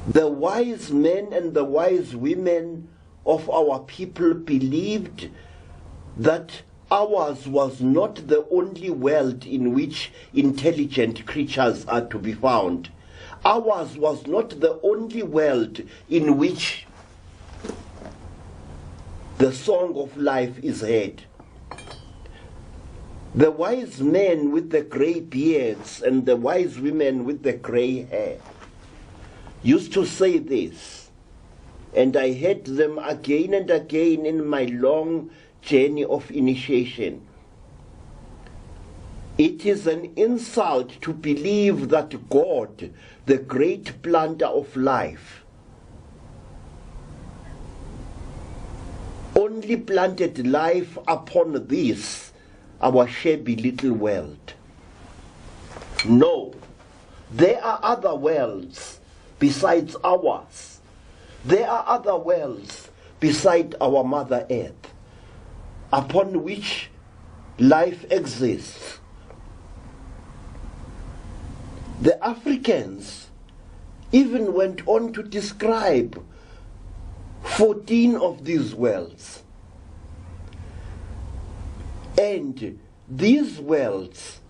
The wise men and the wise women of our people believed that ours was not the only world in which intelligent creatures are to be found. Ours was not the only world in which the song of life is heard. The wise men with the grey beards and the wise women with the grey hair used to say this, and I heard them again and again in my long journey of initiation. It is an insult to believe that God, the great planter of life, only planted life upon this, our shabby little world. No, there are other worlds besides ours. There are other worlds beside our Mother Earth, upon which life exists. The Africans even went on to describe 14 of these worlds. And these worlds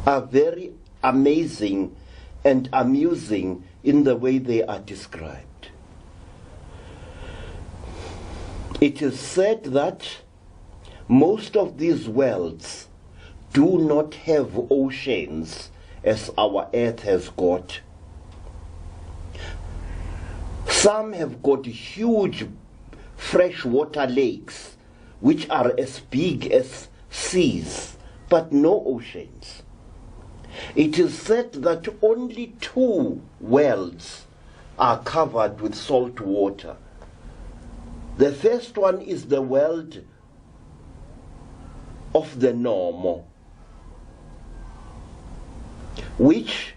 are very amazing and amusing in the way they are described. It is said that most of these worlds do not have oceans as our earth has got. Some have got huge freshwater lakes which are as big as seas, but no oceans. It is said that only 2 worlds are covered with salt water. The first one is the world of the normal, which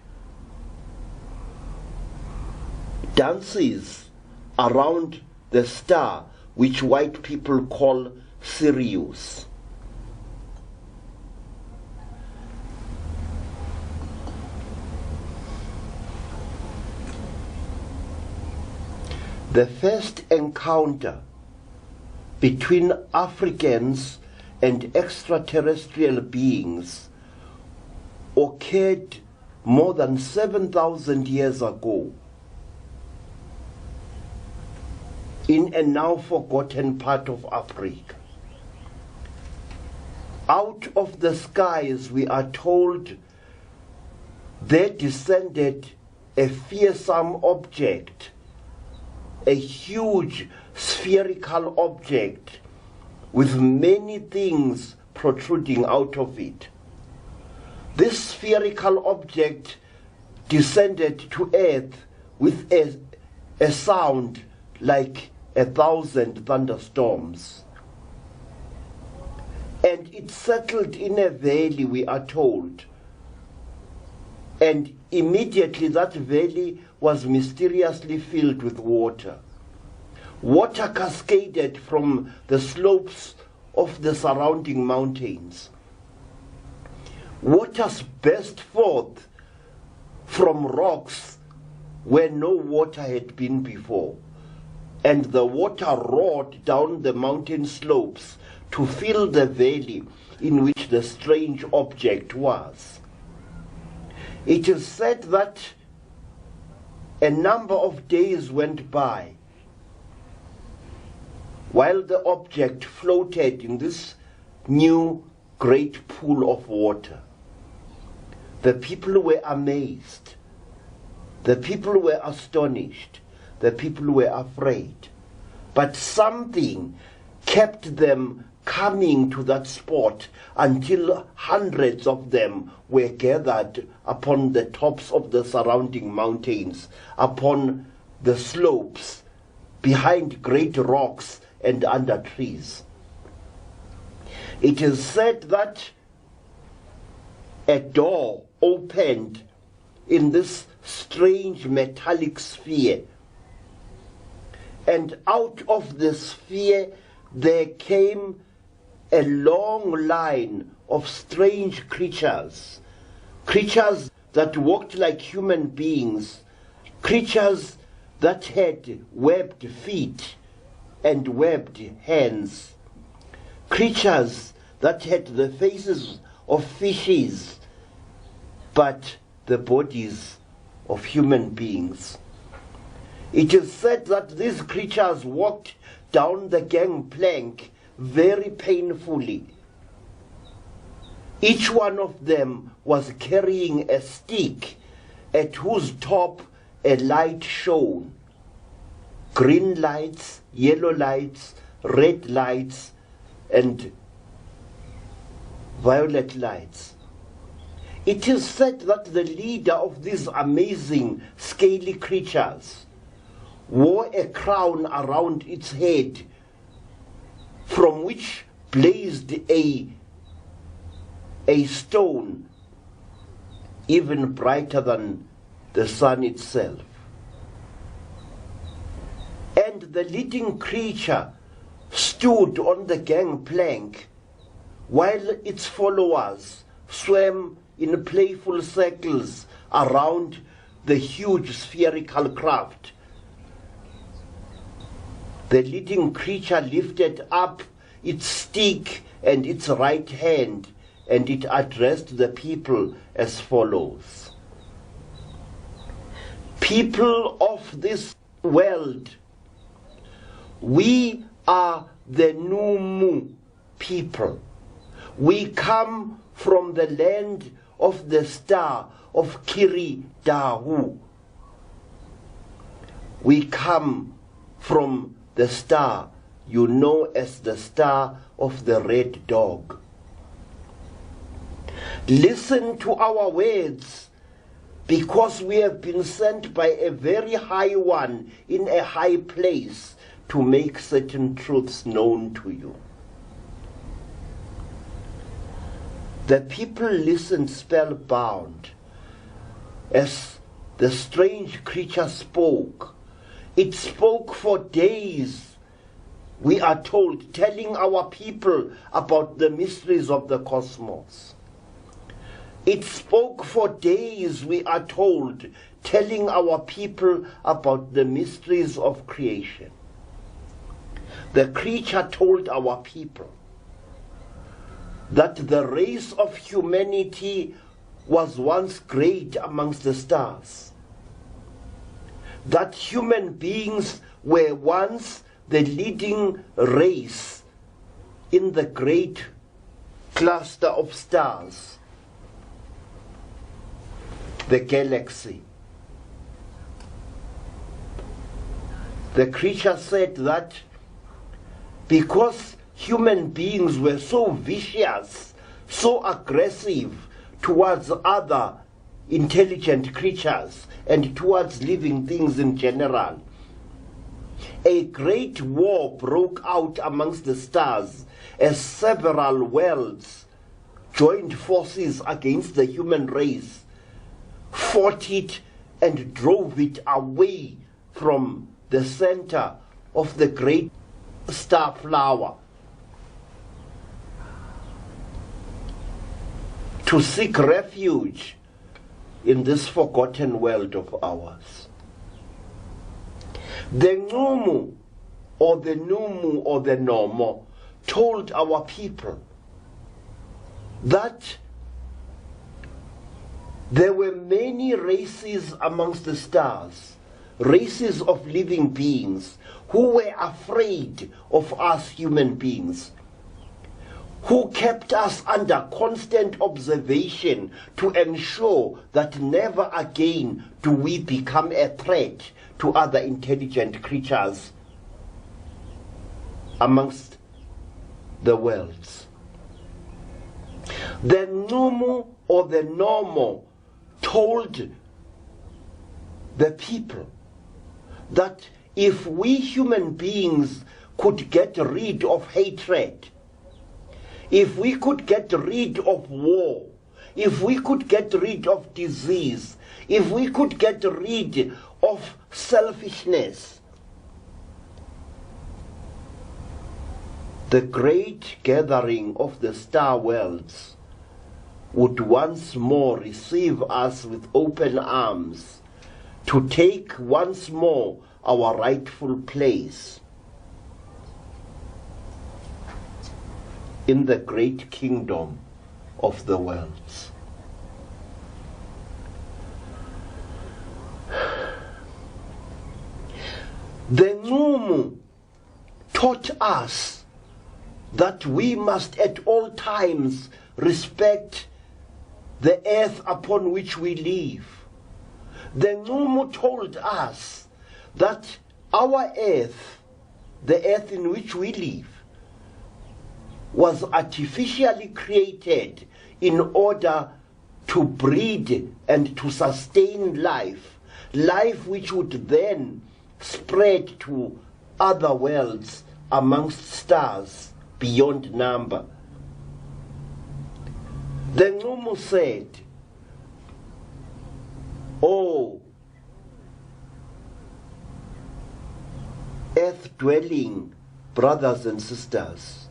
dances around the star which white people call Sirius. The first encounter between Africans and extraterrestrial beings occurred more than 7,000 years ago in a now forgotten part of Africa. Out of the skies, we are told, there descended a fearsome object, a huge spherical object with many things protruding out of it. This spherical object descended to earth with a sound like 1,000 thunderstorms. And it settled in a valley, we are told. And immediately that valley was mysteriously filled with water. Water cascaded from the slopes of the surrounding mountains. Waters burst forth from rocks where no water had been before. And the water roared down the mountain slopes to fill the valley in which the strange object was. It is said that a number of days went by while the object floated in this new great pool of water. The people were amazed. The people were astonished. The people were afraid. But something kept them coming to that spot until hundreds of them were gathered upon the tops of the surrounding mountains, upon the slopes, behind great rocks and under trees. It is said that a door opened in this strange metallic sphere, and out of the sphere there came a long line of strange creatures that walked like human beings, creatures that had webbed feet and webbed hands, creatures that had the faces of fishes but the bodies of human beings. It is said that these creatures walked down the gangplank very painfully. Each one of them was carrying a stick at whose top a light shone. Green lights, yellow lights, red lights, and violet lights. It is said that the leader of these amazing scaly creatures wore a crown around its head, from which blazed a stone even brighter than the sun itself. And the leading creature stood on the gangplank while its followers swam in playful circles around the huge spherical craft. The leading creature lifted up its stick and its right hand, and it addressed the people as follows. People of this world, we are the Numu people. We come from the land of the star of Kiridau. We come from the star you know as the star of the red dog. Listen to our words, because we have been sent by a very high one in a high place to make certain truths known to you. The people listened spellbound as the strange creature spoke. It spoke for days, we are told, telling our people about the mysteries of the cosmos. It spoke for days, we are told, telling our people about the mysteries of creation. The creature told our people that the race of humanity was once great amongst the stars, that human beings were once the leading race in the great cluster of stars, the galaxy. The creature said that because human beings were so vicious, so aggressive towards other intelligent creatures and towards living things in general, a great war broke out amongst the stars as several worlds joined forces against the human race, fought it and drove it away from the center of the great star flower to seek refuge in this forgotten world of ours. The Numu or the Numu or the Nomo told our people that there were many races amongst the stars, races of living beings who were afraid of us human beings, who kept us under constant observation to ensure that never again do we become a threat to other intelligent creatures amongst the worlds. The Numu or the Nomo told the people that if we human beings could get rid of hatred, if we could get rid of war, if we could get rid of disease, if we could get rid of selfishness, the great gathering of the star worlds would once more receive us with open arms, to take once more our rightful place in the great kingdom of the worlds. The Nqumu taught us that we must at all times respect the earth upon which we live. The Nqumu told us that our earth, the earth in which we live, was artificially created in order to breed and to sustain life, life which would then spread to other worlds amongst stars beyond number. The Nqumu said, "Oh, earth-dwelling brothers and sisters,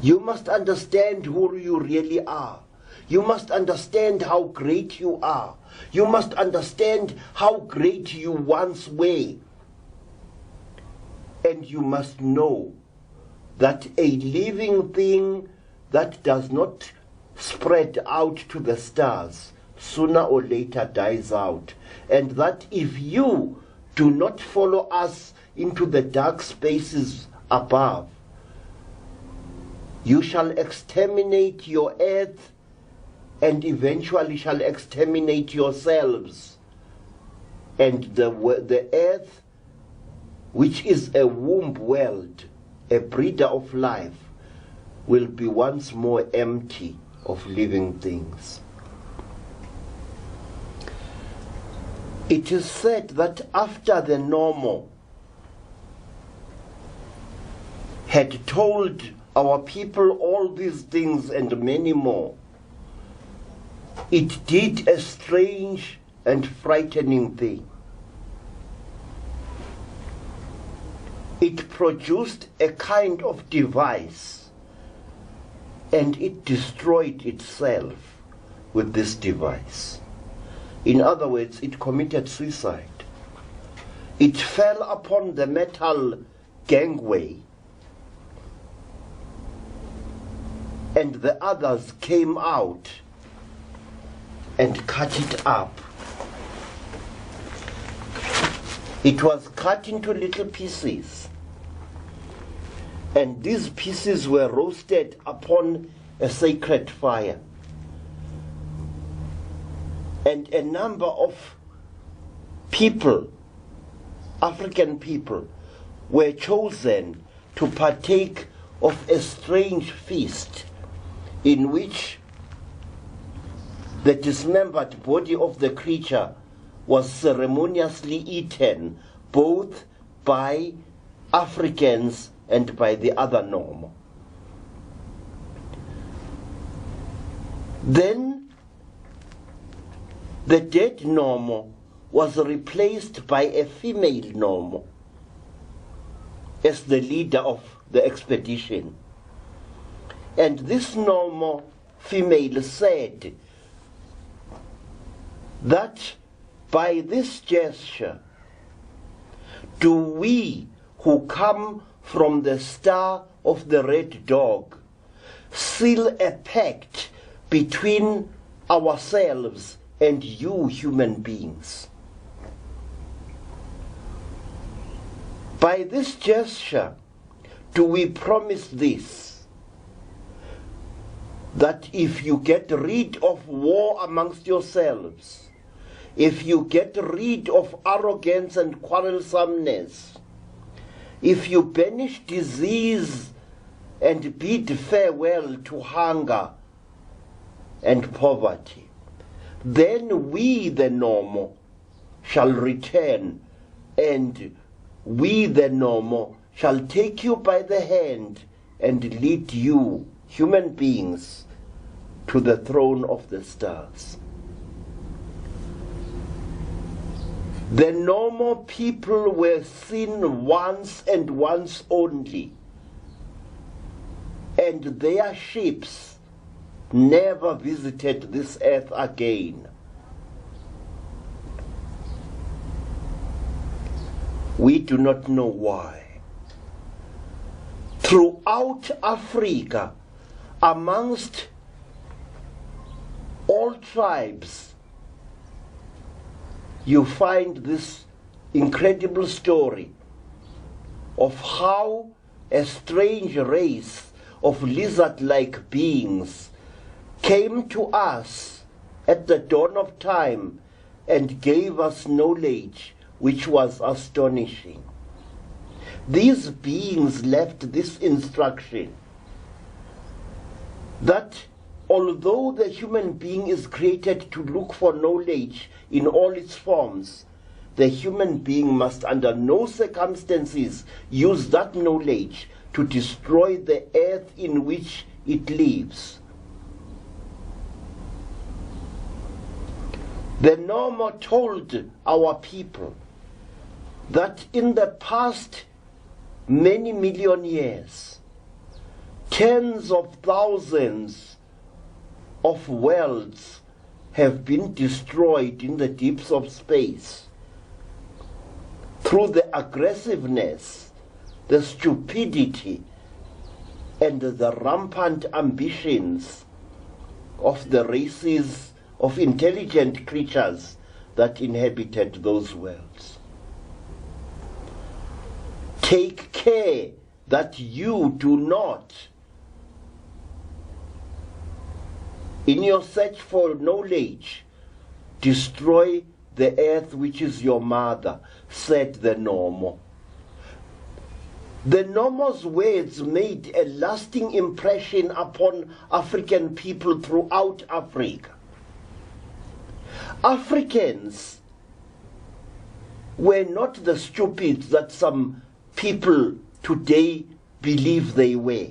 you must understand who you really are. You must understand how great you are. You must understand how great you once were. And you must know that a living thing that does not spread out to the stars sooner or later dies out. And that if you do not follow us into the dark spaces above, you shall exterminate your earth and eventually shall exterminate yourselves. And the earth, which is a womb world, a breeder of life, will be once more empty of living things." It is said that after the normal had told our people all these things and many more, it did a strange and frightening thing. It produced a kind of device, and it destroyed itself with this device. In other words, it committed suicide. It fell upon the metal gangway, and the others came out and cut it up. It was cut into little pieces, and these pieces were roasted upon a sacred fire. And a number of people, African people, were chosen to partake of a strange feast in which the dismembered body of the creature was ceremoniously eaten both by Africans and by the other normal. Then the dead normal was replaced by a female normal as the leader of the expedition. And this normal female said that by this gesture do we who come from the star of the red dog seal a pact between ourselves and you human beings. By this gesture do we promise this, that if you get rid of war amongst yourselves, if you get rid of arrogance and quarrelsomeness, if you banish disease and bid farewell to hunger and poverty, then we, the normal, shall return, and we, the normal, shall take you by the hand and lead you, human beings, to the throne of the stars. The normal people were seen once and once only and their ships never visited this earth again. We do not know why. Throughout Africa, amongst all tribes, you find this incredible story of how a strange race of lizard-like beings came to us at the dawn of time and gave us knowledge which was astonishing. These beings left this instruction that although the human being is created to look for knowledge in all its forms, the human being must under no circumstances use that knowledge to destroy the earth in which it lives. The Normo told our people that in the past many million years, tens of thousands of worlds have been destroyed in the deeps of space through the aggressiveness, the stupidity, and the rampant ambitions of the races of intelligent creatures that inhabited those worlds. Take care that you do not, in your search for knowledge, destroy the earth which is your mother, said the Normo. The Normo's words made a lasting impression upon African people throughout Africa. Africans were not the stupids that some people today believe they were.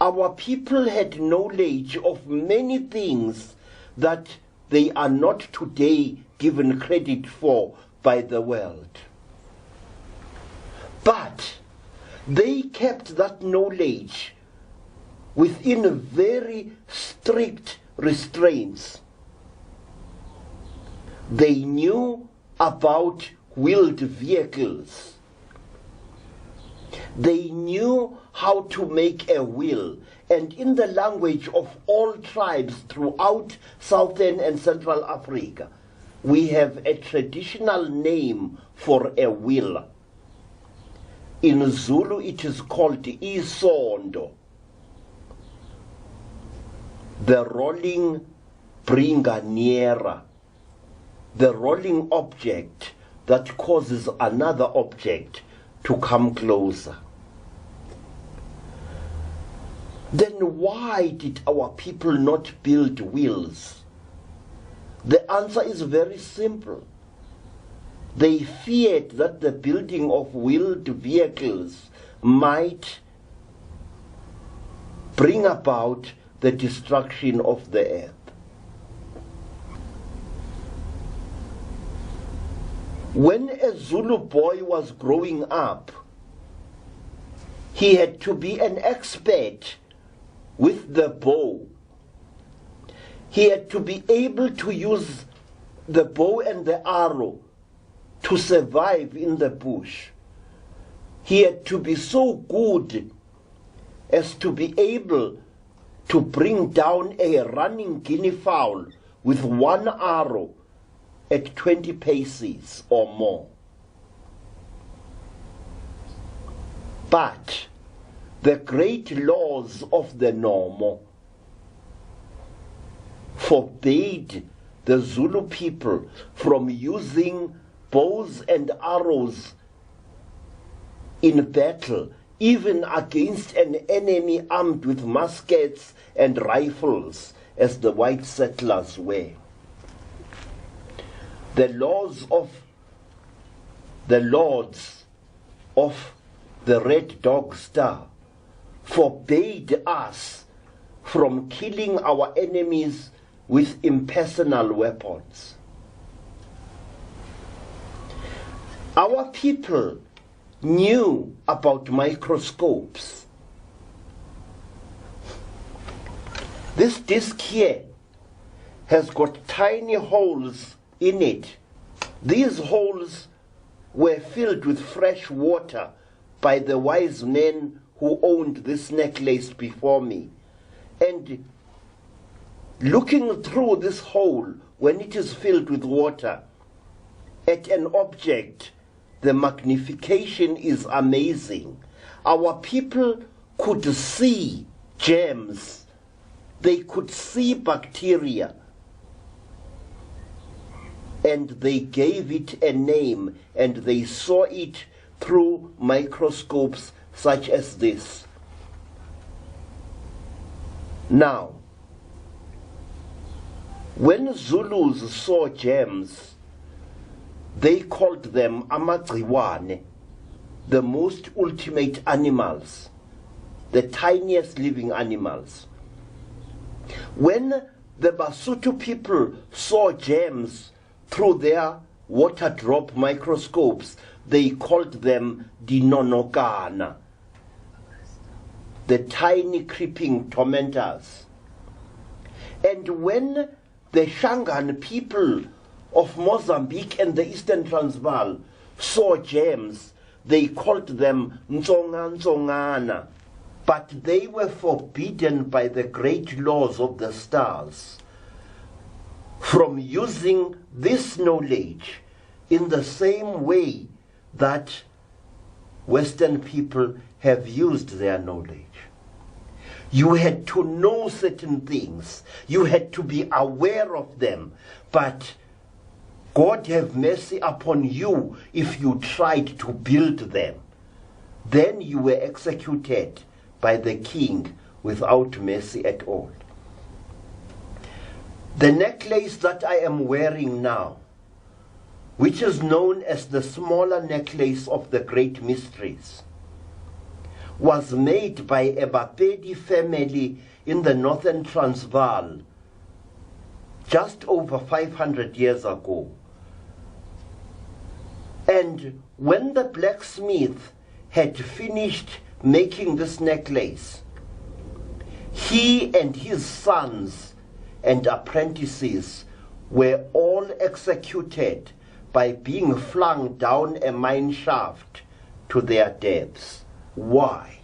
Our people had knowledge of many things that they are not today given credit for by the world. But they kept that knowledge within very strict restraints. They knew about wheeled vehicles. They knew how to make a wheel, and in the language of all tribes throughout Southern and Central Africa, we have a traditional name for a wheel. In Zulu it is called isondo, the rolling bringaniera, the rolling object that causes another object to come closer. Then why did our people not build wheels? The answer is very simple. They feared that the building of wheeled vehicles might bring about the destruction of the earth. When a Zulu boy was growing up, he had to be an expert with the bow. He had to be able to use the bow and the arrow to survive in the bush. He had to be so good as to be able to bring down a running guinea fowl with one arrow at 20 paces or more. But the great laws of the Normo forbade the Zulu people from using bows and arrows in battle, even against an enemy armed with muskets and rifles, as the white settlers were. The laws of the lords of the Red Dog Star forbade us from killing our enemies with impersonal weapons. Our people knew about microscopes. This disc here has got tiny holes in it. These holes were filled with fresh water by the wise men who owned this necklace before me. And looking through this hole, when it is filled with water, at an object, the magnification is amazing. Our people could see germs. They could see bacteria. And they gave it a name, and they saw it through microscopes such as this. Now, when Zulus saw gems, they called them amagciwane, the most ultimate animals, the tiniest living animals. When the Basotho people saw gems through their water drop microscopes, they called them dinonokana, the tiny creeping tormentors. And when the Shangaan people of Mozambique and the Eastern Transvaal saw gems, they called them ntsongana, but they were forbidden by the great laws of the stars from using this knowledge in the same way that Western people have used their knowledge. You had to know certain things. You had to be aware of them. But God have mercy upon you if you tried to build them. Then you were executed by the king without mercy at all. The necklace that I am wearing now, which is known as the smaller necklace of the great mysteries, was made by a Bapedi family in the northern Transvaal just over 500 years ago. And when the blacksmith had finished making this necklace, he and his sons and apprentices were all executed by being flung down a mine shaft to their deaths. Why?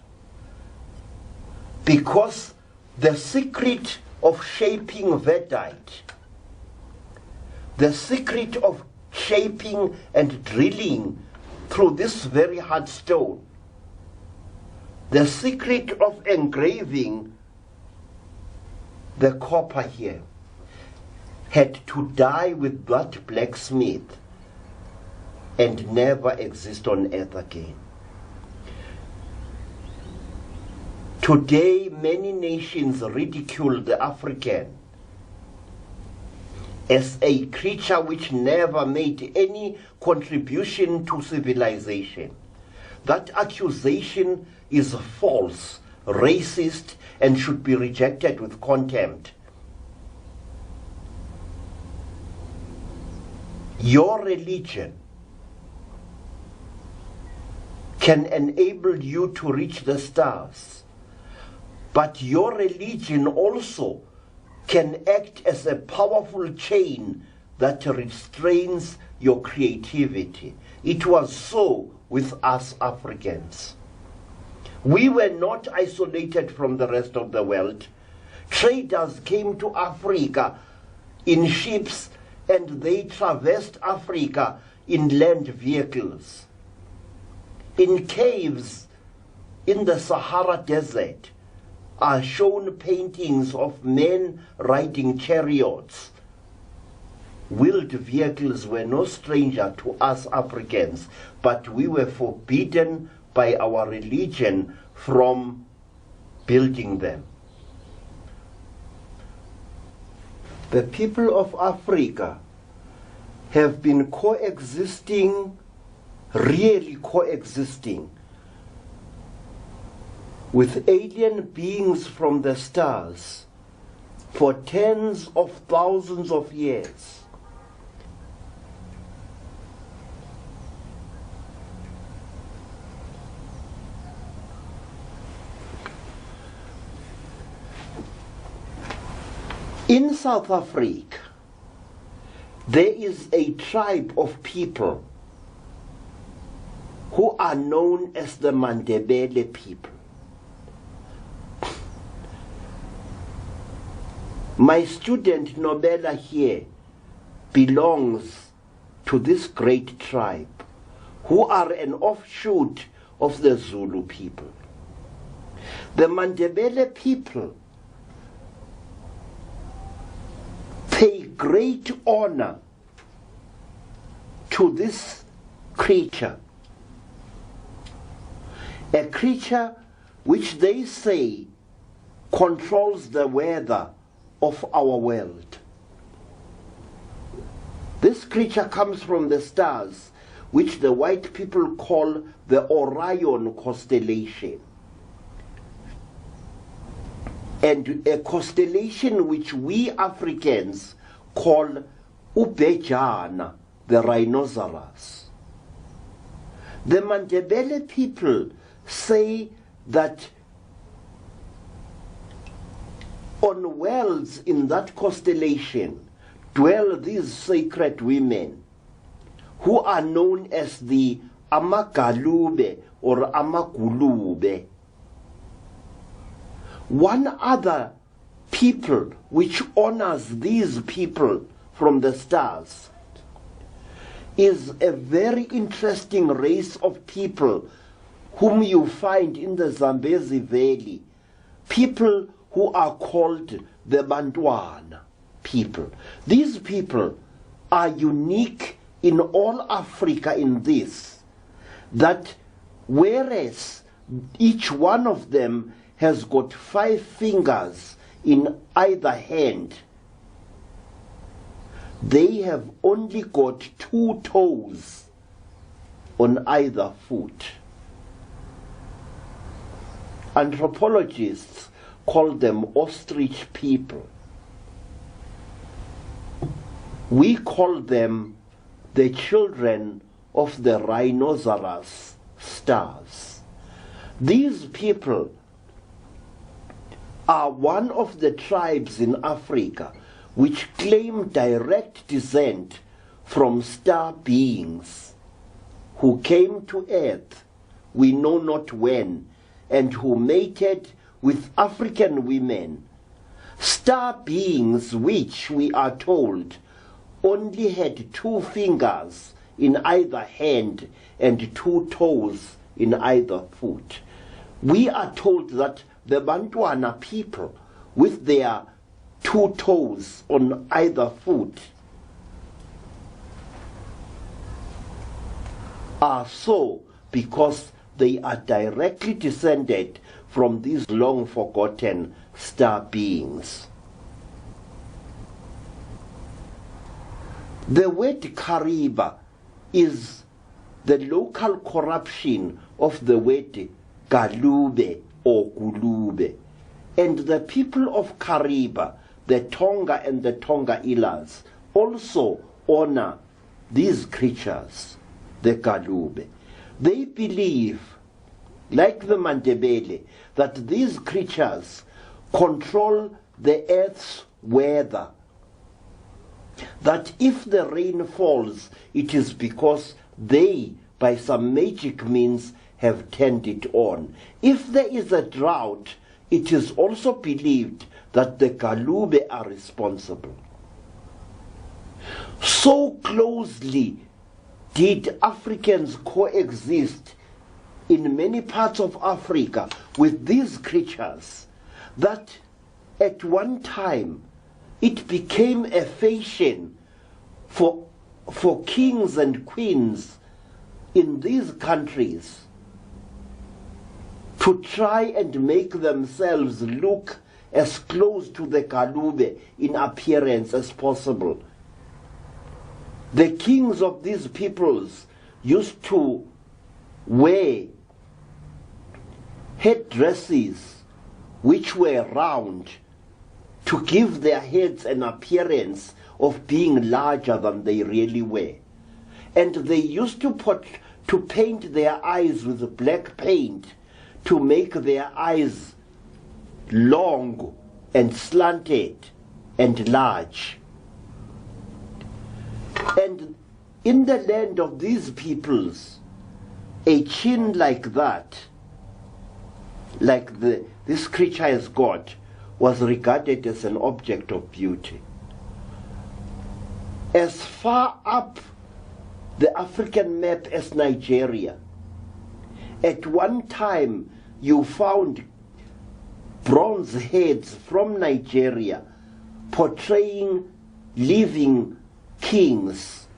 Because the secret of shaping Vedite, the secret of shaping and drilling through this very hard stone, the secret of engraving the copper here, had to die with that blacksmith and never exist on earth again. Today, many nations ridicule the African as a creature which never made any contribution to civilization. That accusation is false, racist, and should be rejected with contempt. Your religion can enable you to reach the stars, but your religion also can act as a powerful chain that restrains your creativity. It was so with us Africans. We were not isolated from the rest of the world. Traders came to Africa in ships, and they traversed Africa in land vehicles. In caves in the Sahara Desert are shown paintings of men riding chariots. Wheeled vehicles were no stranger to us Africans, but we were forbidden by our religion from building them. The people of Africa have been coexisting, really coexisting, with alien beings from the stars for tens of thousands of years. In South Africa, there is a tribe of people who are known as the Mandebele people. My student Nobela here belongs to this great tribe, who are an offshoot of the Zulu people. The Mandebele people pay great honor to this creature, a creature which they say controls the weather of our world. This creature comes from the stars, which the white people call the Orion constellation, and a constellation which we Africans call Ubejana, the rhinoceros. The Mandebele people say that on wells in that constellation dwell these sacred women who are known as the Amagalube or Amagulube. One other people which honors these people from the stars is a very interesting race of people whom you find in the Zambezi Valley, people who are called the Bantwana people. These people are unique in all Africa in this, that whereas each one of them has got 5 fingers in either hand, they have only got 2 toes on either foot. Anthropologists call them ostrich people. We call them the children of the rhinoceros stars. These people are one of the tribes in Africa which claim direct descent from star beings who came to earth we know not when, and who mated with African women, star beings which, we are told, only had 2 fingers in either hand and 2 toes in either foot. We are told that the Bantwana people, with their 2 toes on either foot, are so because they are directly descended from these long forgotten star beings. The word Kariba is the local corruption of the word Galube or Gulube, and the people of Kariba, the Tonga and the Tonga Ilas, also honor these creatures, the Galube. They believe, like the Mandebele, that these creatures control the earth's weather. That if the rain falls, it is because they, by some magic means, have turned it on. If there is a drought, it is also believed that the Galube are responsible. So closely did Africans coexist in many parts of Africa with these creatures that at one time it became a fashion for kings and queens in these countries to try and make themselves look as close to the Galube in appearance as possible. The kings of these peoples used to wear headdresses which were round to give their heads an appearance of being larger than they really were. And they used to paint their eyes with black paint to make their eyes long and slanted and large. And in the land of these peoples, a chin like that, like this creature has got, was regarded as an object of beauty. As far up the African map as Nigeria, at one time you found bronze heads from Nigeria portraying living kings,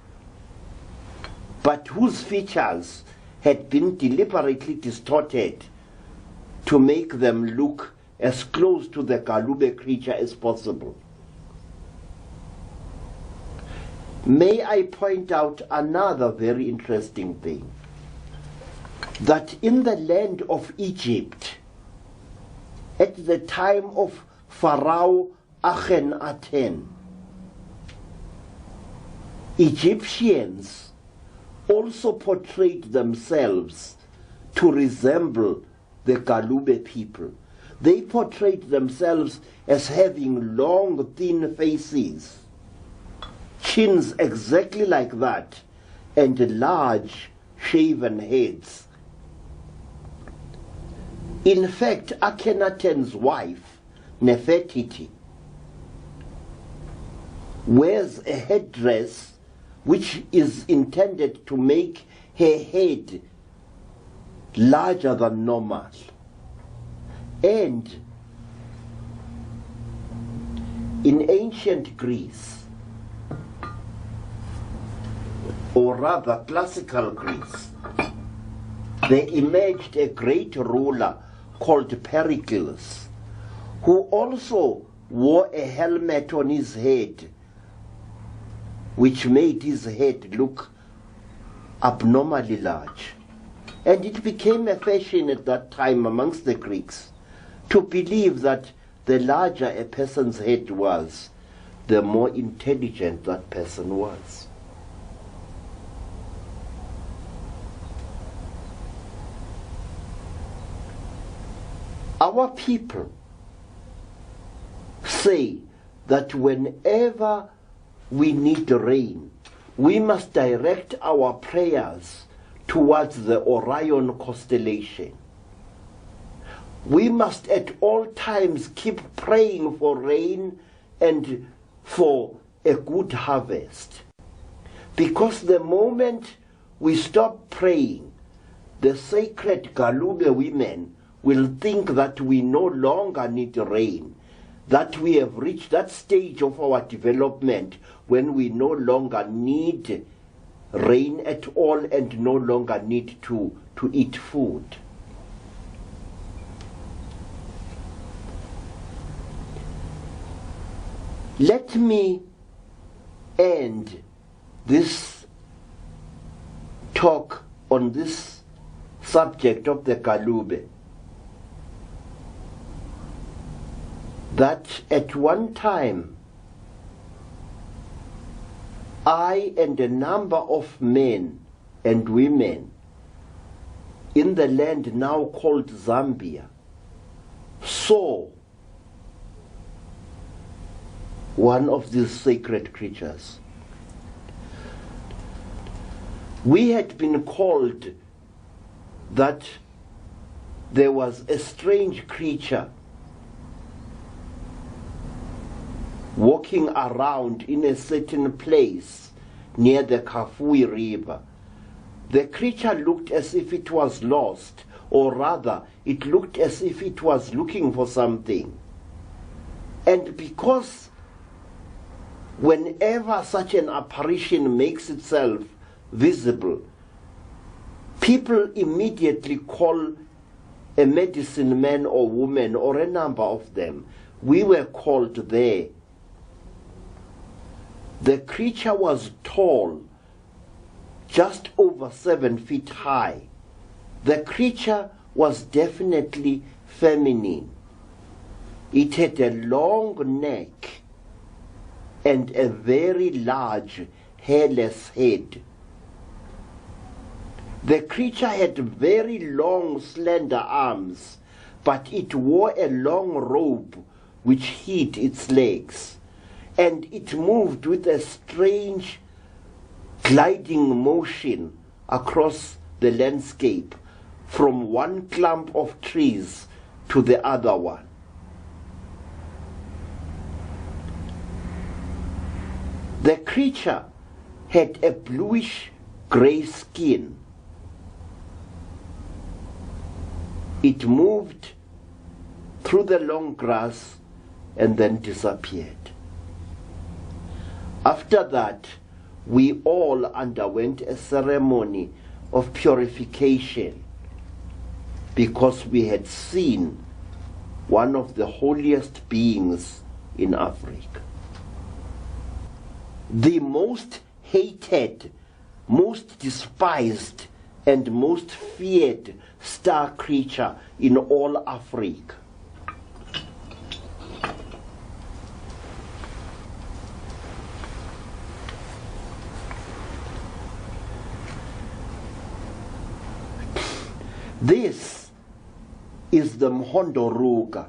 but whose features had been deliberately distorted to make them look as close to the Galube creature as possible. May I point out another very interesting thing, that in the land of Egypt, at the time of Pharaoh Akhenaten, Egyptians also portrayed themselves to resemble the Galube people. They portrayed themselves as having long, thin faces, chins exactly like that, and large, shaven heads. In fact, Akhenaten's wife, Nefertiti, wears a headdress which is intended to make her head larger than normal. And in ancient Greece, or rather classical Greece, there emerged a great ruler called Pericles, who also wore a helmet on his head, which made his head look abnormally large. And it became a fashion at that time amongst the Greeks to believe that the larger a person's head was, the more intelligent that person was. Our people say that whenever we need rain, we must direct our prayers towards the Orion constellation. We must at all times keep praying for rain and for a good harvest. Because the moment we stop praying, the sacred Galube women will think that we no longer need rain, that we have reached that stage of our development when we no longer need rain at all and no longer need to eat food. Let me end this talk on this subject of the Galube, that at one time I and a number of men and women in the land now called Zambia saw one of these sacred creatures. We had been called that there was a strange creature walking around in a certain place near the Kafui River. The creature looked as if it was lost, or rather, it looked as if it was looking for something. And because whenever such an apparition makes itself visible, people immediately call a medicine man or woman, or a number of them. We were called there. The creature was tall, just over 7 feet high. The creature was definitely feminine. It had a long neck and a very large hairless head. The creature had very long, slender arms, but it wore a long robe which hid its legs. and it moved with a strange gliding motion across the landscape from one clump of trees to the other one. The creature had a bluish-grey skin. It moved through the long grass and then disappeared. After that, we all underwent a ceremony of purification because we had seen one of the holiest beings in Africa. The most hated, most despised, and most feared star creature in all Africa. This is the Mhondoruga.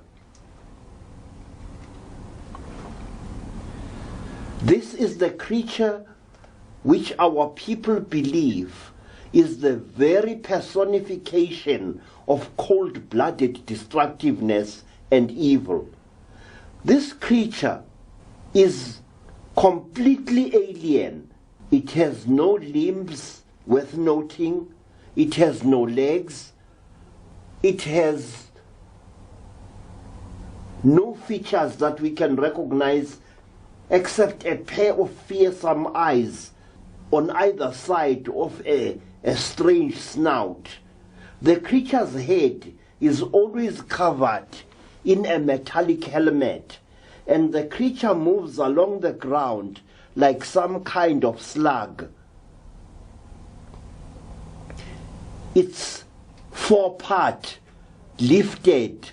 This is the creature which our people believe is the very personification of cold-blooded destructiveness and evil. This creature is completely alien. It has no limbs worth noting. It has no legs. It has no features that we can recognize except a pair of fearsome eyes on either side of a strange snout. The creature's head is always covered in a metallic helmet, and the creature moves along the ground like some kind of slug. Its forepart lifted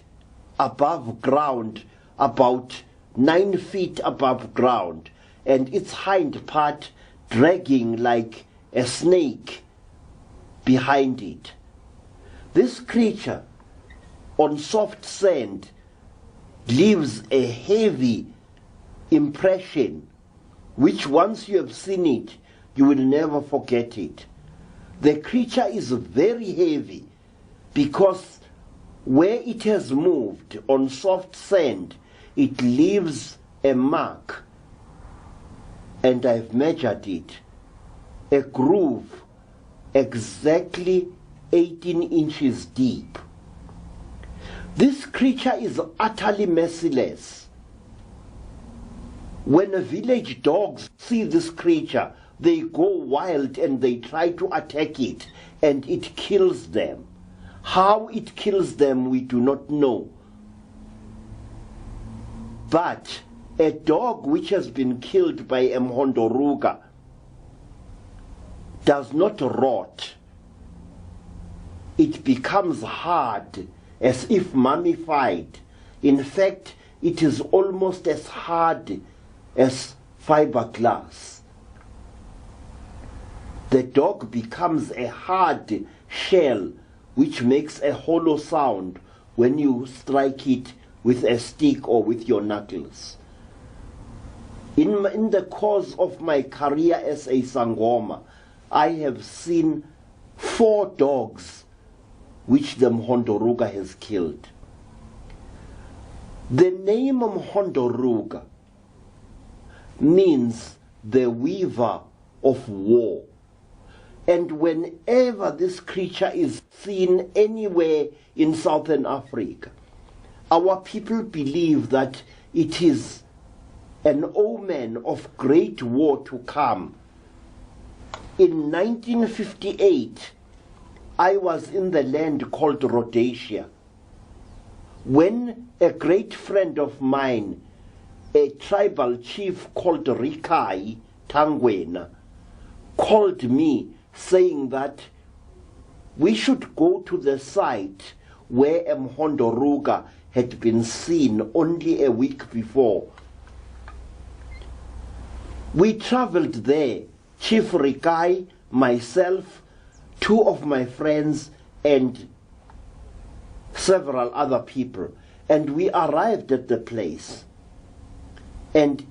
above ground, about 9 feet above ground, and its hind part dragging like a snake behind it. This creature on soft sand leaves a heavy impression which once you have seen it, you will never forget it. The creature is very heavy because where it has moved on soft sand, it leaves a mark, and I've measured it, a groove exactly 18 inches deep. This creature is utterly merciless. When village dogs see this creature, they go wild and they try to attack it, and it kills them. How it kills them, we do not know. But a dog which has been killed by a Mhondoruga does not rot. It becomes hard, as if mummified. In fact, it is almost as hard as fiberglass. The dog becomes a hard shell which makes a hollow sound when you strike it with a stick or with your knuckles. In the course of my career as a sangoma, I have seen 4 dogs which the Mhondoruga has killed. The name Mhondoruga means the weaver of war. And whenever this creature is seen anywhere in Southern Africa, our people believe that it is an omen of great war to come. In 1958, I was in the land called Rhodesia, when a great friend of mine, a tribal chief called Rikai Tangwena, called me saying that we should go to the site where a Mhondoruga had been seen only a week before. We traveled there, Chief Rikai, myself, 2 of my friends, and several other people, and we arrived at the place. And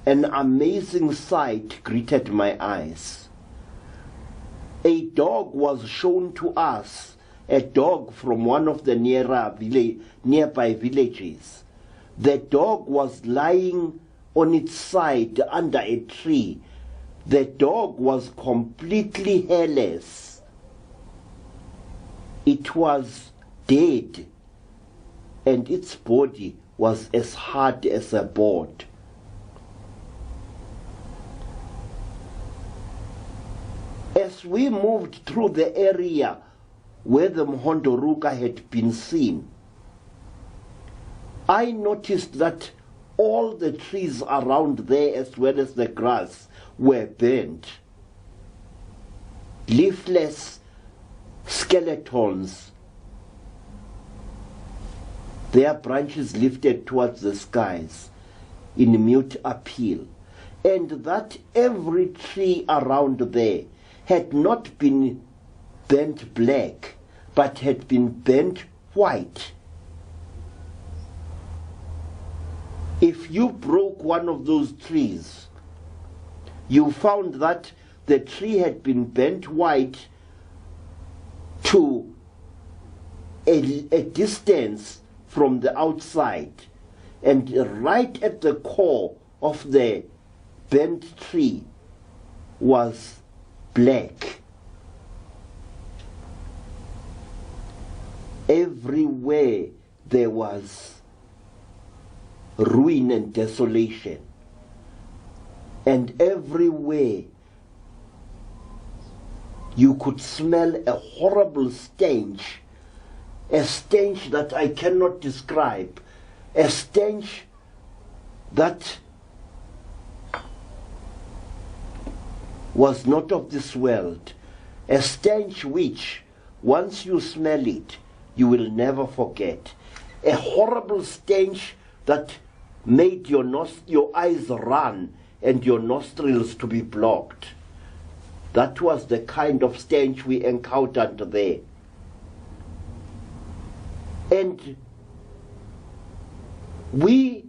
an amazing sight greeted my eyes. A dog was shown to us, a dog from one of the nearby villages. The dog was lying on its side under a tree. The dog was completely hairless. It was dead, and its body was as hard as a board. As we moved through the area where the Mhondoruka had been seen, I noticed that all the trees around there, as well as the grass, were burnt. Leafless skeletons, their branches lifted towards the skies in mute appeal, and that every tree around there had not been burnt black, but had been burnt white. If you broke one of those trees, you found that the tree had been burnt white to a distance from the outside, and right at the core of the burnt tree was black. Everywhere there was ruin and desolation, and everywhere you could smell a horrible stench, a stench that I cannot describe, a stench that was not of this world, a stench which, once you smell it, you will never forget. A horrible stench that made your eyes run and your nostrils to be blocked. That was the kind of stench we encountered there. And we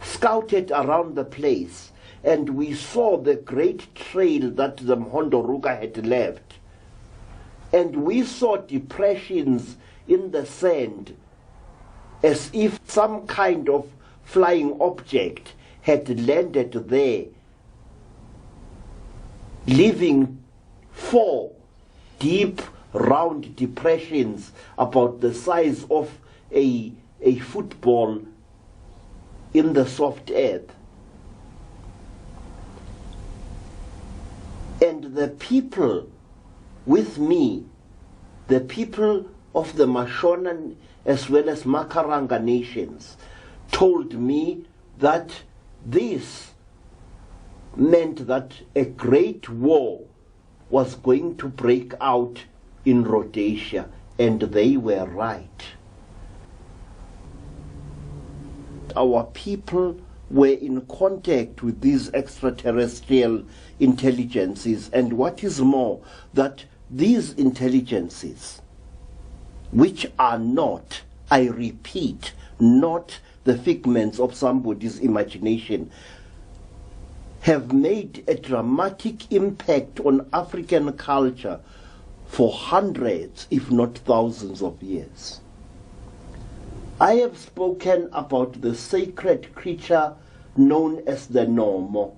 scouted around the place, and we saw the great trail that the Mhondoruka had left. And we saw depressions in the sand, as if some kind of flying object had landed there, leaving 4 deep, round depressions about the size of a football in the soft earth. And the people with me, the people of the Mashonan as well as Makaranga nations, told me that this meant that a great war was going to break out in Rhodesia, and they were right. Our people were in contact with these extraterrestrial intelligences, and what is more, that these intelligences, which are not, I repeat, not the figments of somebody's imagination, have made a dramatic impact on African culture for hundreds, if not thousands of years. I have spoken about the sacred creature known as the Nomo.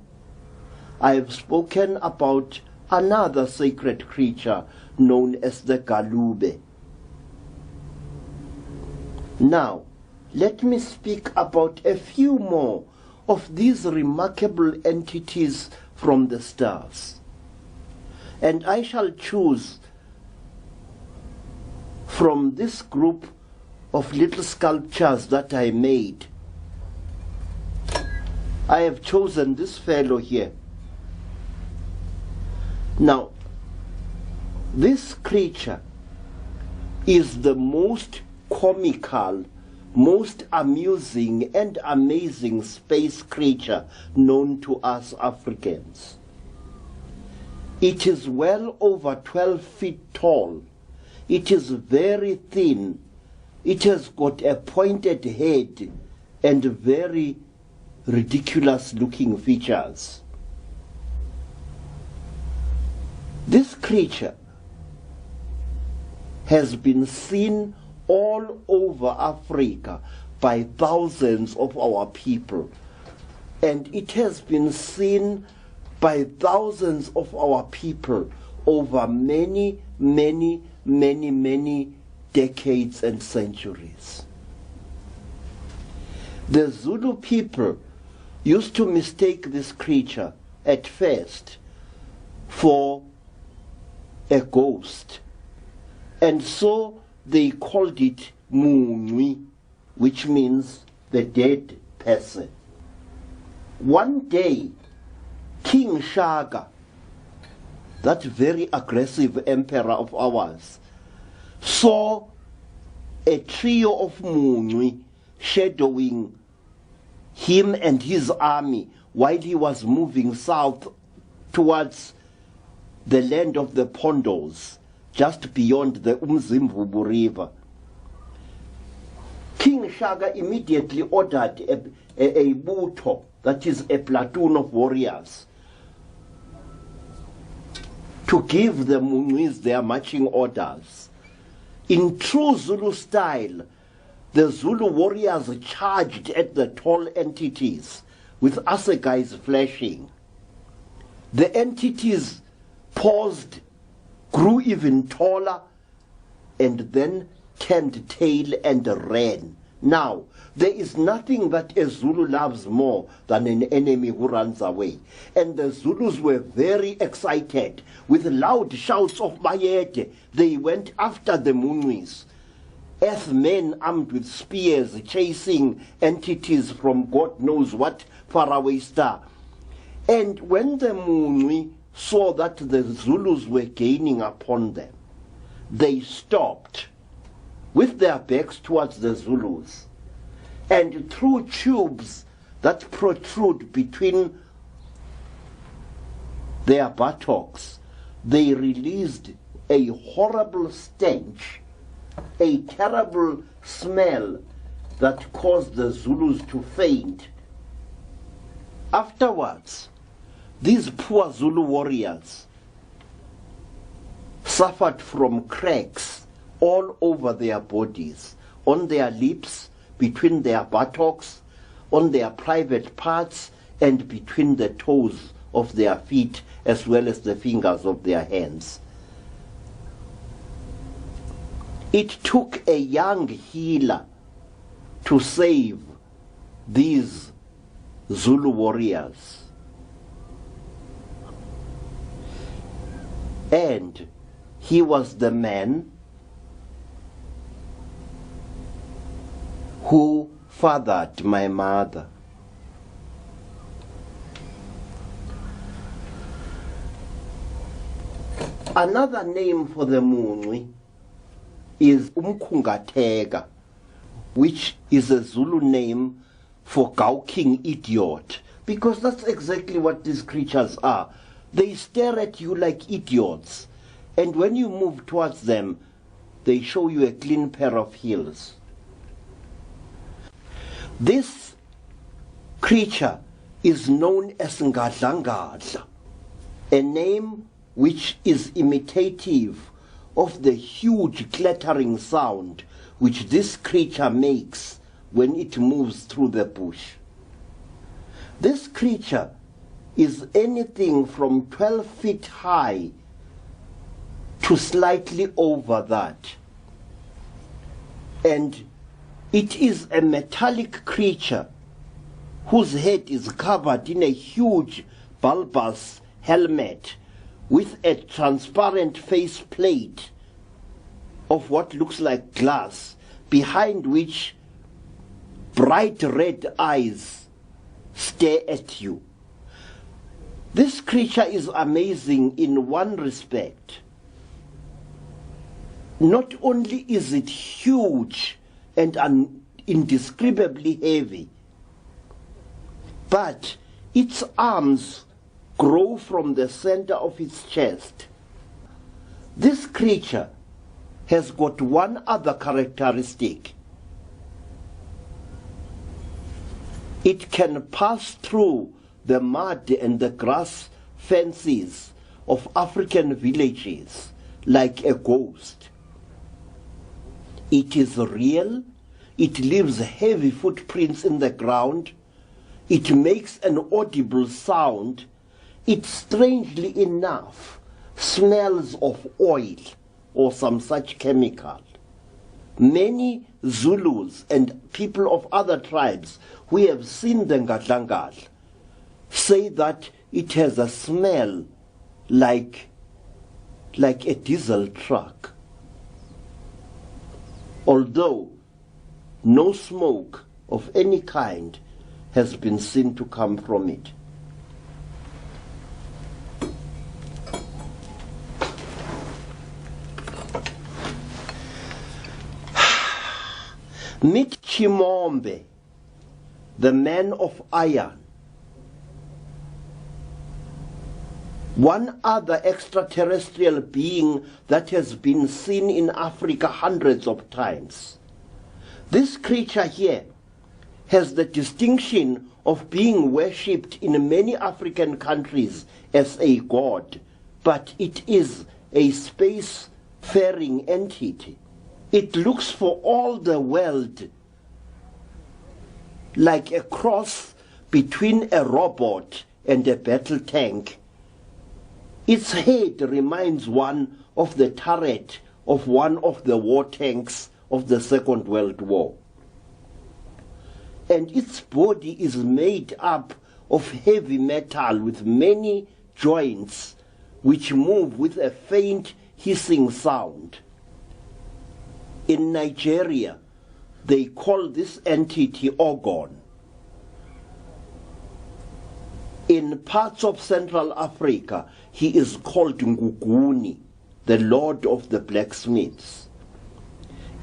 I have spoken about another sacred creature known as the Galube. Now, let me speak about a few more of these remarkable entities from the stars. And I shall choose from this group of little sculptures that I made. I have chosen this fellow here. Now, this creature is the most comical, most amusing and amazing space creature known to us Africans. It is well over 12 feet tall. It is very thin. It has got a pointed head and very ridiculous-looking features. This creature has been seen all over Africa by thousands of our people, and it has been seen by thousands of our people over many, many, many, many decades and centuries. The Zulu people used to mistake this creature at first for a ghost, and so they called it Munywi, which means the dead person. One day, King Shaka, that very aggressive emperor of ours, saw a trio of Munywi shadowing him and his army while he was moving south towards the land of the Pondos, just beyond the Umzimvubu River. King Shaka immediately ordered a butho, that is a platoon of warriors, to give the Munywis their marching orders. In true Zulu style, the Zulu warriors charged at the tall entities with assegais flashing. The entities paused, grew even taller, and then turned tail and ran. Now, there is nothing that a Zulu loves more than an enemy who runs away. And the Zulus were very excited. With loud shouts of Mayete, they went after the Munywis. Earthmen armed with spears chasing entities from God knows what faraway star. And when the Munywi saw that the Zulus were gaining upon them, they stopped with their backs towards the Zulus, and through tubes that protrude between their buttocks, they released a horrible stench, a terrible smell that caused the Zulus to faint. Afterwards, these poor Zulu warriors suffered from cracks all over their bodies, on their lips, between their buttocks, on their private parts, and between the toes of their feet, as well as the fingers of their hands. It took a young healer to save these Zulu warriors. And he was the man who fathered my mother. Another name for the Munywi is Umkhungateka, which is a Zulu name for gawking idiot, because that's exactly what these creatures are. They stare at you like idiots, and when you move towards them, they show you a clean pair of heels. This creature is known as Ngadlangadla, a name which is imitative of the huge clattering sound which this creature makes when it moves through the bush. This creature is anything from 12 feet high to slightly over that. And it is a metallic creature whose head is covered in a huge bulbous helmet with a transparent face plate of what looks like glass, behind which bright red eyes stare at you. This creature is amazing in one respect. Not only is it huge and indescribably heavy, but its arms grow from the center of its chest. This creature has got one other characteristic. It can pass through the mud and the grass fences of African villages like a ghost. It is real. It leaves heavy footprints in the ground. It makes an audible sound. It, strangely enough, smells of oil or some such chemical. Many Zulus and people of other tribes who have seen the Ngadlangal say that it has a smell like a diesel truck. Although no smoke of any kind has been seen to come from it. Meet Chimombe, the man of iron. One other extraterrestrial being that has been seen in Africa hundreds of times. This creature here has the distinction of being worshipped in many African countries as a god, but it is a space-faring entity. It looks for all the world like a cross between a robot and a battle tank. Its head reminds one of the turret of one of the war tanks of the Second World War. And its body is made up of heavy metal with many joints which move with a faint hissing sound. In Nigeria, they call this entity Ogon. In parts of Central Africa, he is called Nguguni, the Lord of the Blacksmiths.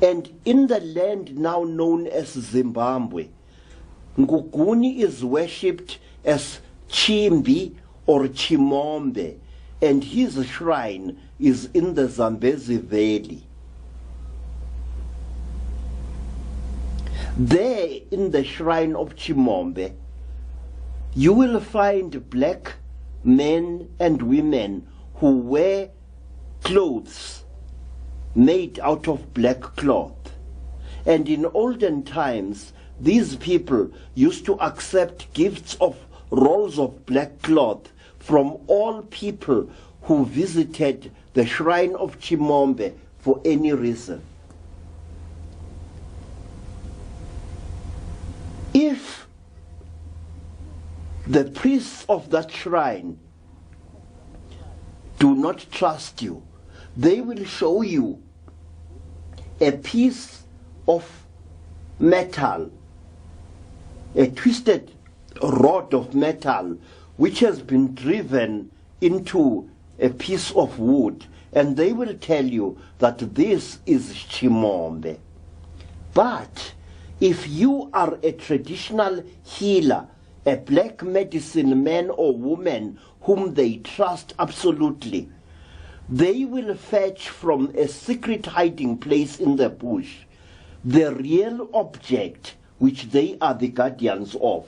And in the land now known as Zimbabwe, Nguguni is worshipped as Chimbi or Chimombe, and his shrine is in the Zambezi Valley. There, in the shrine of Chimombe, you will find black men and women who wear clothes made out of black cloth. And in olden times, these people used to accept gifts of rolls of black cloth from all people who visited the shrine of Chimombe for any reason. If the priests of that shrine do not trust you, they will show you a piece of metal, a twisted rod of metal which has been driven into a piece of wood, and they will tell you that this is Chimombe. But if you are a traditional healer, a black medicine man or woman whom they trust absolutely, they will fetch from a secret hiding place in the bush the real object which they are the guardians of.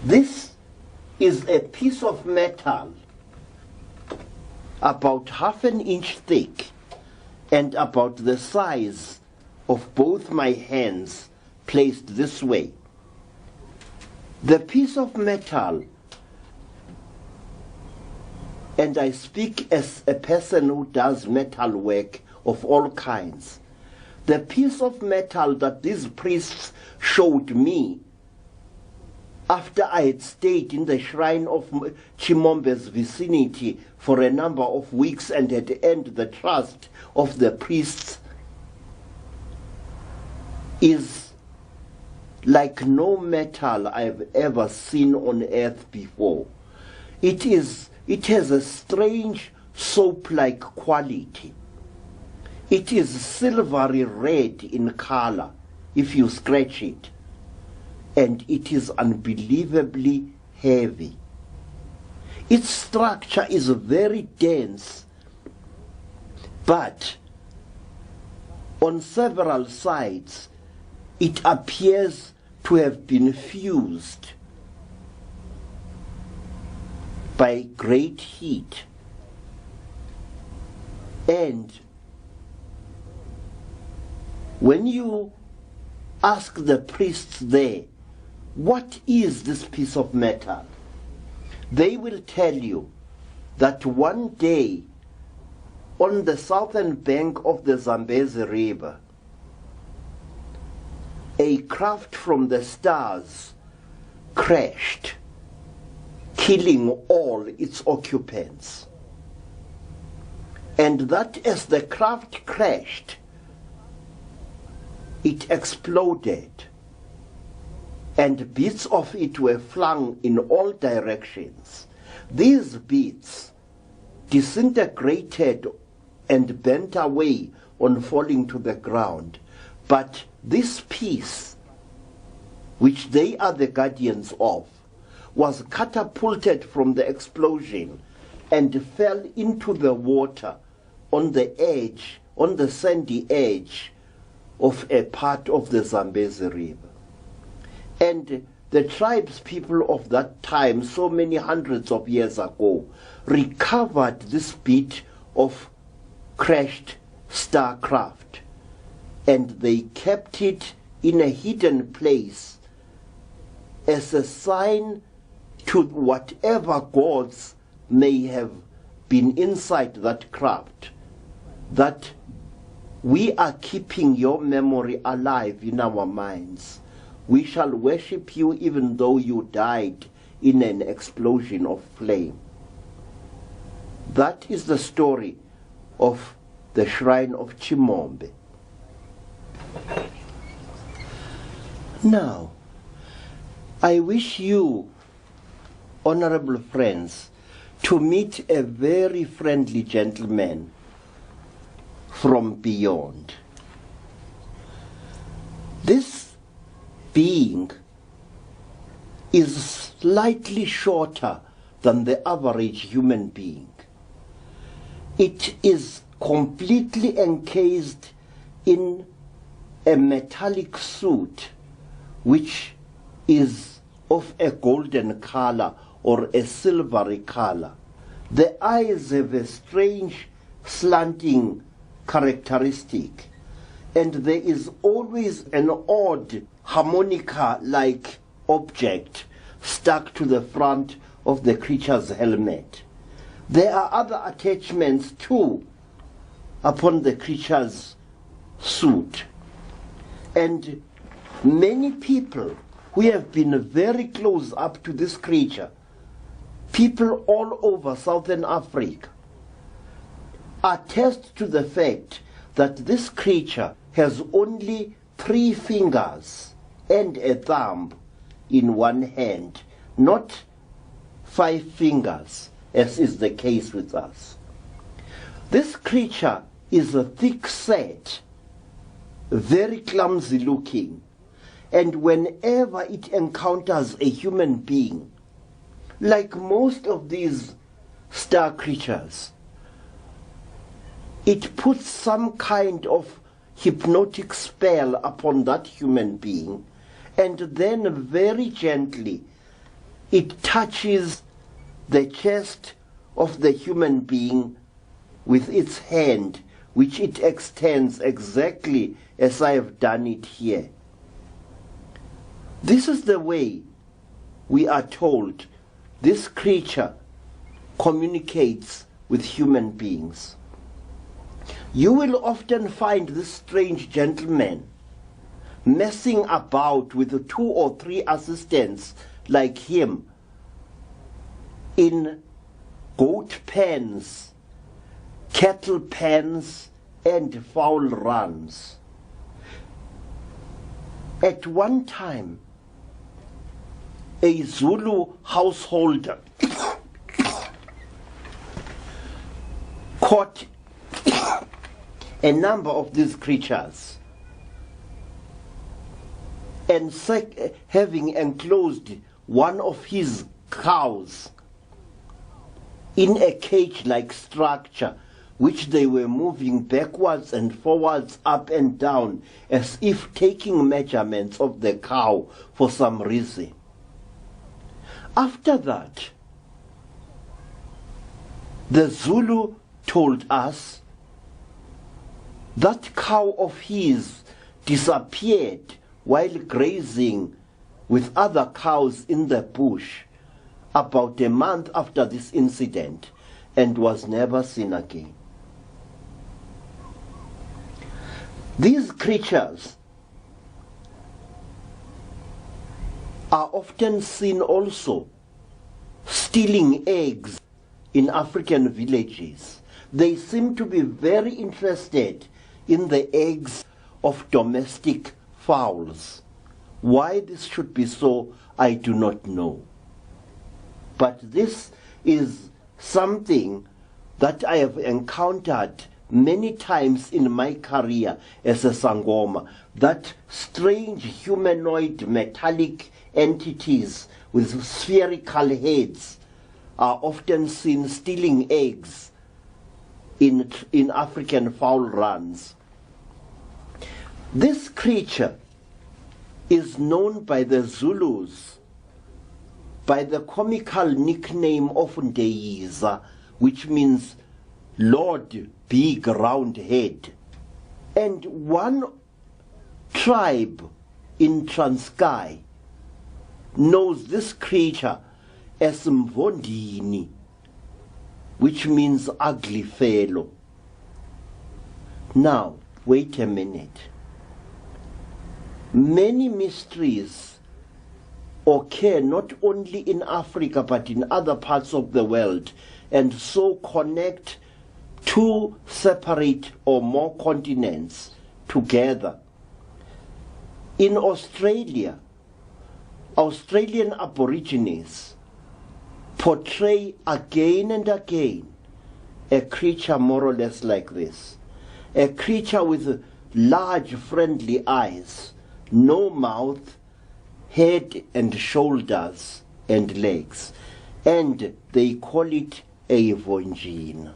This is a piece of metal about half an inch thick and about the size of both my hands placed this way. The piece of metal, and I speak as a person who does metal work of all kinds, the piece of metal that these priests showed me after I had stayed in the shrine of Chimombe's vicinity for a number of weeks and had earned the trust of the priests, is like no metal I've ever seen on earth before. It has a strange soap-like quality. It is silvery red in color if you scratch it, and it is unbelievably heavy. Its structure is very dense, but on several sides it appears to have been fused by great heat. And when you ask the priests there, what is this piece of metal? They will tell you that one day on the southern bank of the Zambezi River, a craft from the stars crashed, killing all its occupants. And that as the craft crashed, it exploded, and bits of it were flung in all directions. These bits disintegrated and bent away on falling to the ground. But this piece, which they are the guardians of, was catapulted from the explosion and fell into the water on the edge, on the sandy edge of a part of the Zambezi River. And the tribes people of that time, so many hundreds of years ago, recovered this bit of crashed starcraft, and they kept it in a hidden place as a sign to whatever gods may have been inside that craft, that we are keeping your memory alive in our minds. We shall worship you even though you died in an explosion of flame. That is the story of the shrine of Chimombe. Now, I wish you, honorable friends, to meet a very friendly gentleman from beyond. This being is slightly shorter than the average human being. It is completely encased in a metallic suit which is of a golden color or a silvery color. The eyes have a strange slanting characteristic, and there is always an odd harmonica-like object stuck to the front of the creature's helmet. There are other attachments too upon the creature's suit. And many people who have been very close up to this creature, people all over Southern Africa, attest to the fact that this creature has only 3 fingers and a thumb in one hand, not 5 fingers, as is the case with us. This creature is a thick-set, very clumsy looking, and whenever it encounters a human being, like most of these star creatures, it puts some kind of hypnotic spell upon that human being, and then very gently it touches the chest of the human being with its hand, which it extends exactly as I have done it here. This is the way we are told this creature communicates with human beings. You will often find this strange gentleman messing about with 2 or 3 assistants like him in goat pens, cattle pens, and fowl runs. At one time, a Zulu householder caught a number of these creatures, and having enclosed one of his cows in a cage-like structure which they were moving backwards and forwards, up and down, as if taking measurements of the cow for some reason. After that, the Zulu told us that cow of his disappeared while grazing with other cows in the bush about a month after this incident and was never seen again. These creatures are often seen also stealing eggs in African villages. They seem to be very interested in the eggs of domestic fowls. Why this should be so, I do not know. But this is something that I have encountered many times in my career as a sangoma, that strange humanoid metallic entities with spherical heads are often seen stealing eggs in African fowl runs. This creature is known by the Zulus by the comical nickname of Ndeyiza, which means Lord Big Round Head. And one tribe in Transkei knows this creature as Mvondini, which means ugly fellow. Now, wait a minute. Many mysteries occur not only in Africa but in other parts of the world, and so connect two separate or more continents together. In Australia, Australian Aborigines portray again and again a creature more or less like this. A creature with large friendly eyes, no mouth, head and shoulders and legs, and they call it a vonjina.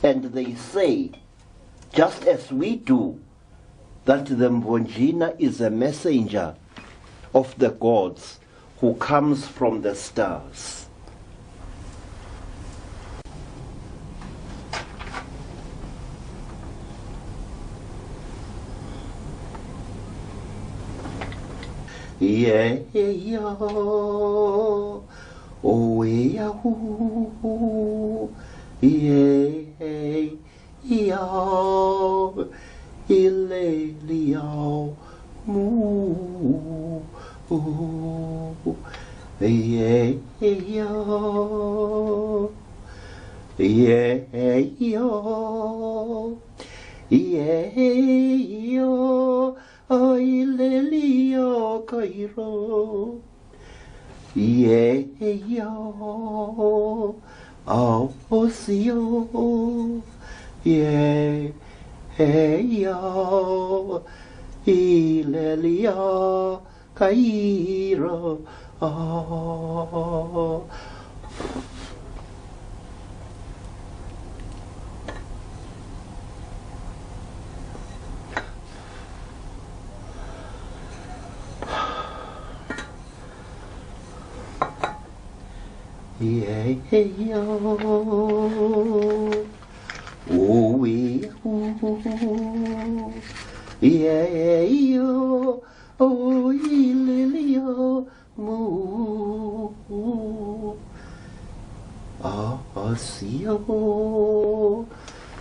And they say, just as we do, that the Mvonjina is a messenger of the gods who comes from the stars. Yeah, yeah, oh, yeah, ooh, yeah, yeah, ilelio, moo, yeah, yeah, yeah, yeah. Ay lelio kairo, ye yo, osio, ye yo, ilelio kairo. Yeah, yo, oh, yeah, yo, oh, lilio, moo, asio,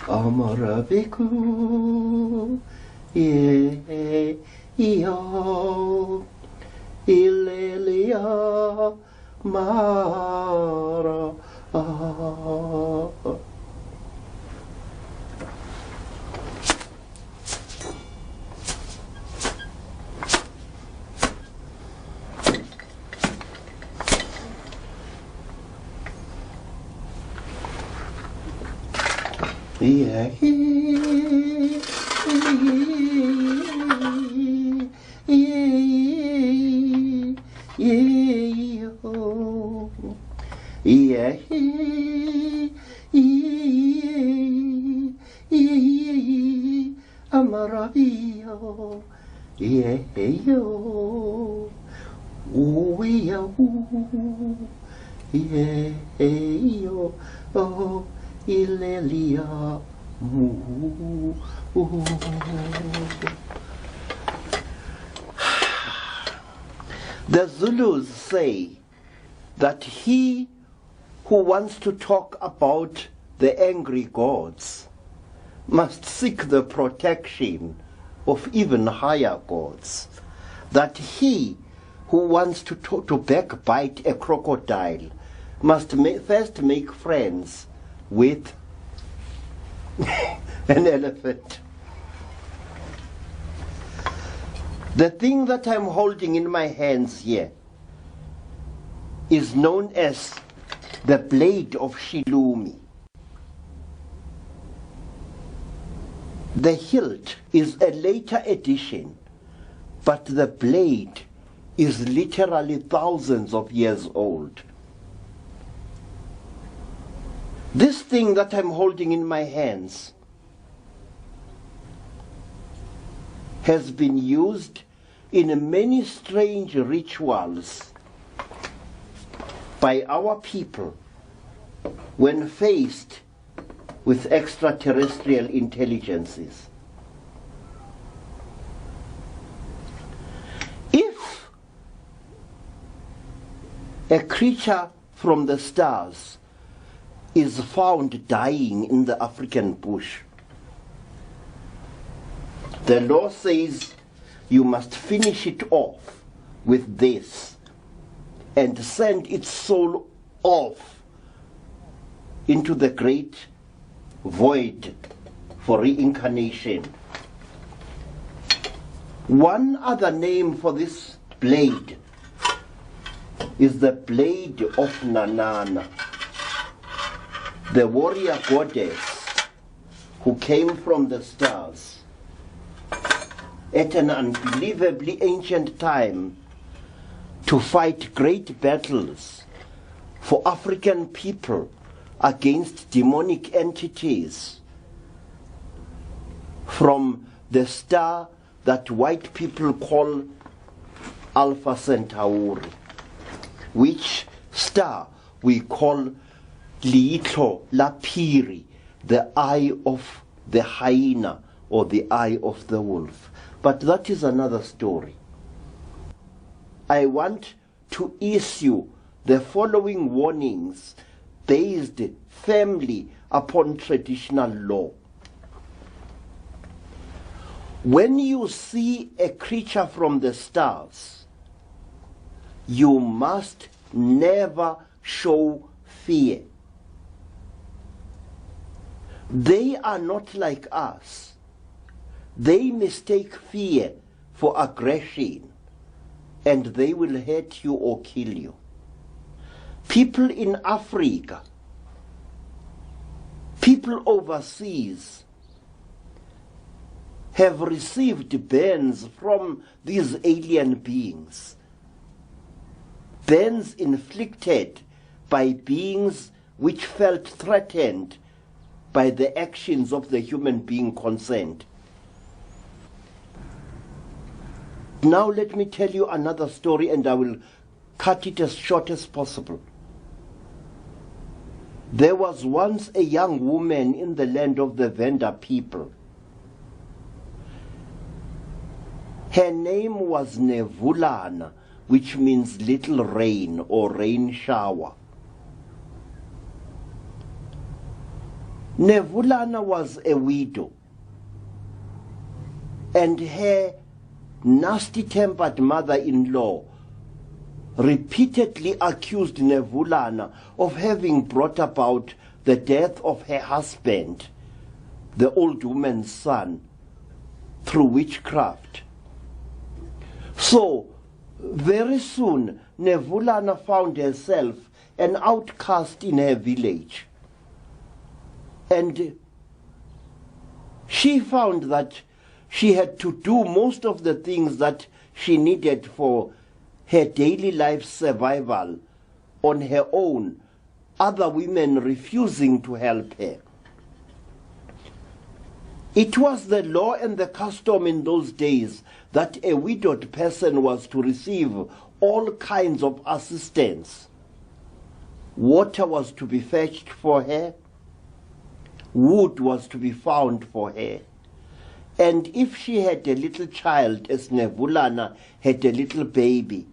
amarabeku, yeah, yo, ilelio, Mara. Yeah, yeah, Amaravio, yo, yo, yo, oh, ilelia, The Zulus say that he who wants to talk about the angry gods must seek the protection of even higher gods. That he who wants to backbite a crocodile must first make friends with an elephant. The thing that I'm holding in my hands here is known as the blade of Shilumi. The hilt is a later addition, but the blade is literally thousands of years old. This thing that I'm holding in my hands has been used in many strange rituals by our people when faced with extraterrestrial intelligences. If a creature from the stars is found dying in the African bush, the law says you must finish it off with this and send its soul off into the great void for reincarnation. One other name for this blade is the blade of Nanana, the warrior goddess who came from the stars at an unbelievably ancient time to fight great battles for African people against demonic entities from the star that white people call Alpha Centauri, which star we call Liitlo Lapiri, the eye of the hyena or the eye of the wolf. But that is another story. I want to issue the following warnings based firmly upon traditional law. When you see a creature from the stars, you must never show fear. They are not like us. They mistake fear for aggression, and they will hurt you or kill you. People in Africa, people overseas, have received burns from these alien beings. Burns inflicted by beings which felt threatened by the actions of the human being concerned. Now let me tell you another story, and I will cut it as short as possible. There was once a young woman in the land of the Venda people. Her name was Nevulana, which means little rain or rain shower. Nevulana was a widow, and her nasty-tempered mother-in-law repeatedly accused Nevulana of having brought about the death of her husband, the old woman's son, through witchcraft. So, very soon, Nevulana found herself an outcast in her village. And she found that she had to do most of the things that she needed for her daily life survival on her own, other women refusing to help her. It was the law and the custom in those days that a widowed person was to receive all kinds of assistance. Water was to be fetched for her, wood was to be found for her, and if she had a little child, as Nevulana had a little baby,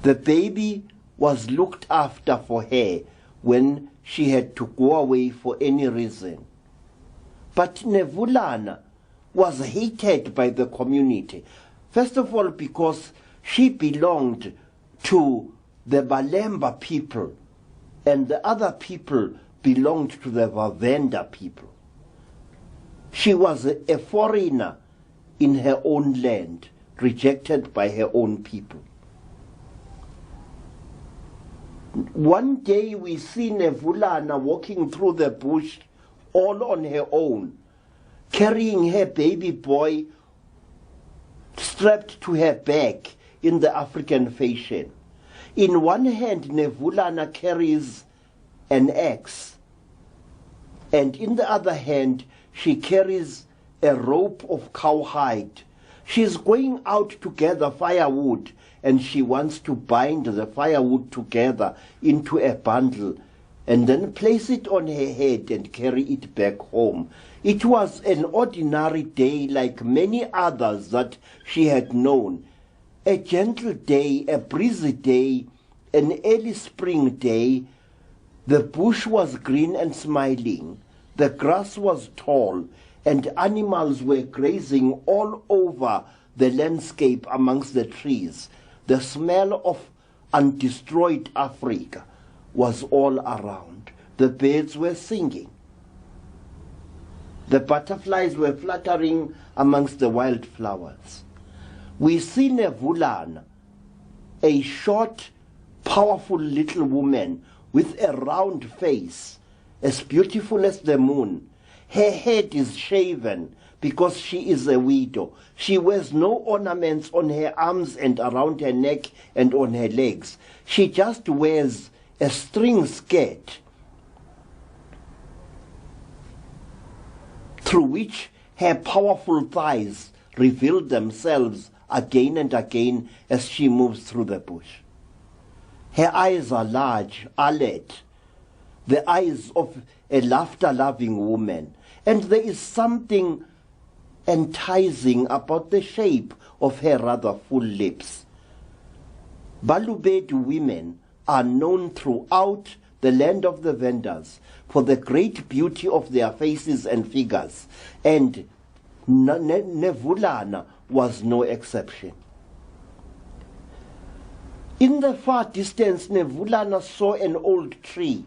the baby was looked after for her when she had to go away for any reason. But Nevulana was hated by the community. First of all, because she belonged to the Balemba people, and the other people belonged to the Vavenda people. She was a foreigner in her own land, rejected by her own people. One day we see Nevulana walking through the bush all on her own, carrying her baby boy strapped to her back in the African fashion. In one hand, Nevulana carries an axe, and in the other hand, she carries a rope of cowhide. She's going out to gather firewood, and she wants to bind the firewood together into a bundle and then place it on her head and carry it back home. It was an ordinary day like many others that she had known. A gentle day, a breezy day, an early spring day. The bush was green and smiling. The grass was tall, and animals were grazing all over the landscape amongst the trees. The smell of undestroyed Africa was all around. The birds were singing. The butterflies were fluttering amongst the wildflowers. We see Nevulana, a short, powerful little woman with a round face, as beautiful as the moon. Her head is shaven because she is a widow. She wears no ornaments on her arms and around her neck and on her legs. She just wears a string skirt through which her powerful thighs reveal themselves again and again as she moves through the bush. Her eyes are large, alert, the eyes of a laughter-loving woman, and there is something enticing about the shape of her rather full lips. Balobedu women are known throughout the land of the vendors for the great beauty of their faces and figures, and Nevulana was no exception. In the far distance, Nevulana saw an old tree,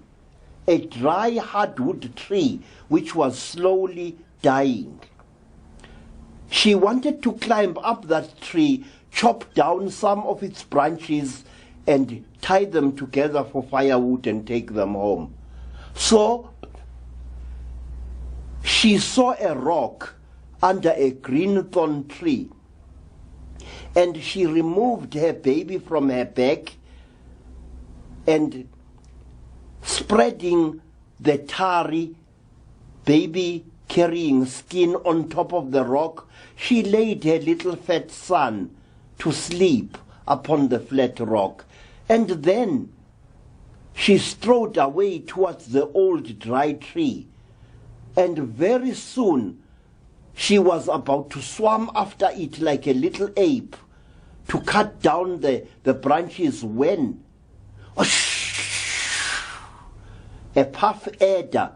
a dry hardwood tree which was slowly dying. She wanted to climb up that tree, chop down some of its branches, and tie them together for firewood and take them home. So she saw a rock under a green thorn tree, and she removed her baby from her back, and spreading the tarry baby carrying skin on top of the rock, she laid her little fat son to sleep upon the flat rock, and then she strode away towards the old dry tree, and very soon she was about to swim after it like a little ape to cut down the branches when a puff adder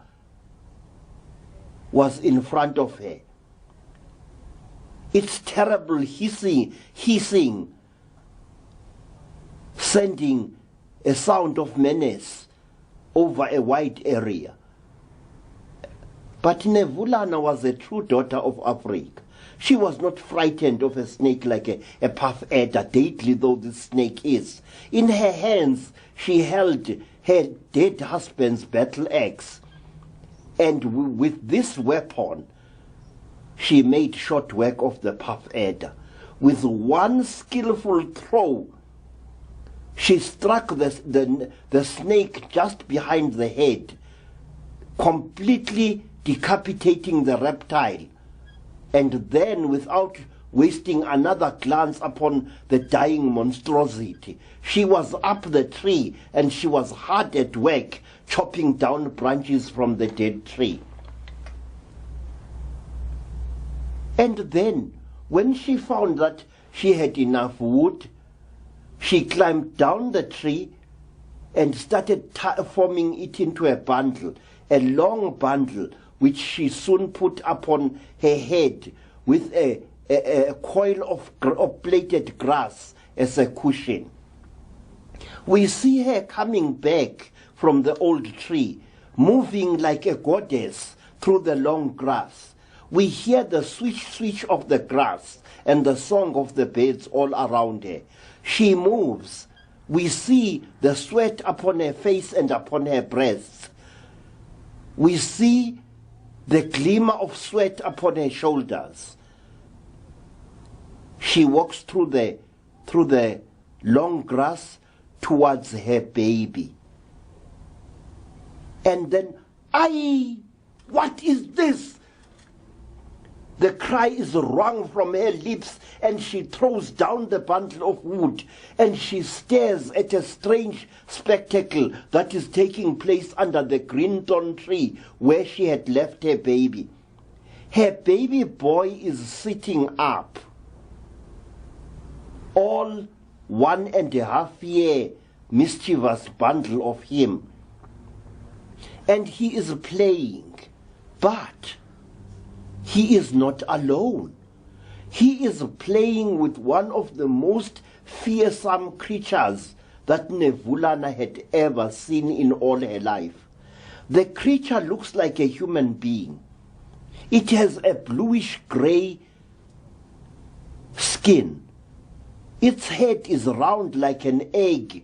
was in front of her. Its terrible hissing sending a sound of menace over a wide area. But Nevulana was a true daughter of Africa. She was not frightened of a snake like a puff adder, deadly though this snake is. In her hands she held her dead husband's battle axe, and with this weapon she made short work of the puff adder. With one skillful throw, she struck the snake just behind the head, completely decapitating the reptile, and then, without wasting another glance upon the dying monstrosity, she was up the tree and she was hard at work chopping down branches from the dead tree. And then, when she found that she had enough wood, she climbed down the tree and started forming it into a bundle, a long bundle, which she soon put upon her head with a coil of plaited grass as a cushion. We see her coming back from the old tree, moving like a goddess through the long grass. We hear the swish of the grass and the song of the birds all around her. She moves. We see the sweat upon her face and upon her breasts. We see the glimmer of sweat upon her shoulders. She walks through the long grass towards her baby. And then, "Aye, what is this?" The cry is wrung from her lips, and she throws down the bundle of wood, and she stares at a strange spectacle that is taking place under the green thorn tree where she had left her baby. Her baby boy is sitting up, all 1.5 year mischievous bundle of him, and he is playing, but he is not alone. He is playing with one of the most fearsome creatures that Nevulana had ever seen in all her life. The creature looks like a human being. It has a bluish-gray skin. Its head is round like an egg,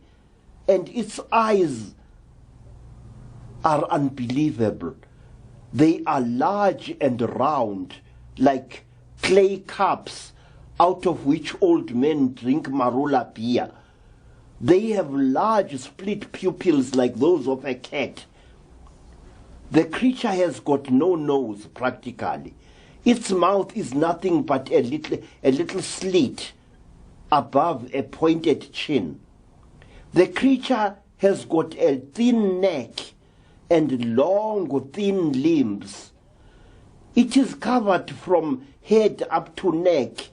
and its eyes are unbelievable. They are large and round, like clay cups out of which old men drink marula beer. They have large split pupils like those of a cat. The creature has got no nose practically. Its mouth is nothing but a little slit above a pointed chin. The creature has got a thin neck and long, thin limbs. It is covered from head up to neck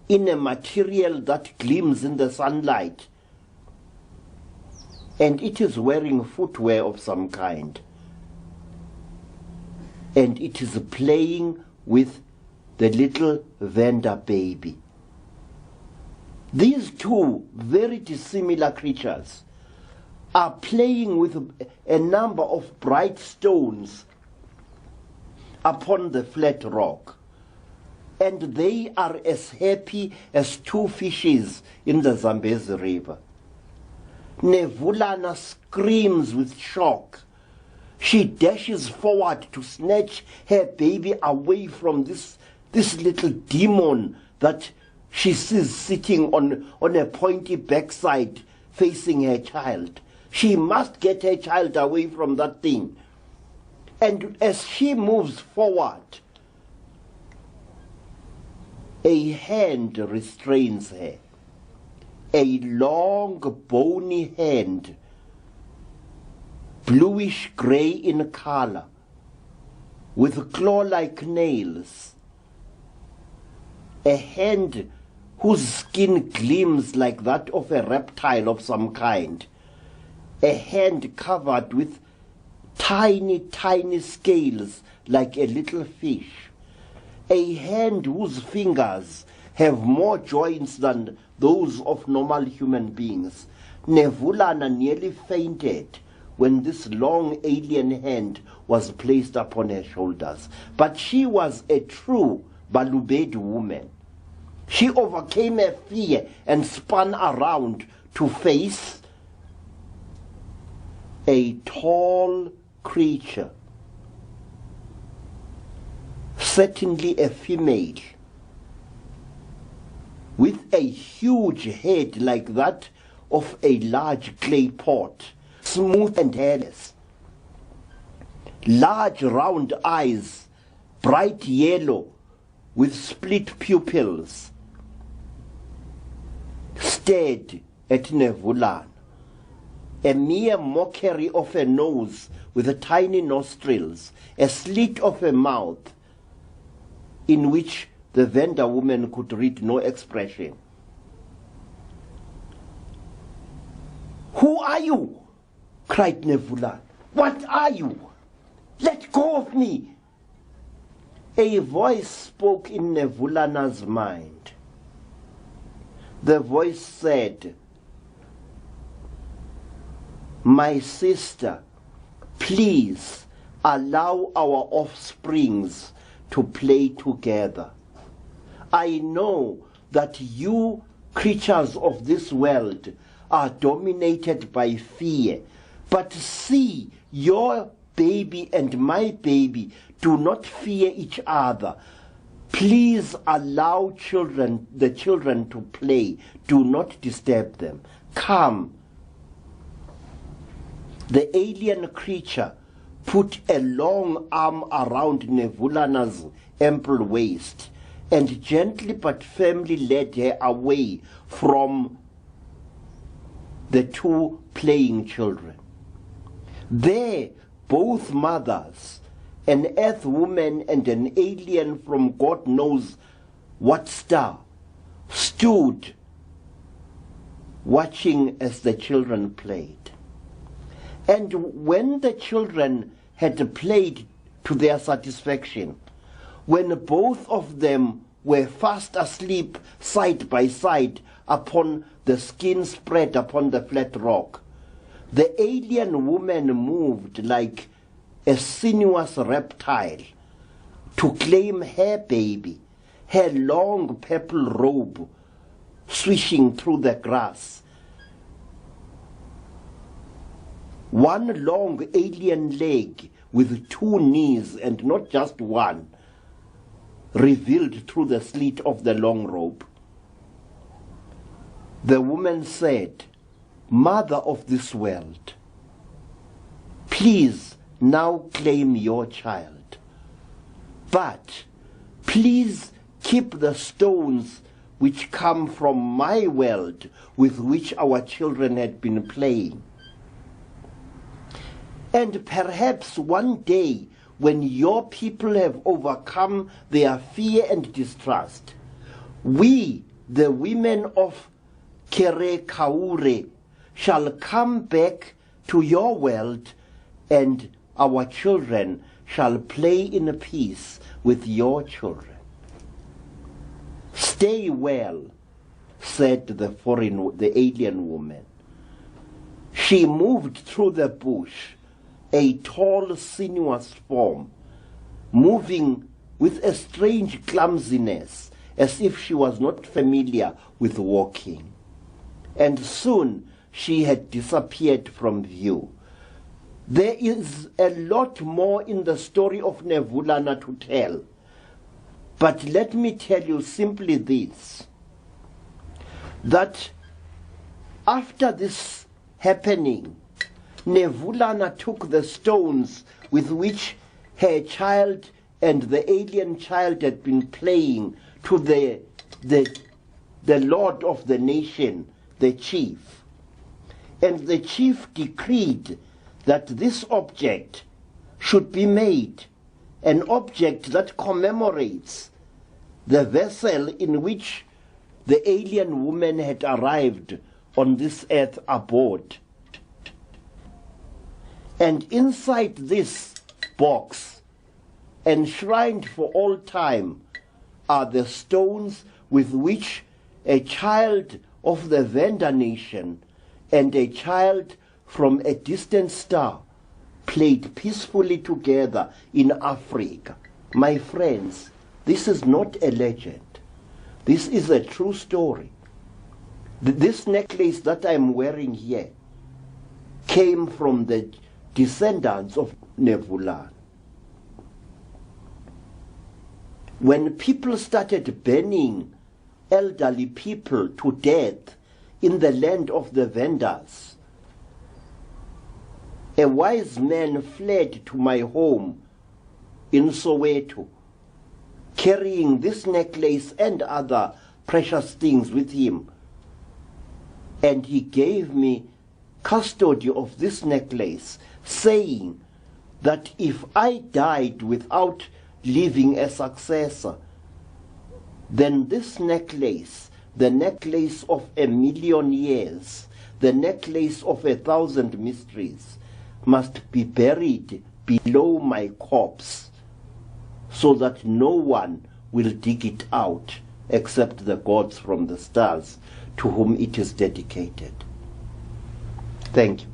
in a material that gleams in the sunlight, and it is wearing footwear of some kind, and it is playing with the little Venda baby. These two very dissimilar creatures are playing with a number of bright stones upon the flat rock, and they are as happy as two fishes in the Zambezi River. Nevulana screams with shock. She dashes forward to snatch her baby away from this little demon that she sees sitting on a pointy backside facing her child. She must get her child away from that thing. And as she moves forward, a hand restrains her. A long, bony hand, bluish-gray in color, with claw-like nails. A hand whose skin gleams like that of a reptile of some kind. A hand covered with tiny, tiny scales like a little fish. A hand whose fingers have more joints than those of normal human beings. Nevulana nearly fainted when this long alien hand was placed upon her shoulders. But she was a true Balubedi woman. She overcame her fear and spun around to face a tall creature, certainly a female, with a huge head like that of a large clay pot, smooth and hairless, large round eyes, bright yellow with split pupils, stared at Nevulana. A mere mockery of a nose with tiny nostrils, a slit of a mouth in which the Venda woman could read no expression. "Who are you?" cried Nevulana. "What are you? Let go of me." A voice spoke in Nevulana's mind. The voice said, "My sister, please allow our offsprings to play together. I know that you creatures of this world are dominated by fear, but see, your baby and my baby do not fear each other. Please allow the children to play. Do not disturb them. Come." The alien creature put a long arm around Nevulana's ample waist and gently but firmly led her away from the two playing children. There, both mothers, an earth woman and an alien from God knows what star, stood watching as the children played. And when the children had played to their satisfaction, when both of them were fast asleep side by side upon the skin spread upon the flat rock, the alien woman moved like a sinuous reptile to claim her baby, her long purple robe swishing through the grass. One long alien leg with two knees, and not just one, revealed through the slit of the long robe. The woman said, "Mother of this world, please now claim your child. But please keep the stones which come from my world with which our children had been playing. And perhaps one day, when your people have overcome their fear and distrust, we, the women of Kerekaure, shall come back to your world, and our children shall play in peace with your children." "Stay well," said the alien woman. She moved through the bush, a tall, sinuous form, moving with a strange clumsiness, as if she was not familiar with walking. And soon she had disappeared from view. There is a lot more in the story of Nevulana to tell, but let me tell you simply this, that after this happening, Nevulana took the stones with which her child and the alien child had been playing to the lord of the nation, the chief. And the chief decreed that this object should be made an object that commemorates the vessel in which the alien woman had arrived on this earth aboard. And inside this box, enshrined for all time, are the stones with which a child of the Venda nation and a child from a distant star played peacefully together in Africa. My friends, this is not a legend. This is a true story. This necklace that I'm wearing here came from the descendants of Nevulana. When people started burning elderly people to death in the land of the Vendas, a wise man fled to my home in Soweto, carrying this necklace and other precious things with him. And he gave me custody of this necklace, saying that if I died without leaving a successor, then this necklace, the necklace of 1,000,000 years, the necklace of 1,000 mysteries, must be buried below my corpse, so that no one will dig it out except the gods from the stars to whom it is dedicated. Thank you.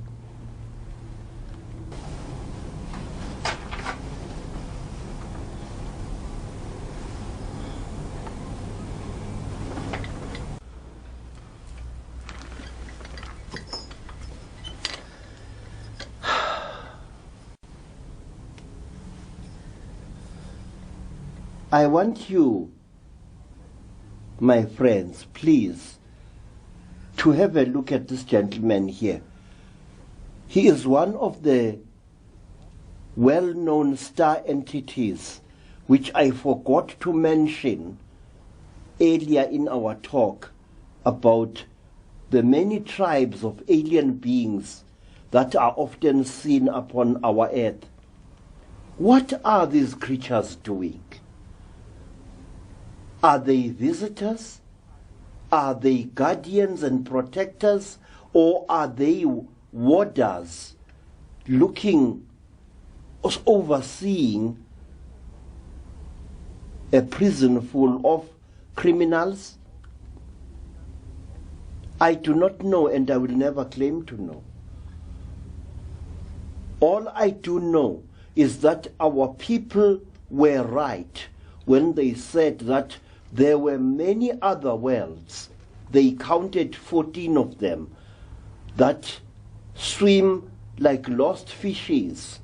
I want you, my friends, please, to have a look at this gentleman here. He is one of the well-known star entities which I forgot to mention earlier in our talk about the many tribes of alien beings that are often seen upon our earth. What are these creatures doing? Are they visitors? Are they guardians and protectors? Or are they warders looking, overseeing a prison full of criminals? I do not know, and I will never claim to know. All I do know is that our people were right when they said that there were many other worlds. They counted 14 of them that swim like lost fishes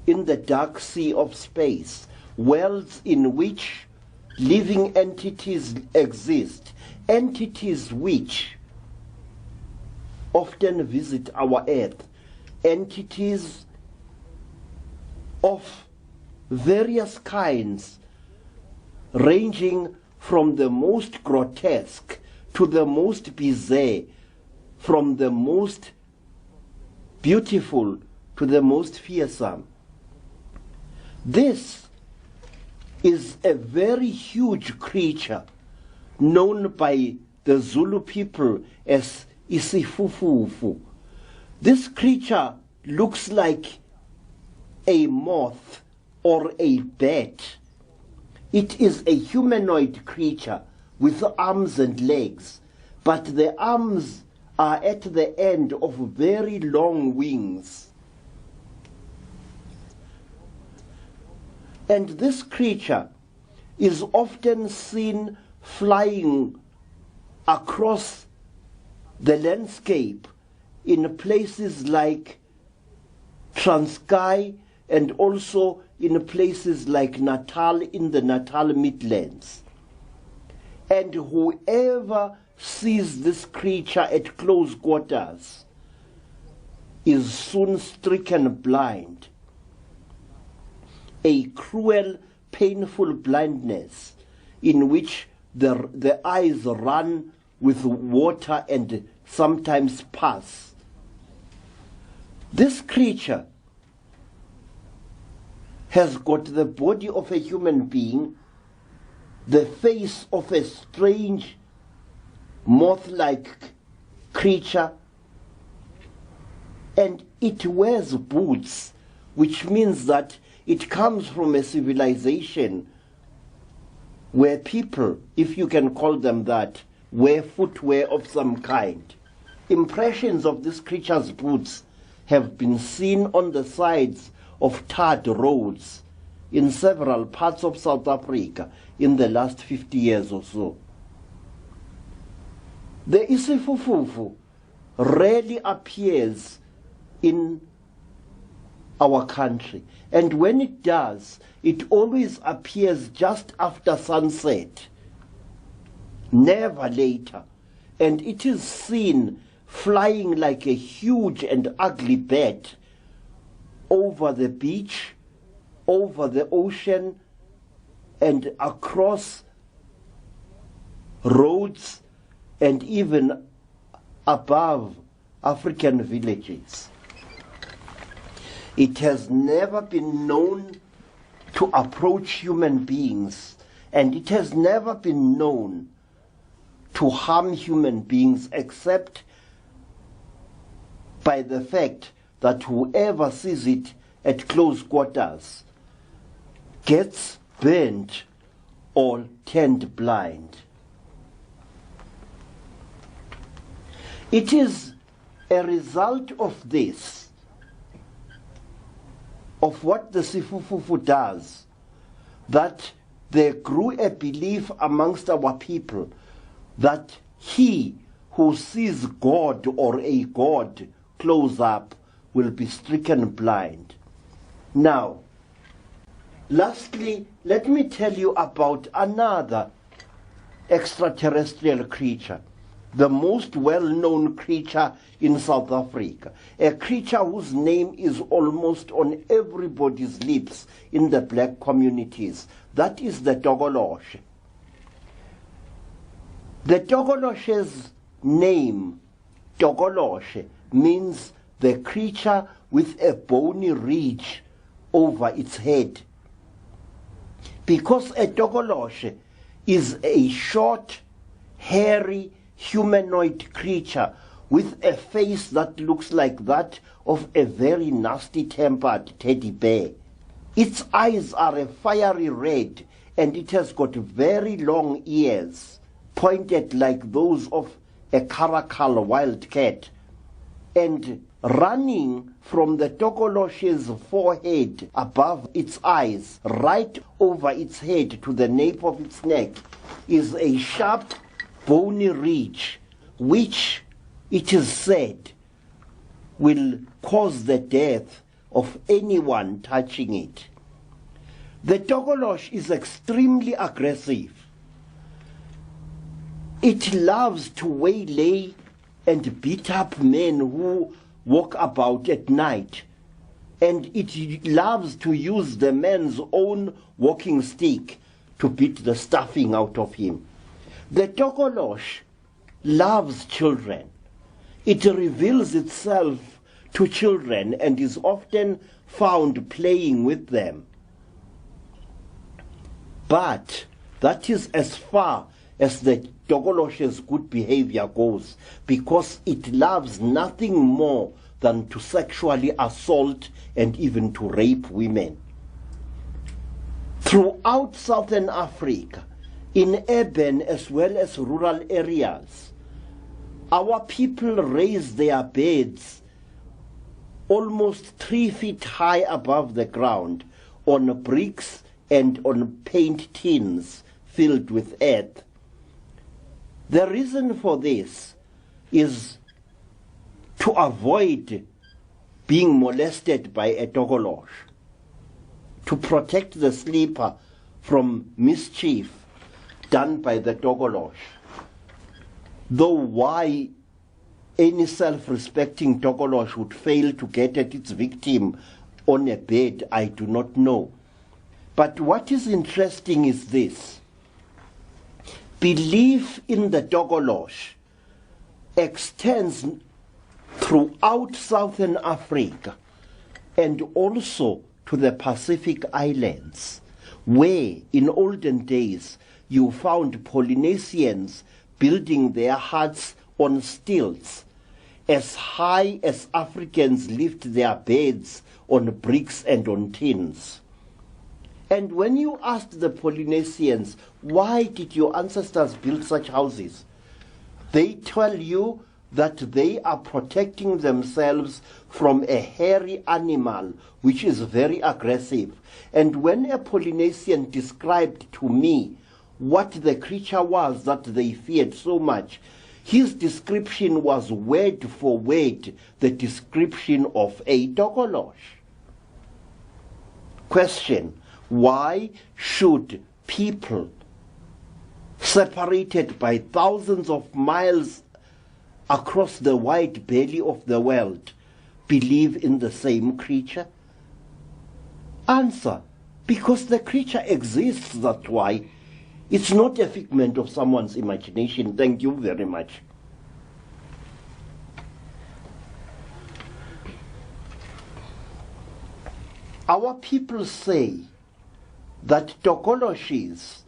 in the dark sea of space, worlds in which living entities exist, entities which often visit our earth, entities of various kinds, ranging from the most grotesque to the most bizarre, from the most beautiful to the most fearsome. This is a very huge creature known by the Zulu people as isifufufu. This creature looks like a moth or a bat. It is a humanoid creature with arms and legs, but the arms are at the end of very long wings. And this creature is often seen flying across the landscape in places like Transkei and also in places like Natal, in the Natal Midlands. And whoever sees this creature at close quarters is soon stricken blind. A cruel, painful blindness in which the eyes run with water and sometimes pus. This creature has got the body of a human being, the face of a strange moth-like creature, and it wears boots, which means that it comes from a civilization where people, if you can call them that, wear footwear of some kind. Impressions of this creature's boots have been seen on the sides of tarred roads in several parts of South Africa in the last 50 years or so. The isifufufu rarely appears in our country, and when it does, it always appears just after sunset, never later, and it is seen flying like a huge and ugly bat over the beach, over the ocean, and across roads, and even above African villages. It has never been known to approach human beings, and it has never been known to harm human beings, except by the fact that whoever sees it at close quarters gets burnt or turned blind. It is a result of this, of what the Sifufufu does, that there grew a belief amongst our people that he who sees God or a god close up will be stricken blind. Now, lastly, let me tell you about another extraterrestrial creature, the most well-known creature in South Africa, a creature whose name is almost on everybody's lips in the black communities. That is the Togoloshe. The Togoloshe's name, Togoloshe, means the creature with a bony ridge over its head. Because a Togoloshe is a short, hairy, humanoid creature with a face that looks like that of a very nasty-tempered teddy bear. Its eyes are a fiery red, and it has got very long ears, pointed like those of a caracal wildcat, and running from the Togoloshe's forehead above its eyes, right over its head to the nape of its neck, is a sharp, bony ridge, which, it is said, will cause the death of anyone touching it. The Togoloshe is extremely aggressive. It loves to waylay and beat up men who walk about at night, and it loves to use the man's own walking stick to beat the stuffing out of him. The Togoloshe loves children. It reveals itself to children and is often found playing with them. But that is as far as the Togoloshe's good behavior goes, because it loves nothing more than to sexually assault and even to rape women. Throughout Southern Africa, in urban as well as rural areas, our people raise their beds almost 3 feet high above the ground on bricks and on paint tins filled with earth. The reason for this is to avoid being molested by a Togoloshe, to protect the sleeper from mischief done by the Togoloshe. Though why any self-respecting Togoloshe would fail to get at its victim on a bed, I do not know. But what is interesting is this. Belief in the Togoloshe extends throughout Southern Africa and also to the Pacific Islands, where in olden days you found Polynesians building their huts on stilts, as high as Africans lift their beds on bricks and on tins. And when you asked the Polynesians, why did your ancestors build such houses? They tell you that they are protecting themselves from a hairy animal which is very aggressive. And when a Polynesian described to me what the creature was that they feared so much, his description was word for word the description of a Togoloshe. Question: why should people separated by thousands of miles across the wide belly of the world believe in the same creature? Answer, because the creature exists, that's why. It's not a figment of someone's imagination. Thank you very much. Our people say that tokoloshis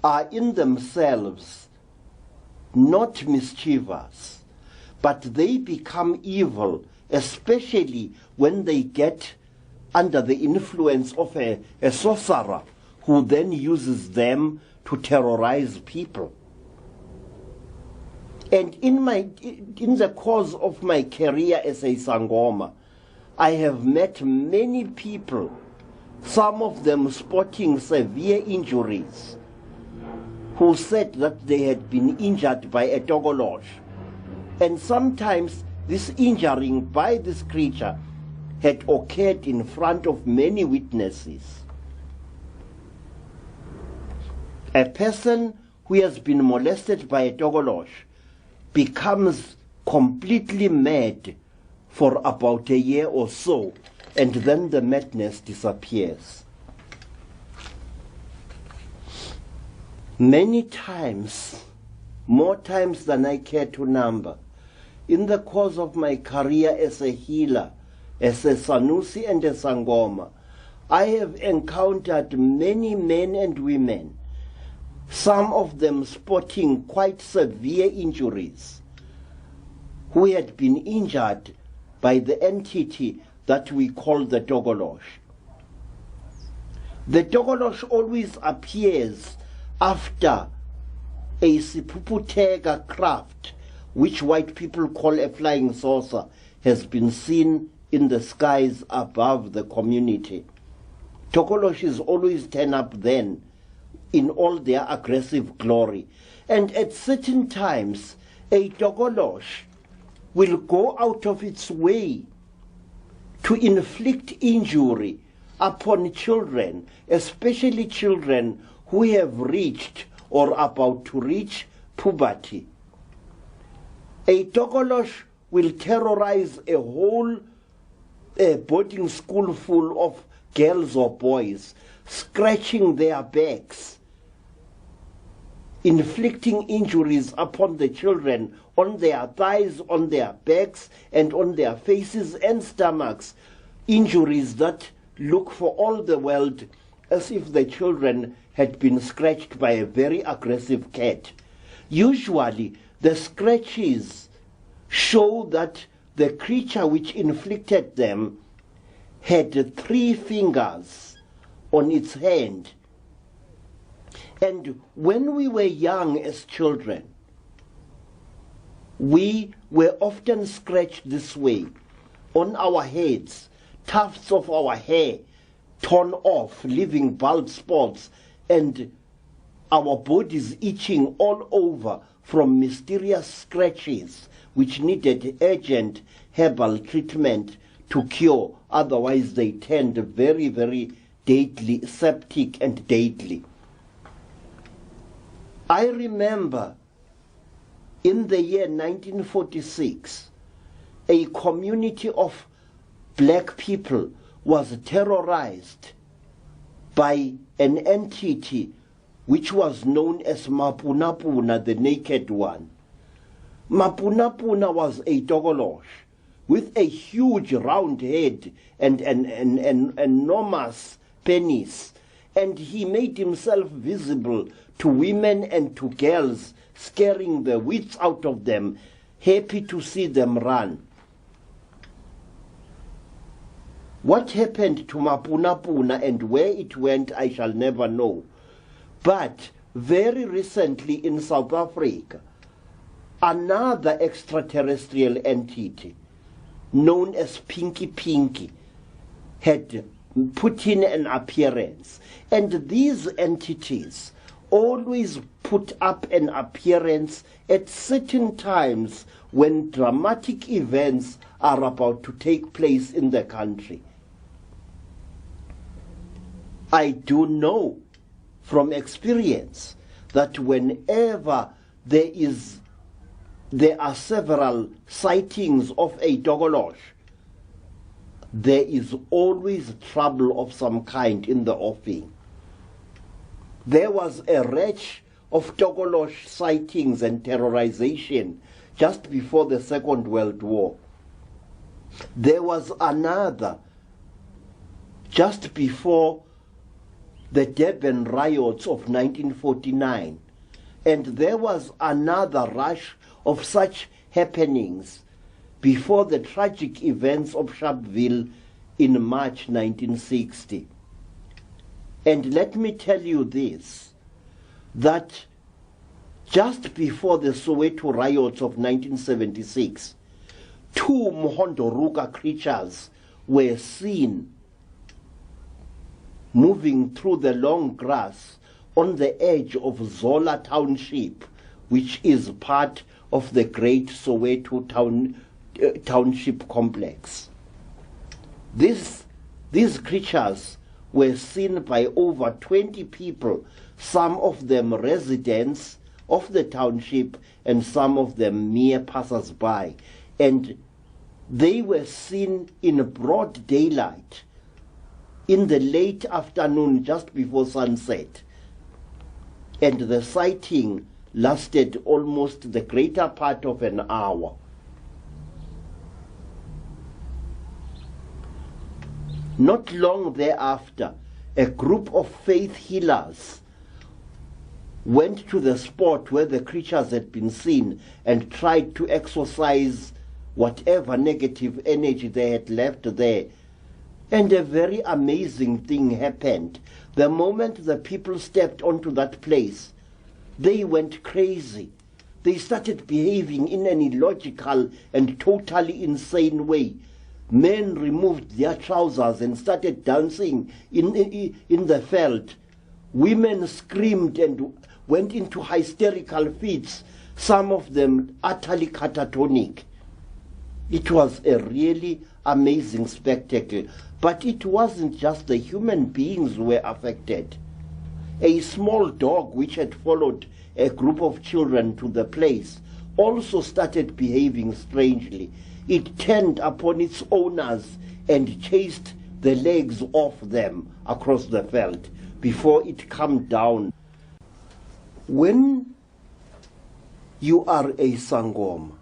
are in themselves not mischievous, but they become evil, especially when they get under the influence of a sorcerer who then uses them to terrorize people. And in the course of my career as a sangoma, I have met many people, some of them sporting severe injuries, who said that they had been injured by a tokolosh. And sometimes this injuring by this creature had occurred in front of many witnesses. A person who has been molested by a tokolosh becomes completely mad for about a year or so, and then the madness disappears. Many times, more times than I care to number, in the course of my career as a healer, as a sanusi and a sangoma, I have encountered many men and women, some of them sporting quite severe injuries, who had been injured by the entity that we call the tokolosh. The tokolosh always appears after a sipuputega craft, which white people call a flying saucer, has been seen in the skies above the community. Tokoloshes always turn up then in all their aggressive glory. And at certain times, a tokolosh will go out of its way to inflict injury upon children, especially children who have reached or about to reach puberty. A tokolosh will terrorize a whole boarding school full of girls or boys, scratching their backs, inflicting injuries upon the children on their thighs, on their backs, and on their faces and stomachs, injuries that look for all the world as if the children had been scratched by a very aggressive cat. Usually, the scratches show that the creature which inflicted them had 3 fingers on its hand. And when we were young as children, we were often scratched this way, on our heads, tufts of our hair torn off, leaving bald spots, and our bodies itching all over from mysterious scratches which needed urgent herbal treatment to cure, otherwise they turned very, very deadly, septic and deadly. I remember in the year 1946, a community of black people was terrorized by an entity which was known as Mapunapuna, the Naked One. Mapunapuna was a tokolosh with a huge round head and an enormous penis, and he made himself visible to women and to girls, scaring the wits out of them, happy to see them run. What happened to Mapunapuna and where it went, I shall never know. But very recently in South Africa, another extraterrestrial entity, known as Pinky Pinky, had put in an appearance. And these entities always put up an appearance at certain times when dramatic events are about to take place in the country. I do know from experience that whenever there is there are several sightings of a Togolosh, there is always trouble of some kind in the offing. There was a rash of Togolosh sightings and terrorization just before the Second World War. There was another just before the Durban riots of 1949. And there was another rush of such happenings before the tragic events of Sharpeville in March 1960. And let me tell you this, that just before the Soweto riots of 1976, 2 Mhondoruka creatures were seen moving through the long grass on the edge of Zola Township, which is part of the great Soweto Township complex. These creatures were seen by over 20 people, some of them residents of the township and some of them mere passers-by. And they were seen in broad daylight in the late afternoon just before sunset. And the sighting lasted almost the greater part of an hour. Not long thereafter, a group of faith healers went to the spot where the creatures had been seen and tried to exorcise whatever negative energy they had left there. And a very amazing thing happened. The moment the people stepped onto that place, they went crazy. They started behaving in an illogical and totally insane way. Men removed their trousers and started dancing in the veld. Women screamed and went into hysterical fits, some of them utterly catatonic. It was a really amazing spectacle. But it wasn't just the human beings who were affected. A small dog which had followed a group of children to the place also started behaving strangely. It turned upon its owners and chased the legs off them across the veld before it calmed down. When you are a sangoma,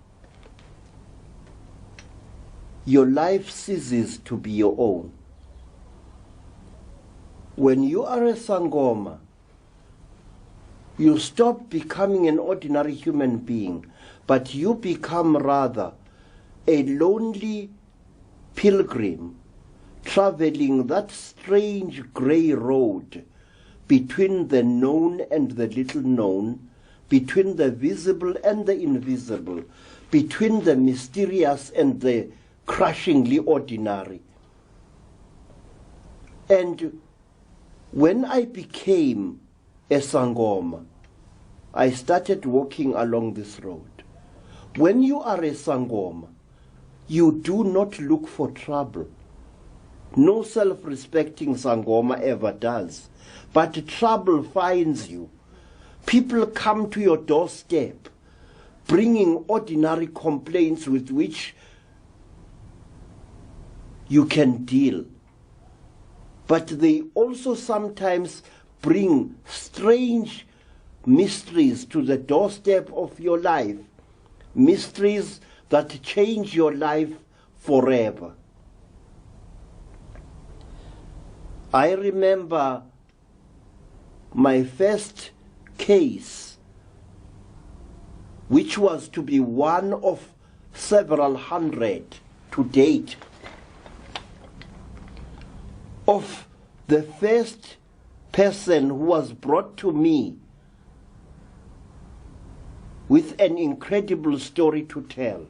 your life ceases to be your own. When you are a sangoma, you stop becoming an ordinary human being, but you become rather a lonely pilgrim traveling that strange grey road between the known and the little known, between the visible and the invisible, between the mysterious and the crushingly ordinary. And when I became a sangoma, I started walking along this road. When you are a sangoma, you do not look for trouble. No self-respecting sangoma ever does. But trouble finds you. People come to your doorstep, bringing ordinary complaints with which you can deal. But they also sometimes bring strange mysteries to the doorstep of your life, mysteries that change your life forever. I remember my first case, which was to be one of several hundred to date, of the first person who was brought to me with an incredible story to tell.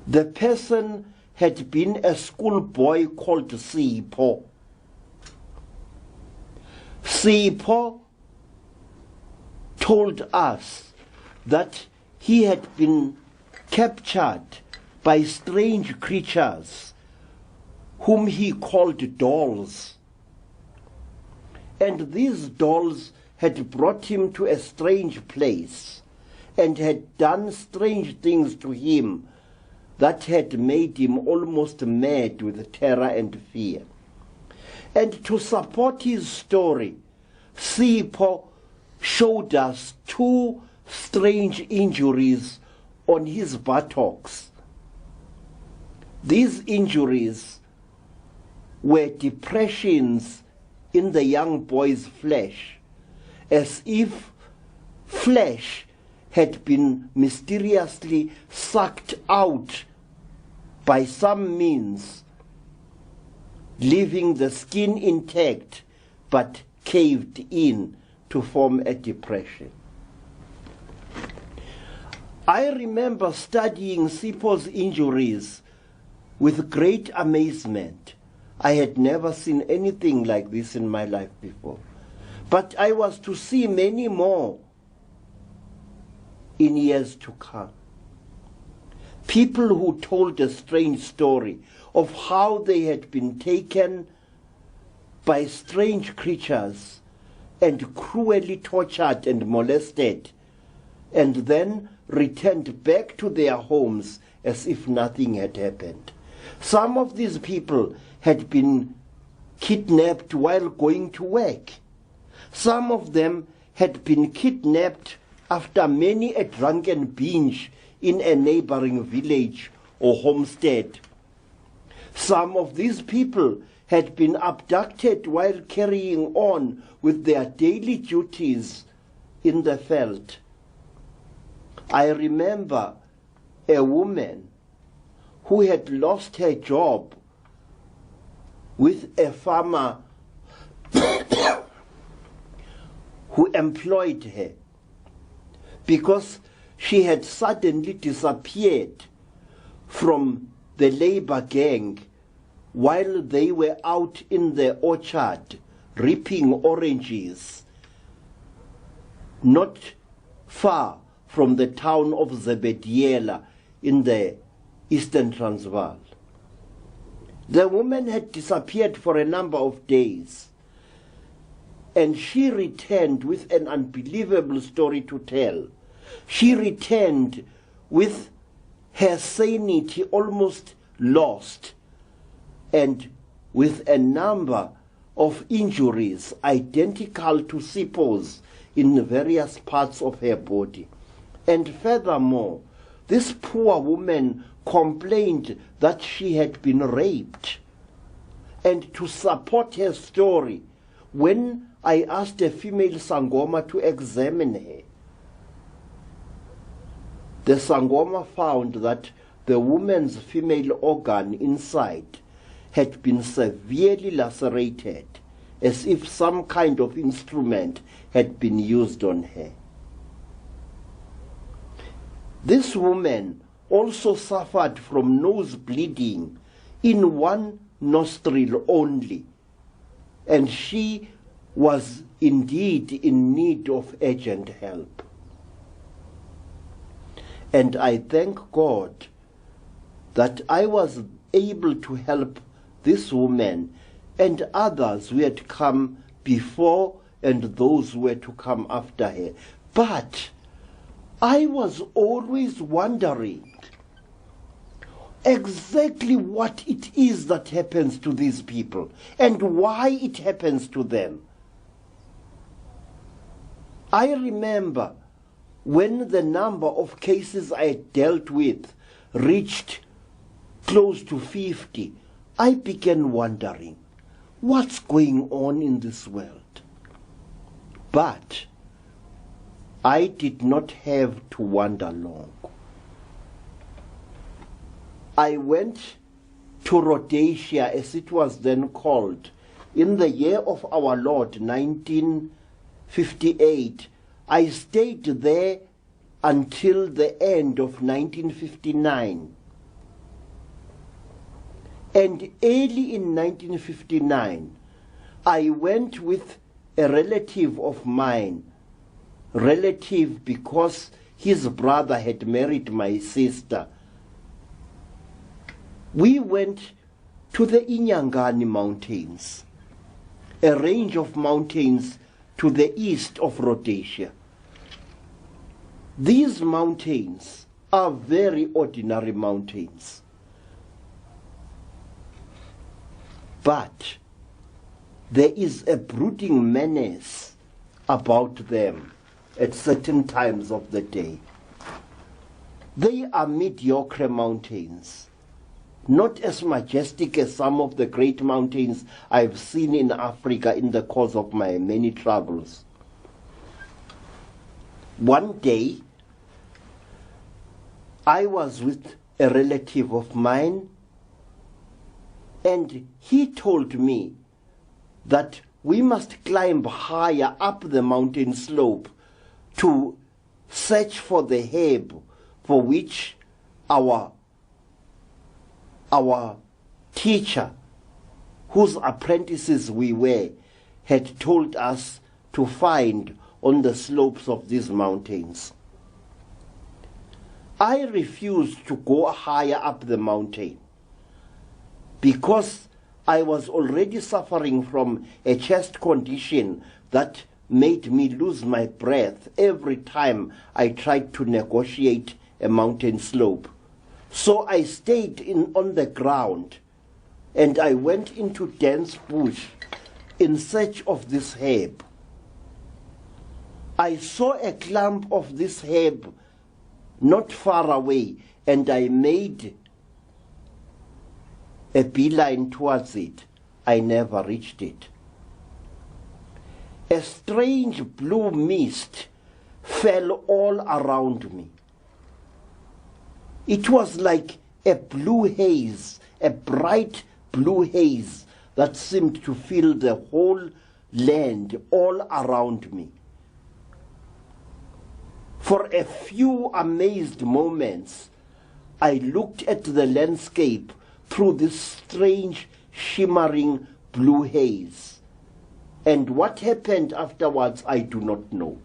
The person had been a schoolboy called Sipho. Sipho told us that he had been captured by strange creatures whom he called dolls. And these dolls had brought him to a strange place, and had done strange things to him that had made him almost mad with terror and fear. And to support his story, Sipho showed us two strange injuries on his buttocks. These injuries were depressions in the young boy's flesh, as if flesh had been mysteriously sucked out by some means, leaving the skin intact but caved in to form a depression. I remember studying Sipho's injuries with great amazement. I had never seen anything like this in my life before. But I was to see many more in years to come. People who told a strange story of how they had been taken by strange creatures and cruelly tortured and molested, and then returned back to their homes as if nothing had happened. Some of these people had been kidnapped while going to work. Some of them had been kidnapped after many a drunken binge in a neighboring village or homestead. Some of these people had been abducted while carrying on with their daily duties in the veld. I remember a woman who had lost her job with a farmer who employed her because she had suddenly disappeared from the labor gang while they were out in the orchard reaping oranges, not far from the town of Zebediela in the Eastern Transvaal. The woman had disappeared for a number of days, and she returned with an unbelievable story to tell. She returned with her sanity almost lost and with a number of injuries identical to Sipho's in various parts of her body. And furthermore, this poor woman complained that she had been raped. And to support her story, when I asked a female sangoma to examine her, the sangoma found that the woman's female organ inside had been severely lacerated, as if some kind of instrument had been used on her. This woman also suffered from nose bleeding in one nostril only, and she was indeed in need of urgent help. And I thank God that I was able to help this woman and others who had come before and those who were to come after her. But I was always wondering exactly what it is that happens to these people and why it happens to them. I remember when the number of cases I dealt with reached close to 50, I began wondering, what's going on in this world? But I did not have to wonder long. I went to Rhodesia, as it was then called, in the year of our Lord, 1958. I stayed there until the end of 1959. And early in 1959, I went with a relative of mine, relative because his brother had married my sister. We went to the Inyangani Mountains, a range of mountains to the east of Rhodesia. These mountains are very ordinary mountains, but there is a brooding menace about them at certain times of the day. They are mediocre mountains, not as majestic as some of the great mountains I've seen in Africa in the course of my many travels. One day, I was with a relative of mine, and he told me that we must climb higher up the mountain slope to search for the herb for which our teacher, whose apprentices we were, had told us to find on the slopes of these mountains. I refused to go higher up the mountain because I was already suffering from a chest condition that made me lose my breath every time I tried to negotiate a mountain slope. So I stayed on the ground, and I went into dense bush in search of this herb. I saw a clump of this herb not far away, and I made a beeline towards it. I never reached it. A strange blue mist fell all around me. It was like a blue haze, a bright blue haze that seemed to fill the whole land all around me. For a few amazed moments, I looked at the landscape through this strange, shimmering blue haze. And what happened afterwards, I do not know.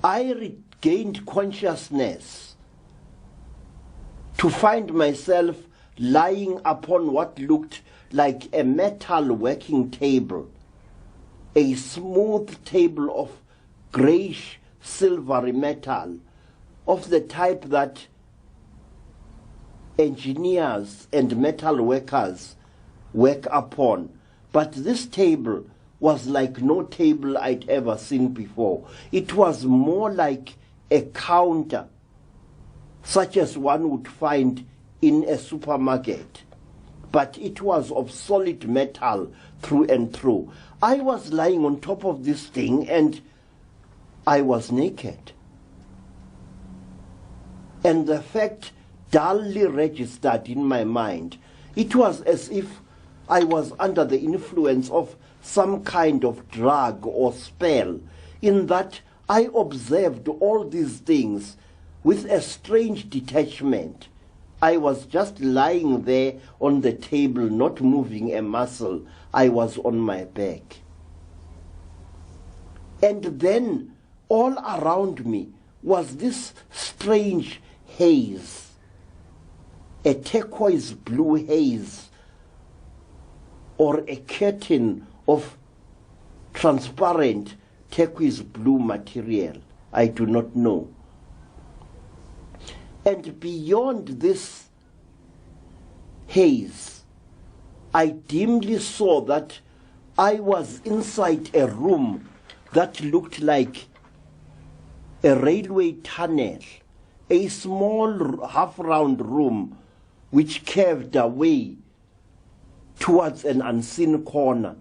I regained consciousness to find myself lying upon what looked like a metal working table, a smooth table of grayish silvery metal, of the type that engineers and metal workers work upon. But this table was like no table I'd ever seen before. It was more like a counter, such as one would find in a supermarket. But it was of solid metal through and through. I was lying on top of this thing, and I was naked. And the fact dully registered in my mind. It was as if I was under the influence of some kind of drug or spell, in that I observed all these things with a strange detachment. I was just lying there on the table, not moving a muscle. I was on my back. And then all around me was this strange haze, a turquoise blue haze, or a curtain of transparent turquoise blue material. I do not know. And beyond this haze, I dimly saw that I was inside a room that looked like a railway tunnel, a small half-round room which curved away towards an unseen corner.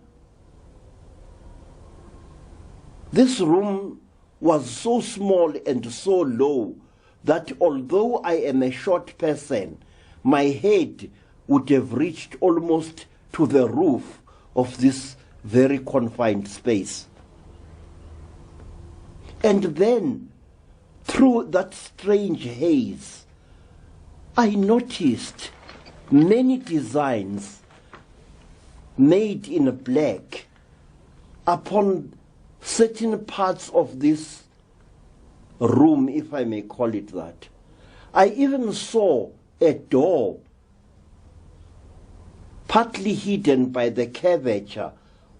This room was so small and so low that although I am a short person, my head would have reached almost to the roof of this very confined space. And then, through that strange haze, I noticed many designs made in black upon certain parts of this room, if I may call it that. I even saw a door partly hidden by the curvature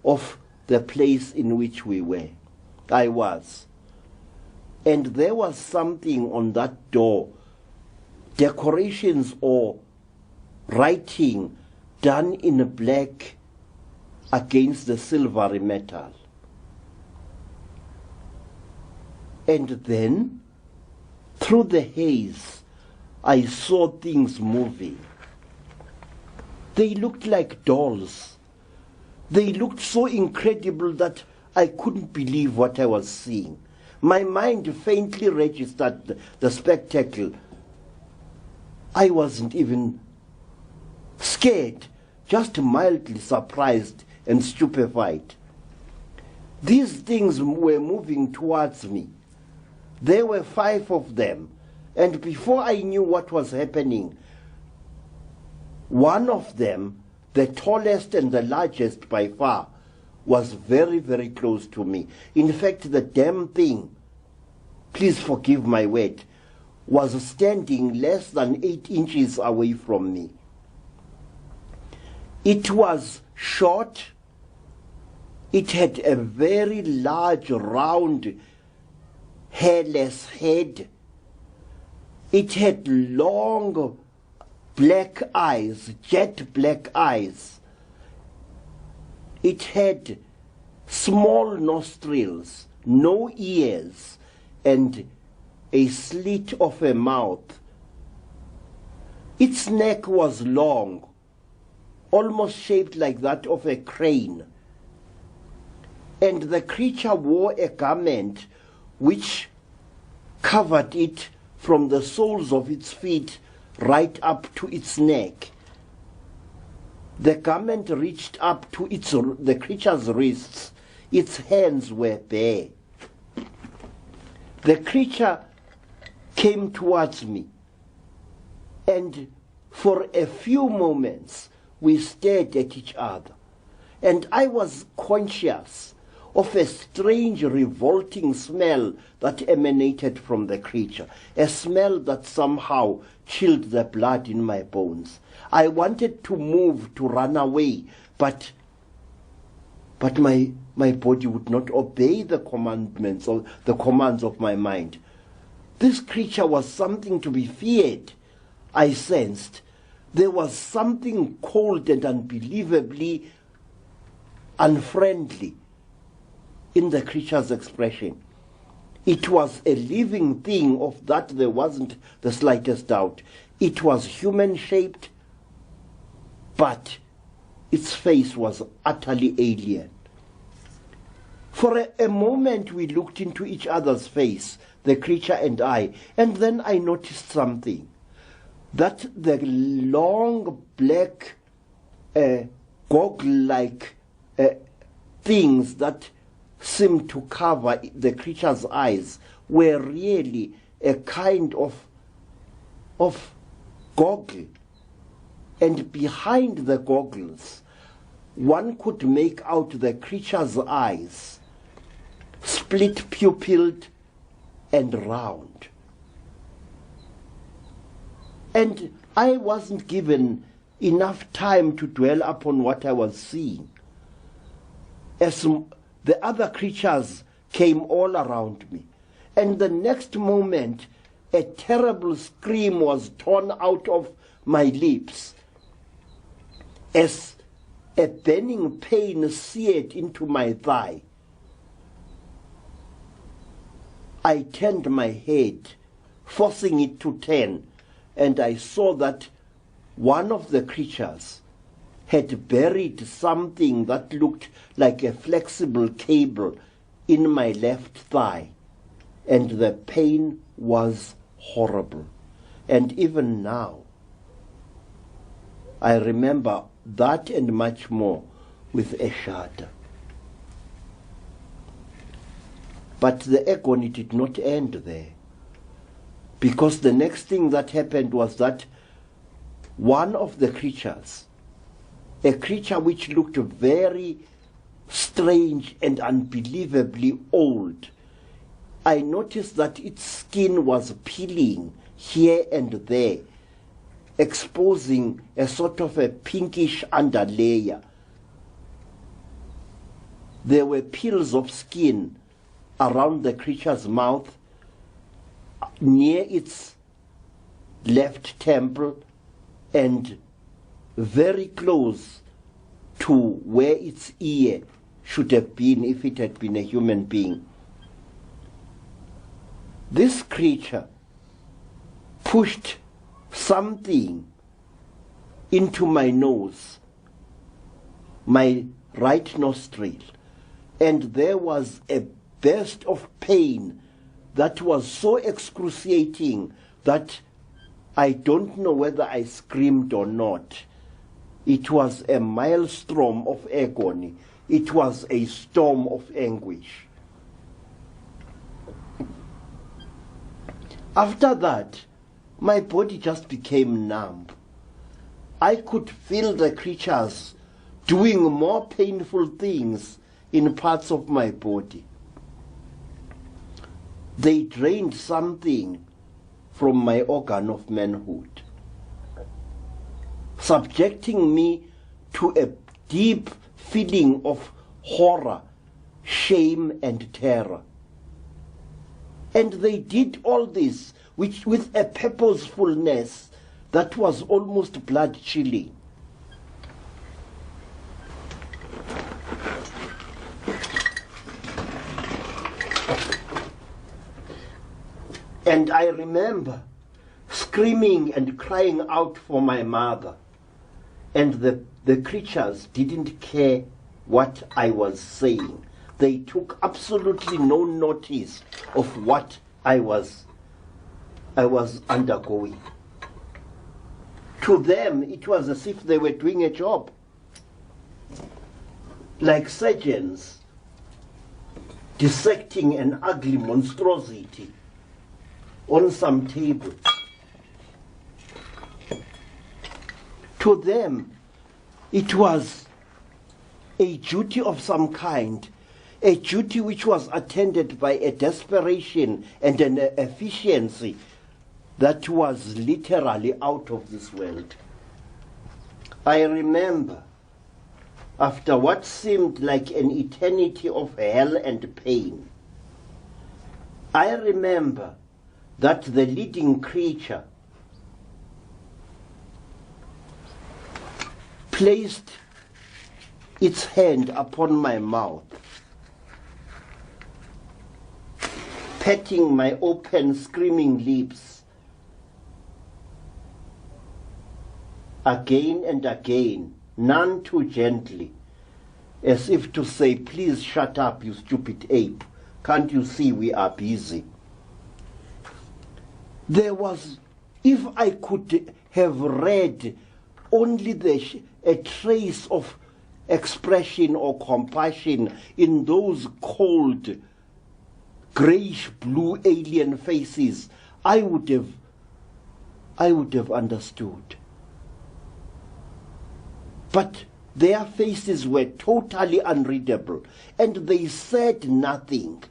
of the place in which we were. I was. And there was something on that door, decorations or writing done in black against the silvery metal. And then, through the haze, I saw things moving. They looked like dolls. They looked so incredible that I couldn't believe what I was seeing. My mind faintly registered the spectacle. I wasn't even scared, just mildly surprised and stupefied. These things were moving towards me. There were 5 of them, and before I knew what was happening, one of them, the tallest and the largest by far, was very, very close to me. In fact, the damn thing, please forgive my word, was standing less than 8 inches away from me. It was short. It had a very large, round, hairless head. It had long black eyes, jet black eyes. It had small nostrils, no ears, and a slit of a mouth. Its neck was long, almost shaped like that of a crane. And the creature wore a garment which covered it from the soles of its feet right up to its neck. The garment reached up to the creature's wrists. Its hands were bare. The creature came towards me, and for a few moments we stared at each other, and I was conscious of a strange, revolting smell that emanated from the creature, a smell that somehow chilled the blood in my bones. I wanted to move, to run away, but my body would not obey the commandments or the commands of my mind. This creature was something to be feared, I sensed. There was something cold and unbelievably unfriendly in the creature's expression. It was a living thing, of that there wasn't the slightest doubt. It was human-shaped, but its face was utterly alien. For a moment we looked into each other's face, the creature and I, and then I noticed something. That the long black goggle-like things that seemed to cover the creature's eyes were really a kind of goggle. And behind the goggles, one could make out the creature's eyes, split pupilled and round. And I wasn't given enough time to dwell upon what I was seeing. As the other creatures came all around me, and the next moment a terrible scream was torn out of my lips as a burning pain seared into my thigh. I turned my head, forcing it to turn, and I saw that one of the creatures had buried something that looked like a flexible cable in my left thigh, and the pain was horrible. And even now, I remember that and much more with a shudder. But the agony did not end there, because the next thing that happened was that one of the creatures, a creature which looked very strange and unbelievably old, I noticed that its skin was peeling here and there, exposing a sort of a pinkish underlayer. There were peels of skin around the creature's mouth, near its left temple, and very close to where its ear should have been if it had been a human being. This creature pushed something into my nose, my right nostril, and there was a burst of pain that was so excruciating that I don't know whether I screamed or not. It was a maelstrom of agony. It was a storm of anguish. After that, my body just became numb. I could feel the creatures doing more painful things in parts of my body. They drained something from my organ of manhood, subjecting me to a deep feeling of horror, shame, and terror. And they did all this with a purposefulness that was almost blood-chilling. And I remember screaming and crying out for my mother. And the creatures didn't care what I was saying. They took absolutely no notice of what I was undergoing. To them, it was as if they were doing a job. Like surgeons dissecting an ugly monstrosity on some table. To them, it was a duty of some kind, a duty which was attended by a desperation and an efficiency that was literally out of this world. I remember, after what seemed like an eternity of hell and pain, I remember that the leading creature placed its hand upon my mouth, patting my open, screaming lips again and again, none too gently, as if to say, please shut up, you stupid ape. Can't you see we are busy? There was, if I could have read only a trace of expression or compassion in those cold, grayish-blue alien faces, I would have understood. But their faces were totally unreadable, and they said nothing.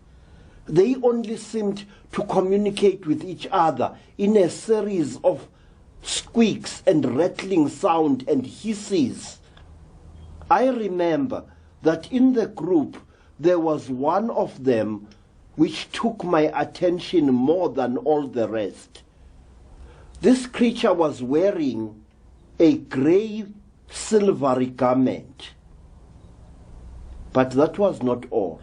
They only seemed to communicate with each other in a series of squeaks and rattling sound and hisses. I remember that in the group there was one of them which took my attention more than all the rest. This creature was wearing a grey silvery garment. But that was not all.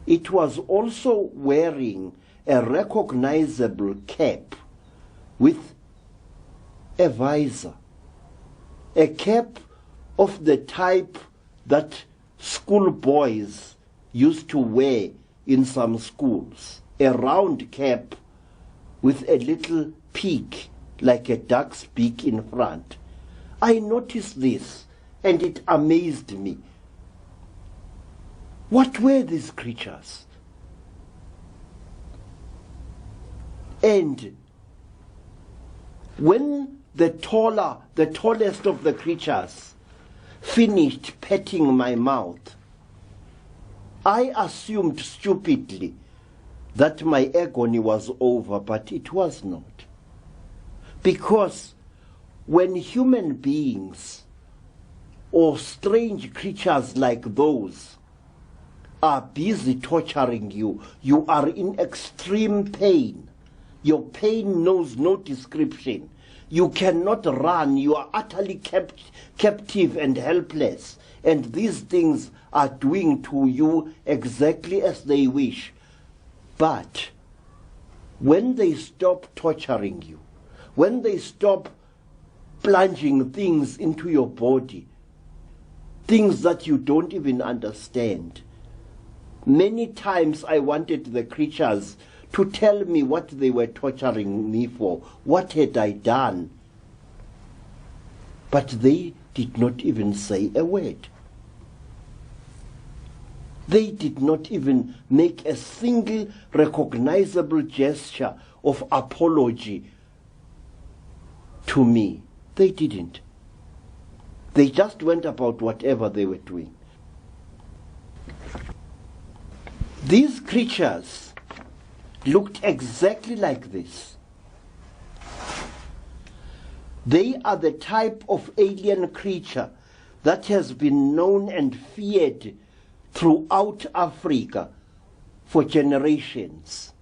It was also wearing a recognizable cap with a visor, a cap of the type that schoolboys used to wear in some schools, a round cap with a little peak like a duck's beak in front. I noticed this and it amazed me. What were these creatures? And when the tallest of the creatures finished petting my mouth, I assumed stupidly that my agony was over, but it was not. Because when human beings or strange creatures like those are busy torturing you. You are in extreme pain. Your pain knows no description. You cannot run. You are utterly captive and helpless. And these things are doing to you exactly as they wish. But when they stop torturing you, when they stop plunging things into your body, things that you don't even understand. Many times I wanted the creatures to tell me what they were torturing me for. What had I done? But they did not even say a word. They did not even make a single recognizable gesture of apology to me. They didn't. They just went about whatever they were doing. These creatures looked exactly like this. They are the type of alien creature that has been known and feared throughout Africa for generations.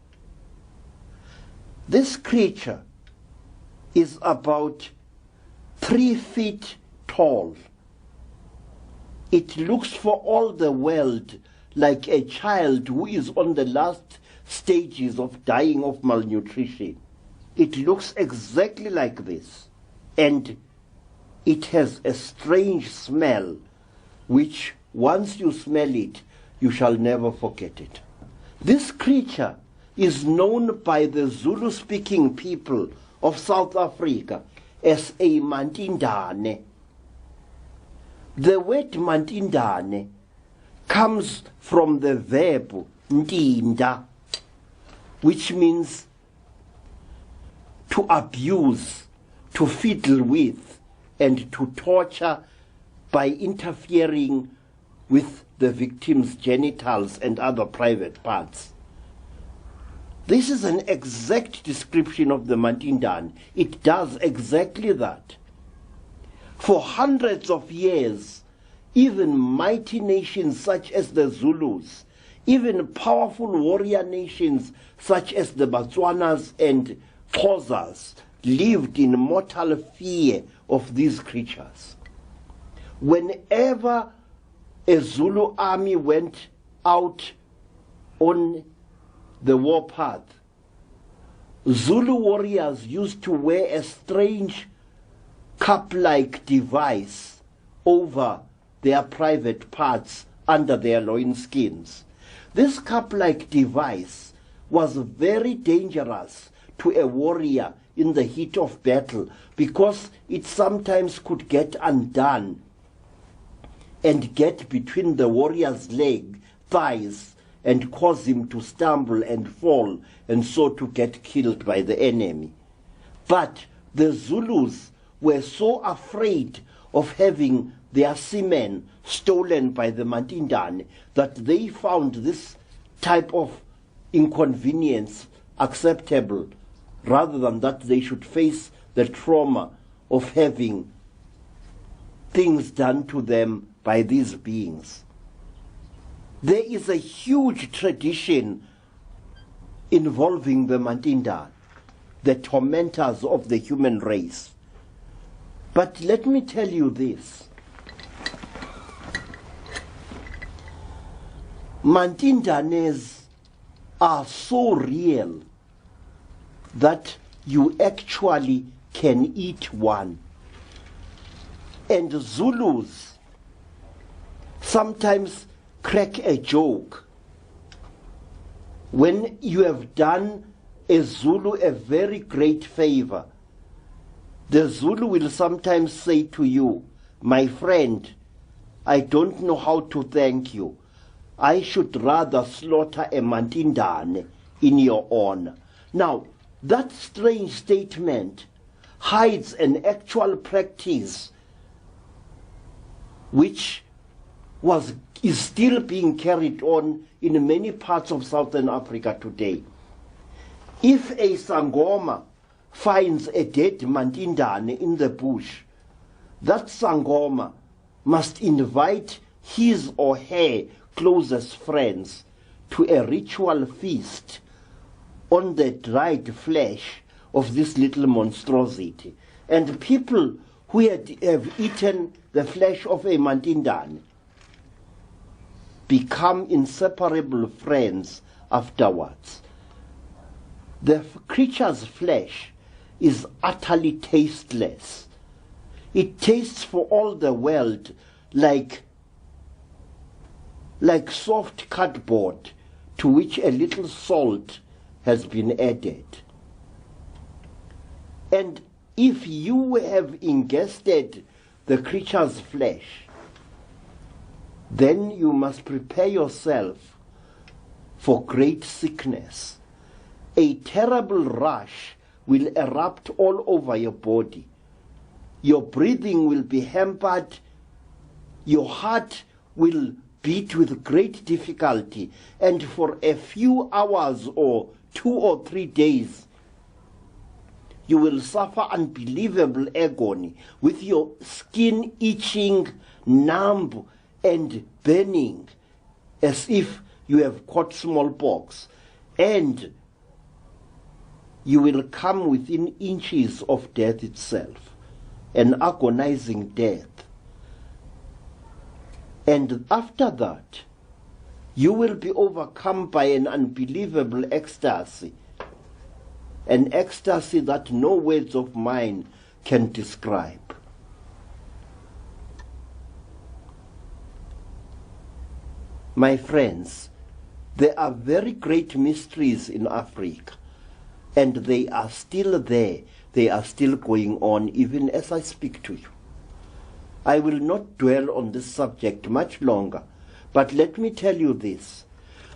This creature is about 3 feet tall. It looks for all the world like a child who is on the last stages of dying of malnutrition. It looks exactly like this, and it has a strange smell which once you smell it, you shall never forget it. This creature is known by the Zulu-speaking people of South Africa as a mantindane. The word mantindane comes from the verb ntinda, which means to abuse, to fiddle with, and to torture by interfering with the victim's genitals and other private parts. This is an exact description of the Mantindan. It does exactly that. For hundreds of years, even mighty nations such as the Zulus, even powerful warrior nations such as the Botswanas and Xhosas lived in mortal fear of these creatures. Whenever a Zulu army went out on the warpath, Zulu warriors used to wear a strange cup-like device over their private parts under their loinskins. This cup-like device was very dangerous to a warrior in the heat of battle because it sometimes could get undone and get between the warrior's thighs and cause him to stumble and fall and so to get killed by the enemy. But the Zulus were so afraid of having their semen stolen by the Mantindane that they found this type of inconvenience acceptable rather than that they should face the trauma of having things done to them by these beings. There is a huge tradition involving the Mantindan, the tormentors of the human race. But let me tell you this. Mantindanes are so real that you actually can eat one. And Zulus sometimes crack a joke. When you have done a Zulu a very great favor, the Zulu will sometimes say to you, "My friend, I don't know how to thank you. I should rather slaughter a Mantindane in your honor." Now, that strange statement hides an actual practice which is still being carried on in many parts of Southern Africa today. If a sangoma finds a dead Mantindane in the bush, that sangoma must invite his or her closest friends to a ritual feast on the dried flesh of this little monstrosity. And people who have eaten the flesh of a Mantindane become inseparable friends afterwards. The creature's flesh is utterly tasteless. It tastes for all the world like soft cardboard to which a little salt has been added. And if you have ingested the creature's flesh, then you must prepare yourself for great sickness. A terrible rush will erupt all over your body. Your breathing will be hampered. Your heart will beat with great difficulty. And for a few hours or 2 or 3 days, you will suffer unbelievable agony with your skin itching, numb, and burning as if you have caught smallpox. And you will come within inches of death itself, an agonizing death. And after that, you will be overcome by an unbelievable ecstasy, an ecstasy that no words of mine can describe. My friends, there are very great mysteries in Africa, and they are still there. They are still going on even as I speak to you. I will not dwell on this subject much longer, but let me tell you this,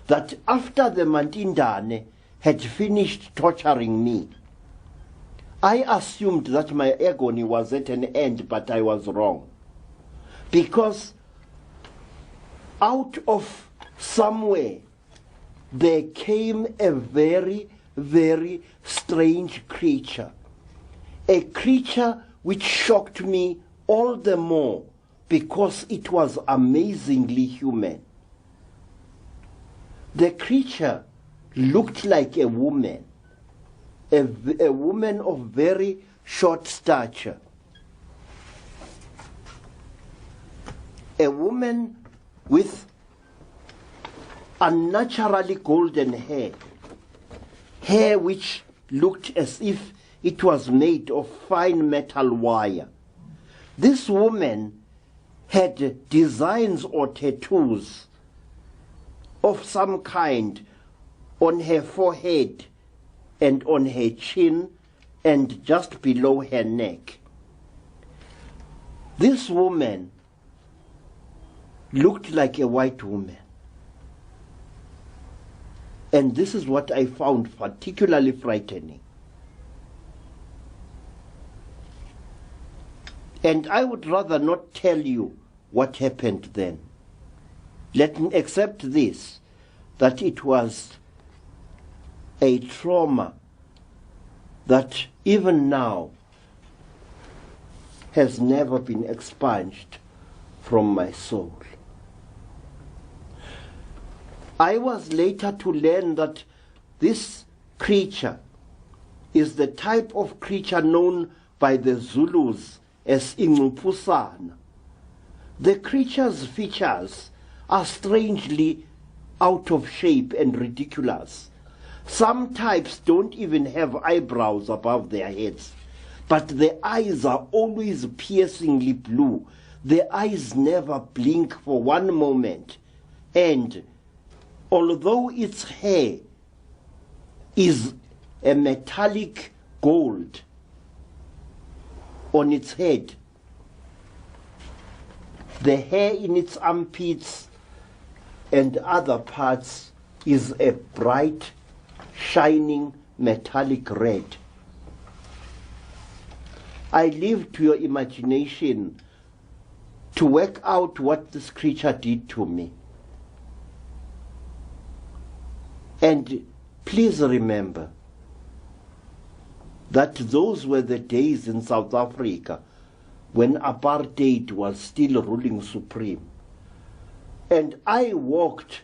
that after the Mantindane had finished torturing me, I assumed that my agony was at an end, but I was wrong. Because out of somewhere there came a very, very strange creature. A creature which shocked me all the more because it was amazingly human. The creature looked like a woman, a woman of very short stature, a woman with unnaturally golden hair which looked as if it was made of fine metal wire. This woman had designs or tattoos of some kind on her forehead and on her chin and just below her neck. This woman looked like a white woman. And this is what I found particularly frightening. And I would rather not tell you what happened then. Let me accept this, that it was a trauma that even now has never been expunged from my soul. I was later to learn that this creature is the type of creature known by the Zulus as Ingupusana. The creature's features are strangely out of shape and ridiculous. Some types don't even have eyebrows above their heads, but their eyes are always piercingly blue. Their eyes never blink for one moment, and although its hair is a metallic gold on its head, the hair in its armpits and other parts is a bright, shining metallic red. I leave to your imagination to work out what this creature did to me. And please remember that those were the days in South Africa when apartheid was still ruling supreme. And I walked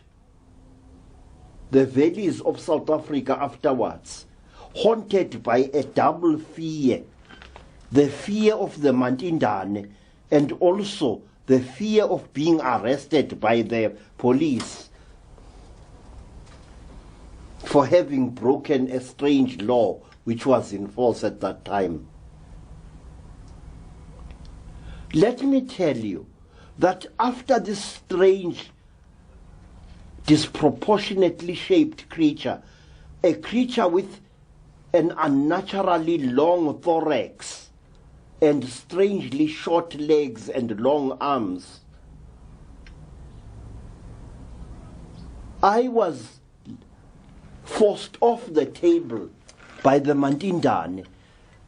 the valleys of South Africa afterwards, haunted by a double fear. The fear of the Mantindane and also the fear of being arrested by the police for having broken a strange law which was in force at that time. Let me tell you that after this strange, disproportionately shaped creature, a creature with an unnaturally long thorax and strangely short legs and long arms, I was forced off the table by the Mantindane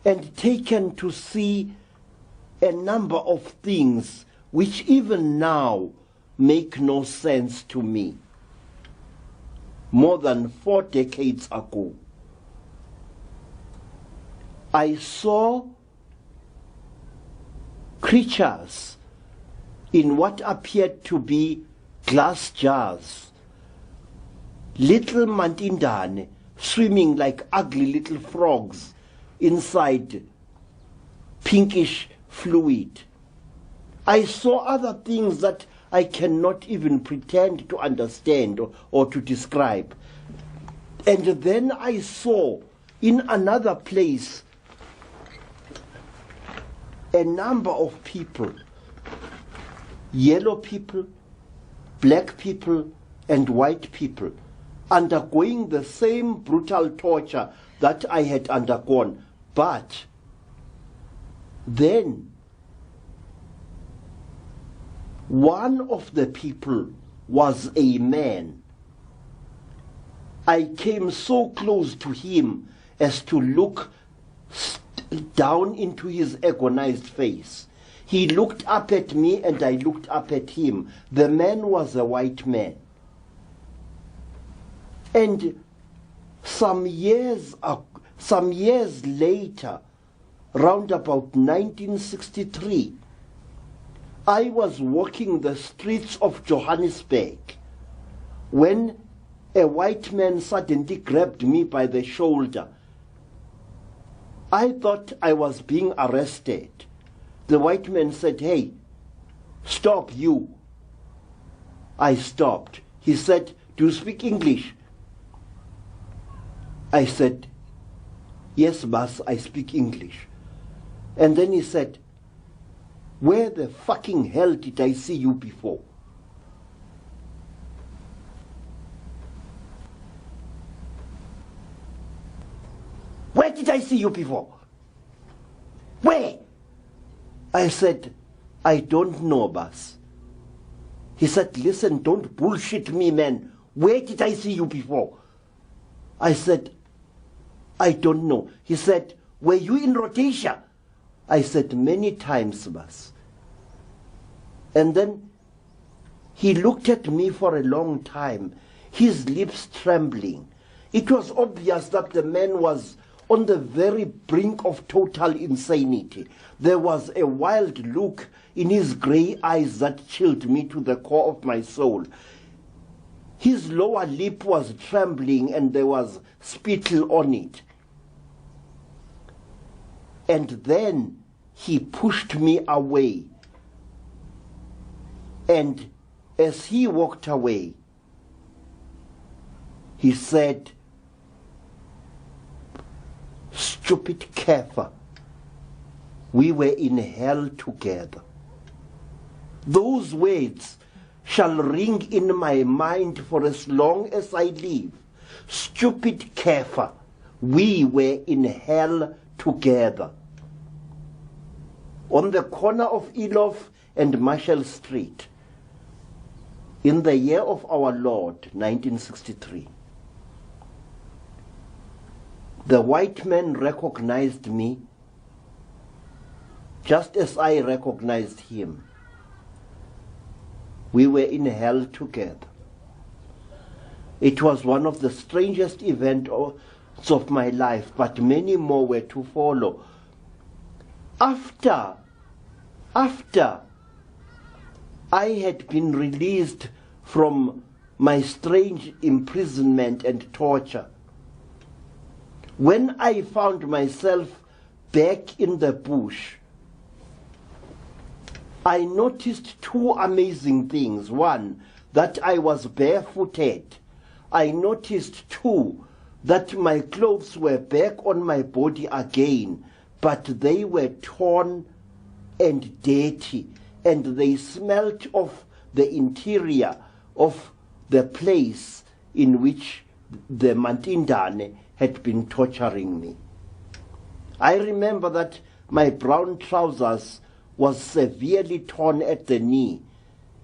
and taken to see a number of things which even now make no sense to me. More than 4 decades ago, I saw creatures in what appeared to be glass jars, little Mantindane swimming like ugly little frogs inside pinkish fluid. I saw other things that I cannot even pretend to understand or to describe. And then I saw in another place a number of people, yellow people, black people, and white people, undergoing the same brutal torture that I had undergone. But then one of the people was a man. I came so close to him as to look down into his agonized face. He looked up at me and I looked up at him. The man was a white man. And some years later, round about 1963, I was walking the streets of Johannesburg when a white man suddenly grabbed me by the shoulder. I thought I was being arrested. The white man said, "Hey, stop you." I stopped. He said, "Do you speak English?" I said, "Yes, boss, I speak English." And then he said, "Where the fucking hell did I see you before?" "Where did I see you before? Where?" I said, "I don't know, boss." He said, "Listen, don't bullshit me, man. Where did I see you before?" I said, "I don't know." He said, "Were you in Rhodesia?" I said, "Many times, boss." And then he looked at me for a long time, his lips trembling. It was obvious that the man was on the very brink of total insanity. There was a wild look in his grey eyes that chilled me to the core of my soul. His lower lip was trembling and there was spittle on it. And then he pushed me away. And as he walked away, he said, "Stupid kafir, we were in hell together." Those words shall ring in my mind for as long as I live. Stupid kafir, we were in hell together. On the corner of Elof and Marshall Street, in the year of our Lord, 1963. The white man recognized me just as I recognized him. We were in hell together. It was one of the strangest events of my life, but many more were to follow. After I had been released from my strange imprisonment and torture. When I found myself back in the bush, I noticed two amazing things. One, that I was barefooted. I noticed, two, that my clothes were back on my body again, but they were torn and dirty, and they smelt of the interior of the place in which the Mantindane had been torturing me. I remember that my brown trousers was severely torn at the knee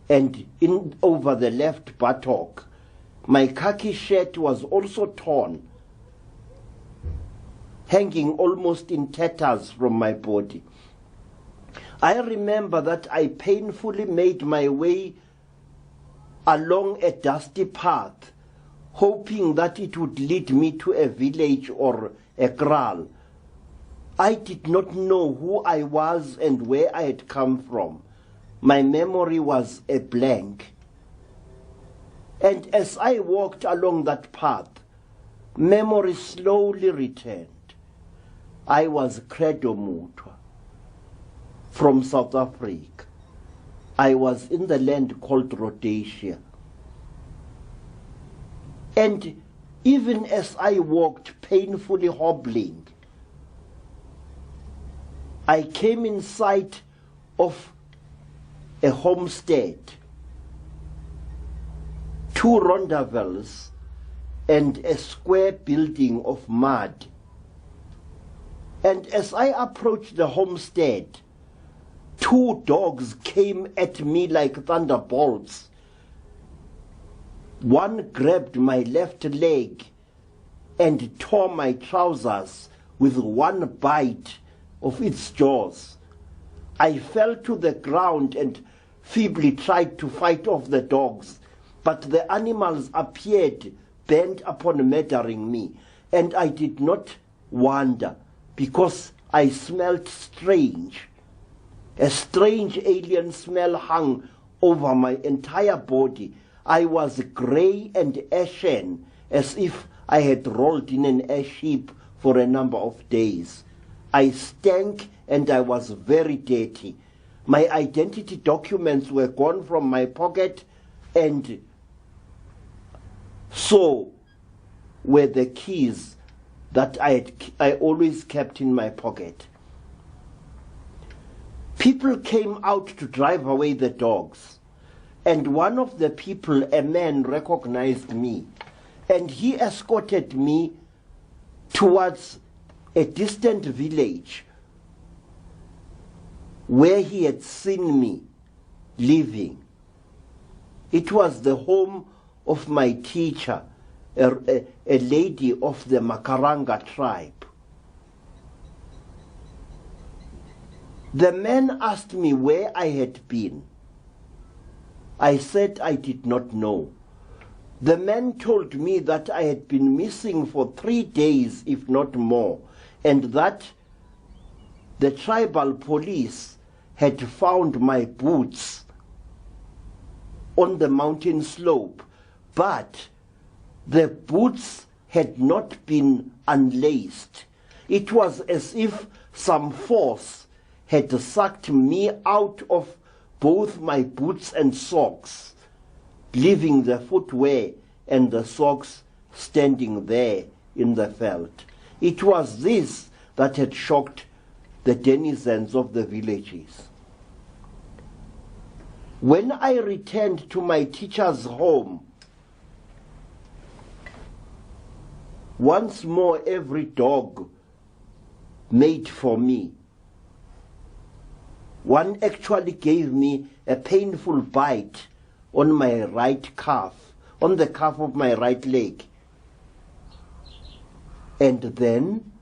and in over the left buttock. My khaki shirt was also torn, hanging almost in tatters from my body. I remember that I painfully made my way along a dusty path, hoping that it would lead me to a village or a kraal. I did not know who I was and where I had come from. My memory was a blank. And as I walked along that path, memory slowly returned. I was Credo Mutwa from South Africa. I was in the land called Rhodesia. And even as I walked painfully hobbling, I came in sight of a homestead, two rondavels, and a square building of mud. And as I approached the homestead, two dogs came at me like thunderbolts. One grabbed my left leg and tore my trousers with one bite of its jaws. I fell to the ground and feebly tried to fight off the dogs, but the animals appeared bent upon murdering me, and I did not wonder, because I smelled strange. A strange alien smell hung over my entire body. I was grey and ashen, as if I had rolled in an ash heap for a number of days. I stank and I was very dirty. My identity documents were gone from my pocket, and so were the keys that I always kept in my pocket. People came out to drive away the dogs, and one of the people, a man, recognized me, and he escorted me towards a distant village where he had seen me living. It was the home of my teacher, a lady of the Makaranga tribe. The man asked me where I had been. I said I did not know. The man told me that I had been missing for 3 days, if not more, and that the tribal police had found my boots on the mountain slope, but the boots had not been unlaced. It was as if some force had sucked me out of both my boots and socks, leaving the footwear and the socks standing there in the veld. It was this that had shocked the denizens of the villages. When I returned to my teacher's home, once more every dog made for me. One actually gave me a painful bite on my right calf, on the calf of my right leg. And then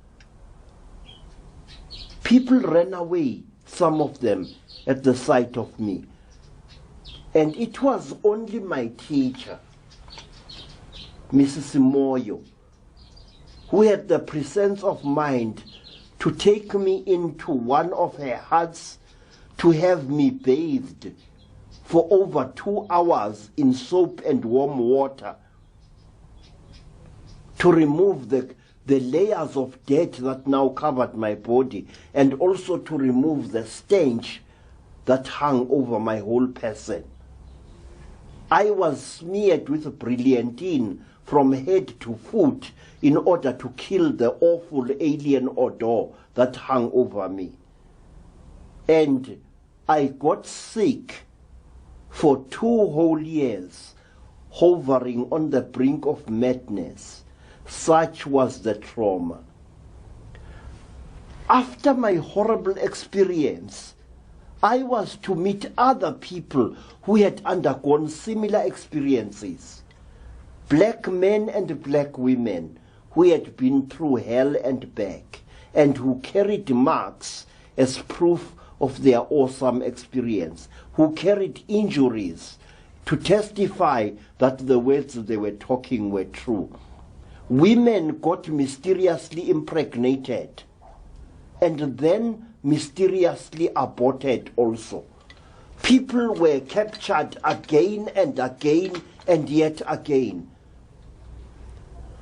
people ran away, some of them, at the sight of me. And it was only my teacher, Mrs. Moyo, who had the presence of mind to take me into one of her huts to have me bathed for over 2 hours in soap and warm water to remove the layers of dirt that now covered my body, and also to remove the stench that hung over my whole person. I was smeared with brilliantine from head to foot in order to kill the awful alien odor that hung over me. And I got sick for 2 whole years, hovering on the brink of madness. Such was the trauma. After my horrible experience, I was to meet other people who had undergone similar experiences. Black men and black women who had been through hell and back, and who carried marks as proof of their awesome experience, who carried injuries to testify that the words they were talking were true. Women got mysteriously impregnated and then mysteriously aborted also. People were captured again and again and yet again.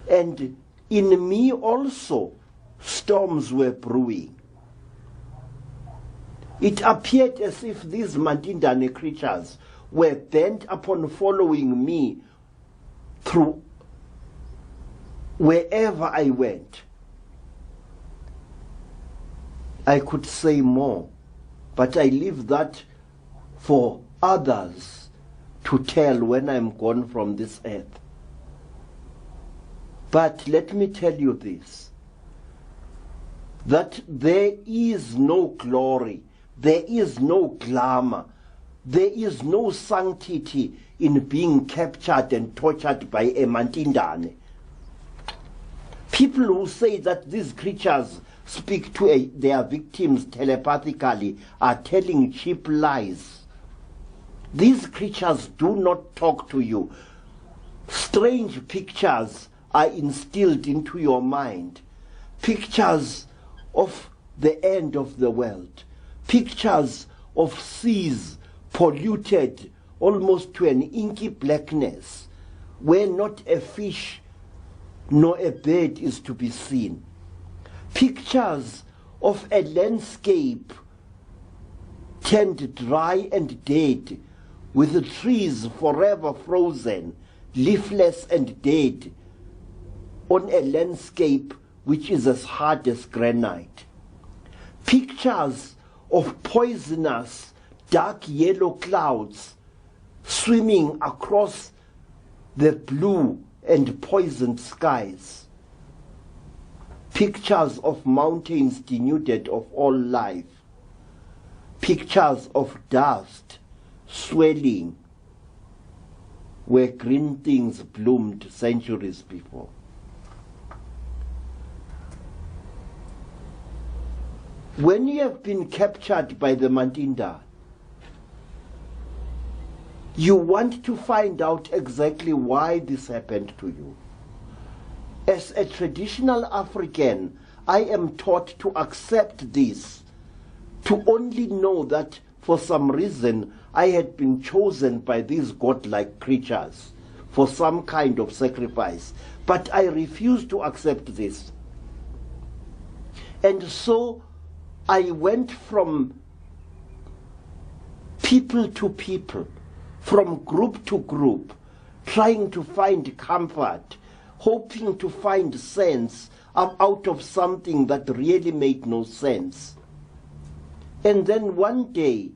And in me also, storms were brewing. It appeared as if these Mantindane creatures were bent upon following me through wherever I went. I could say more, but I leave that for others to tell when I'm gone from this earth. But let me tell you this, that there is no glory, there is no glamour, there is no sanctity in being captured and tortured by a Mantindane. People who say that these creatures speak to their victims telepathically are telling cheap lies. These creatures do not talk to you. Strange pictures are instilled into your mind. Pictures of the end of the world. Pictures of seas polluted almost to an inky blackness, where not a fish nor a bird is to be seen. Pictures of a landscape turned dry and dead, with the trees forever frozen, leafless and dead, on a landscape which is as hard as granite. Pictures of poisonous, dark yellow clouds swimming across the blue and poisoned skies. Pictures of mountains denuded of all life. Pictures of dust swelling where green things bloomed centuries before. When you have been captured by the Mandinda, you want to find out exactly why this happened to you. As a traditional African, I am taught to accept this, to only know that for some reason I had been chosen by these godlike creatures for some kind of sacrifice. But I refuse to accept this. And so I went from people to people, from group to group, trying to find comfort, hoping to find sense out of something that really made no sense. And then one day,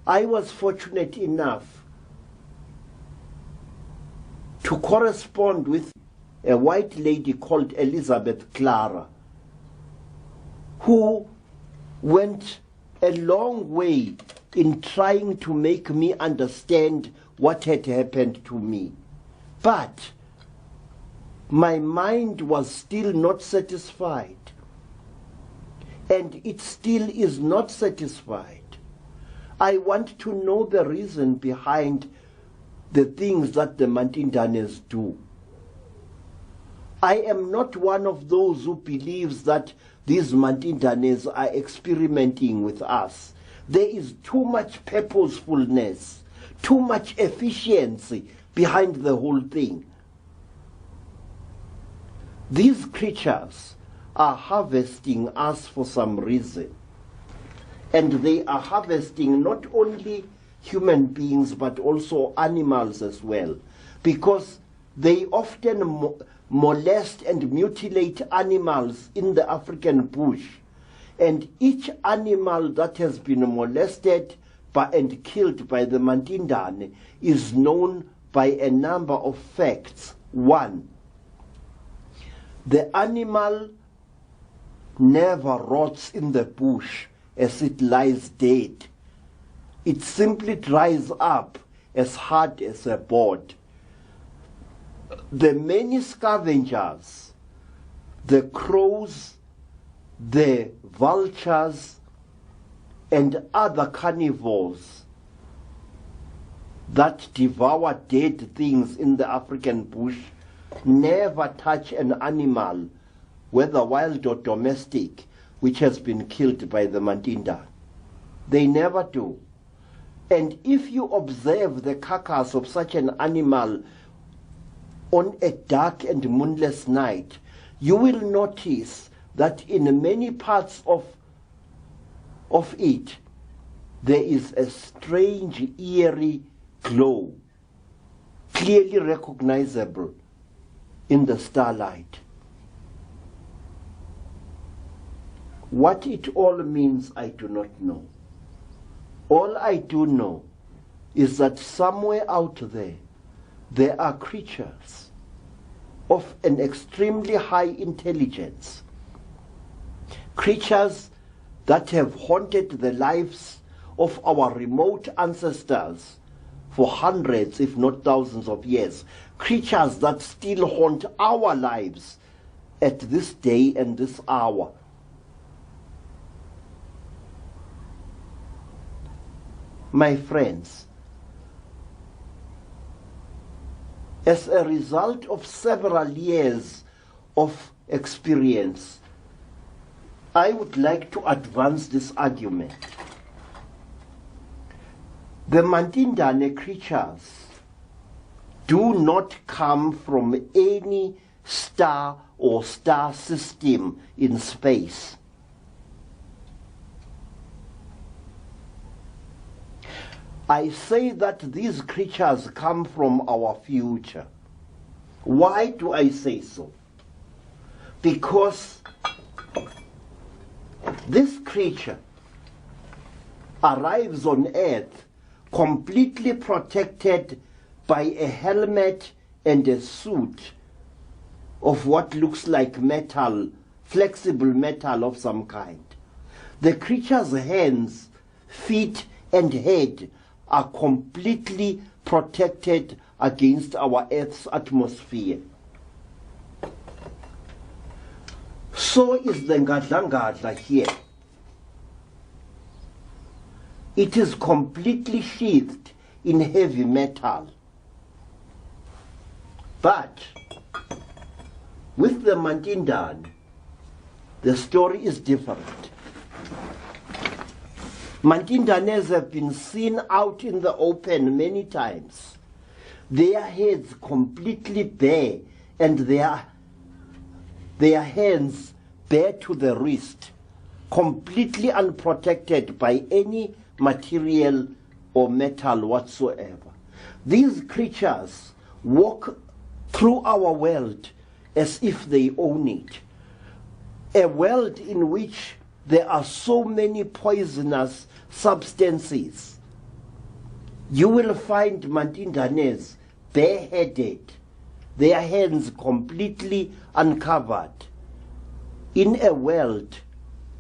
I was fortunate enough to correspond with a white lady called Elizabeth Clara, who went a long way in trying to make me understand what had happened to me. But my mind was still not satisfied, and it still is not satisfied. I want to know the reason behind the things that the Mantindanes do. I am not one of those who believes that these Mantindanes are experimenting with us. There is too much purposefulness, too much efficiency behind the whole thing. These creatures are harvesting us for some reason. And they are harvesting not only human beings but also animals as well, because they often molest and mutilate animals in the African bush. And each animal that has been molested and killed by the Mantindane is known by a number of facts. One, the animal never rots in the bush as it lies dead. It simply dries up as hard as a board. The many scavengers, the crows, the vultures, and other carnivores that devour dead things in the African bush never touch an animal, whether wild or domestic, which has been killed by the Mantinda. They never do. And if you observe the carcass of such an animal on a dark and moonless night, you will notice that in many parts of it, there is a strange, eerie glow, clearly recognizable in the starlight. What it all means, I do not know. All I do know is that somewhere out there are creatures of an extremely high intelligence, creatures that have haunted the lives of our remote ancestors for hundreds, if not thousands of years, creatures that still haunt our lives at this day and this hour. My friends, as a result of several years of experience, I would like to advance this argument. The Mantindane creatures do not come from any star or star system in space. I say that these creatures come from our future. Why do I say so? Because this creature arrives on Earth completely protected by a helmet and a suit of what looks like metal, flexible metal of some kind. The creature's hands, feet, and head are completely protected against our Earth's atmosphere. So is the Ngadlangadla here. It is completely sheathed in heavy metal. But with the Mantindan, the story is different. Mantindanes have been seen out in the open many times, their heads completely bare and their hands bare to the wrist, completely unprotected by any material or metal whatsoever. These creatures walk through our world as if they own it, a world in which there are so many poisonous substances. You will find Mantindanes bareheaded, their hands completely uncovered, in a world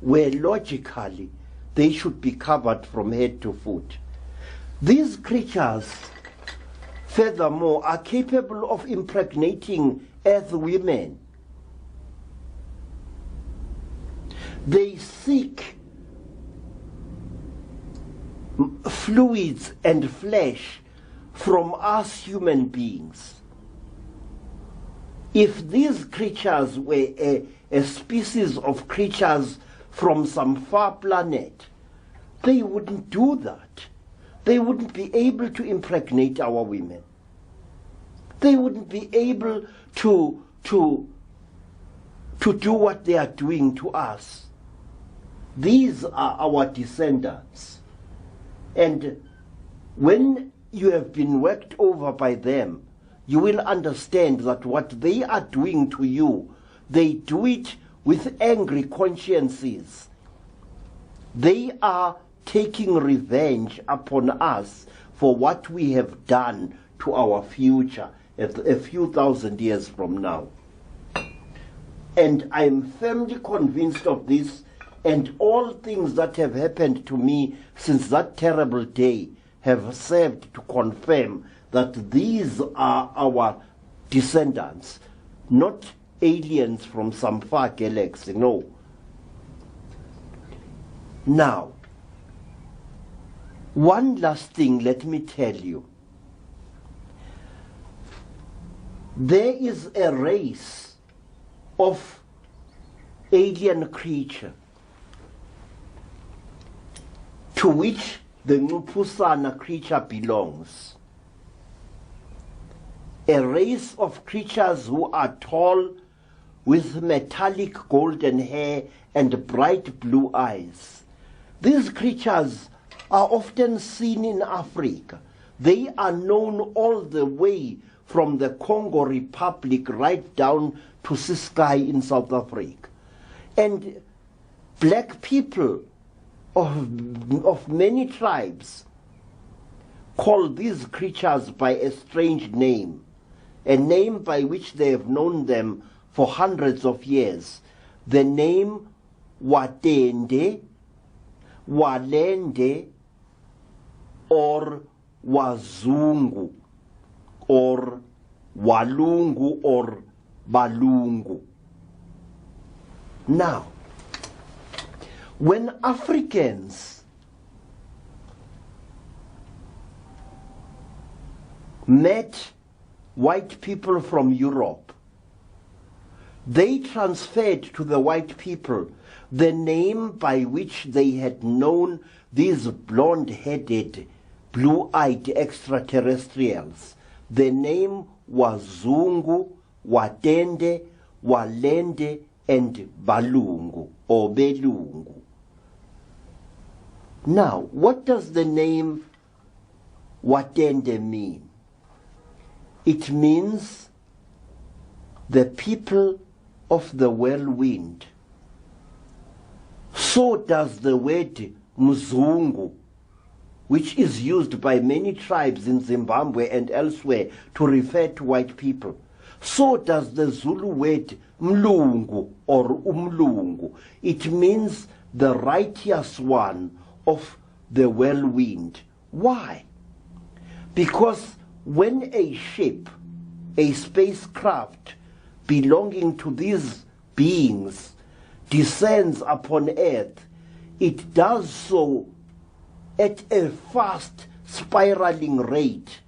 where logically they should be covered from head to foot. These creatures, furthermore, are capable of impregnating earth women. They seek fluids and flesh from us human beings. If these creatures were a species of creatures from some far planet, they wouldn't do that. They wouldn't be able to impregnate our women. They wouldn't be able to do what they are doing to us. These are our descendants. And when you have been worked over by them, you will understand that what they are doing to you, they do it with angry consciences. They are taking revenge upon us for what we have done to our future a few thousand years from now. And I am firmly convinced of this, and all things that have happened to me since that terrible day have served to confirm that these are our descendants, not aliens from some far galaxy, no. Now, one last thing, let me tell you. There is a race of alien creature to which the Ngupusana creature belongs. A race of creatures who are tall, with metallic golden hair and bright blue eyes. These creatures are often seen in Africa. They are known all the way from the Congo Republic right down to Ciskei in South Africa. And black people of many tribes call these creatures by a strange name, a name by which they have known them for hundreds of years. The name Watende, Walende, or Wazungu, or Walungu, or Balungu. Now, when Africans met white people from Europe, they transferred to the white people the name by which they had known these blonde-headed, blue-eyed extraterrestrials. The name was Zungu, Watende, Walende, and Balungu, or Belungu. Now, what does the name Watende mean? It means the people of the whirlwind. So does the word Mzungu, which is used by many tribes in Zimbabwe and elsewhere to refer to white people. So does the Zulu word Mlungu or Umlungu. It means the righteous one of the whirlwind. Why? Because when a ship, a spacecraft belonging to these beings descends upon Earth, it does so at a fast spiraling rate.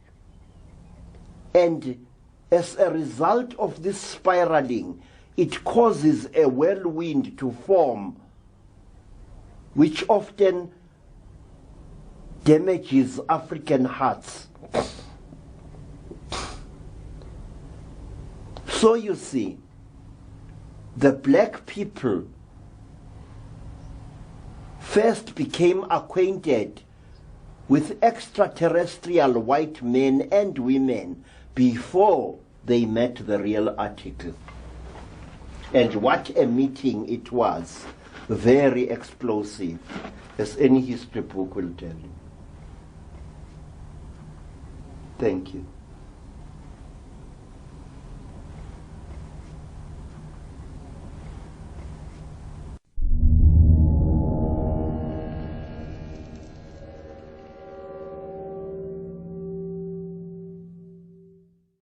And as a result of this spiraling, it causes a whirlwind to form, which often damages African hearts. So you see, the black people first became acquainted with extraterrestrial white men and women before they met the real article. And what a meeting it was. Very explosive, as any history book will tell you. Thank you.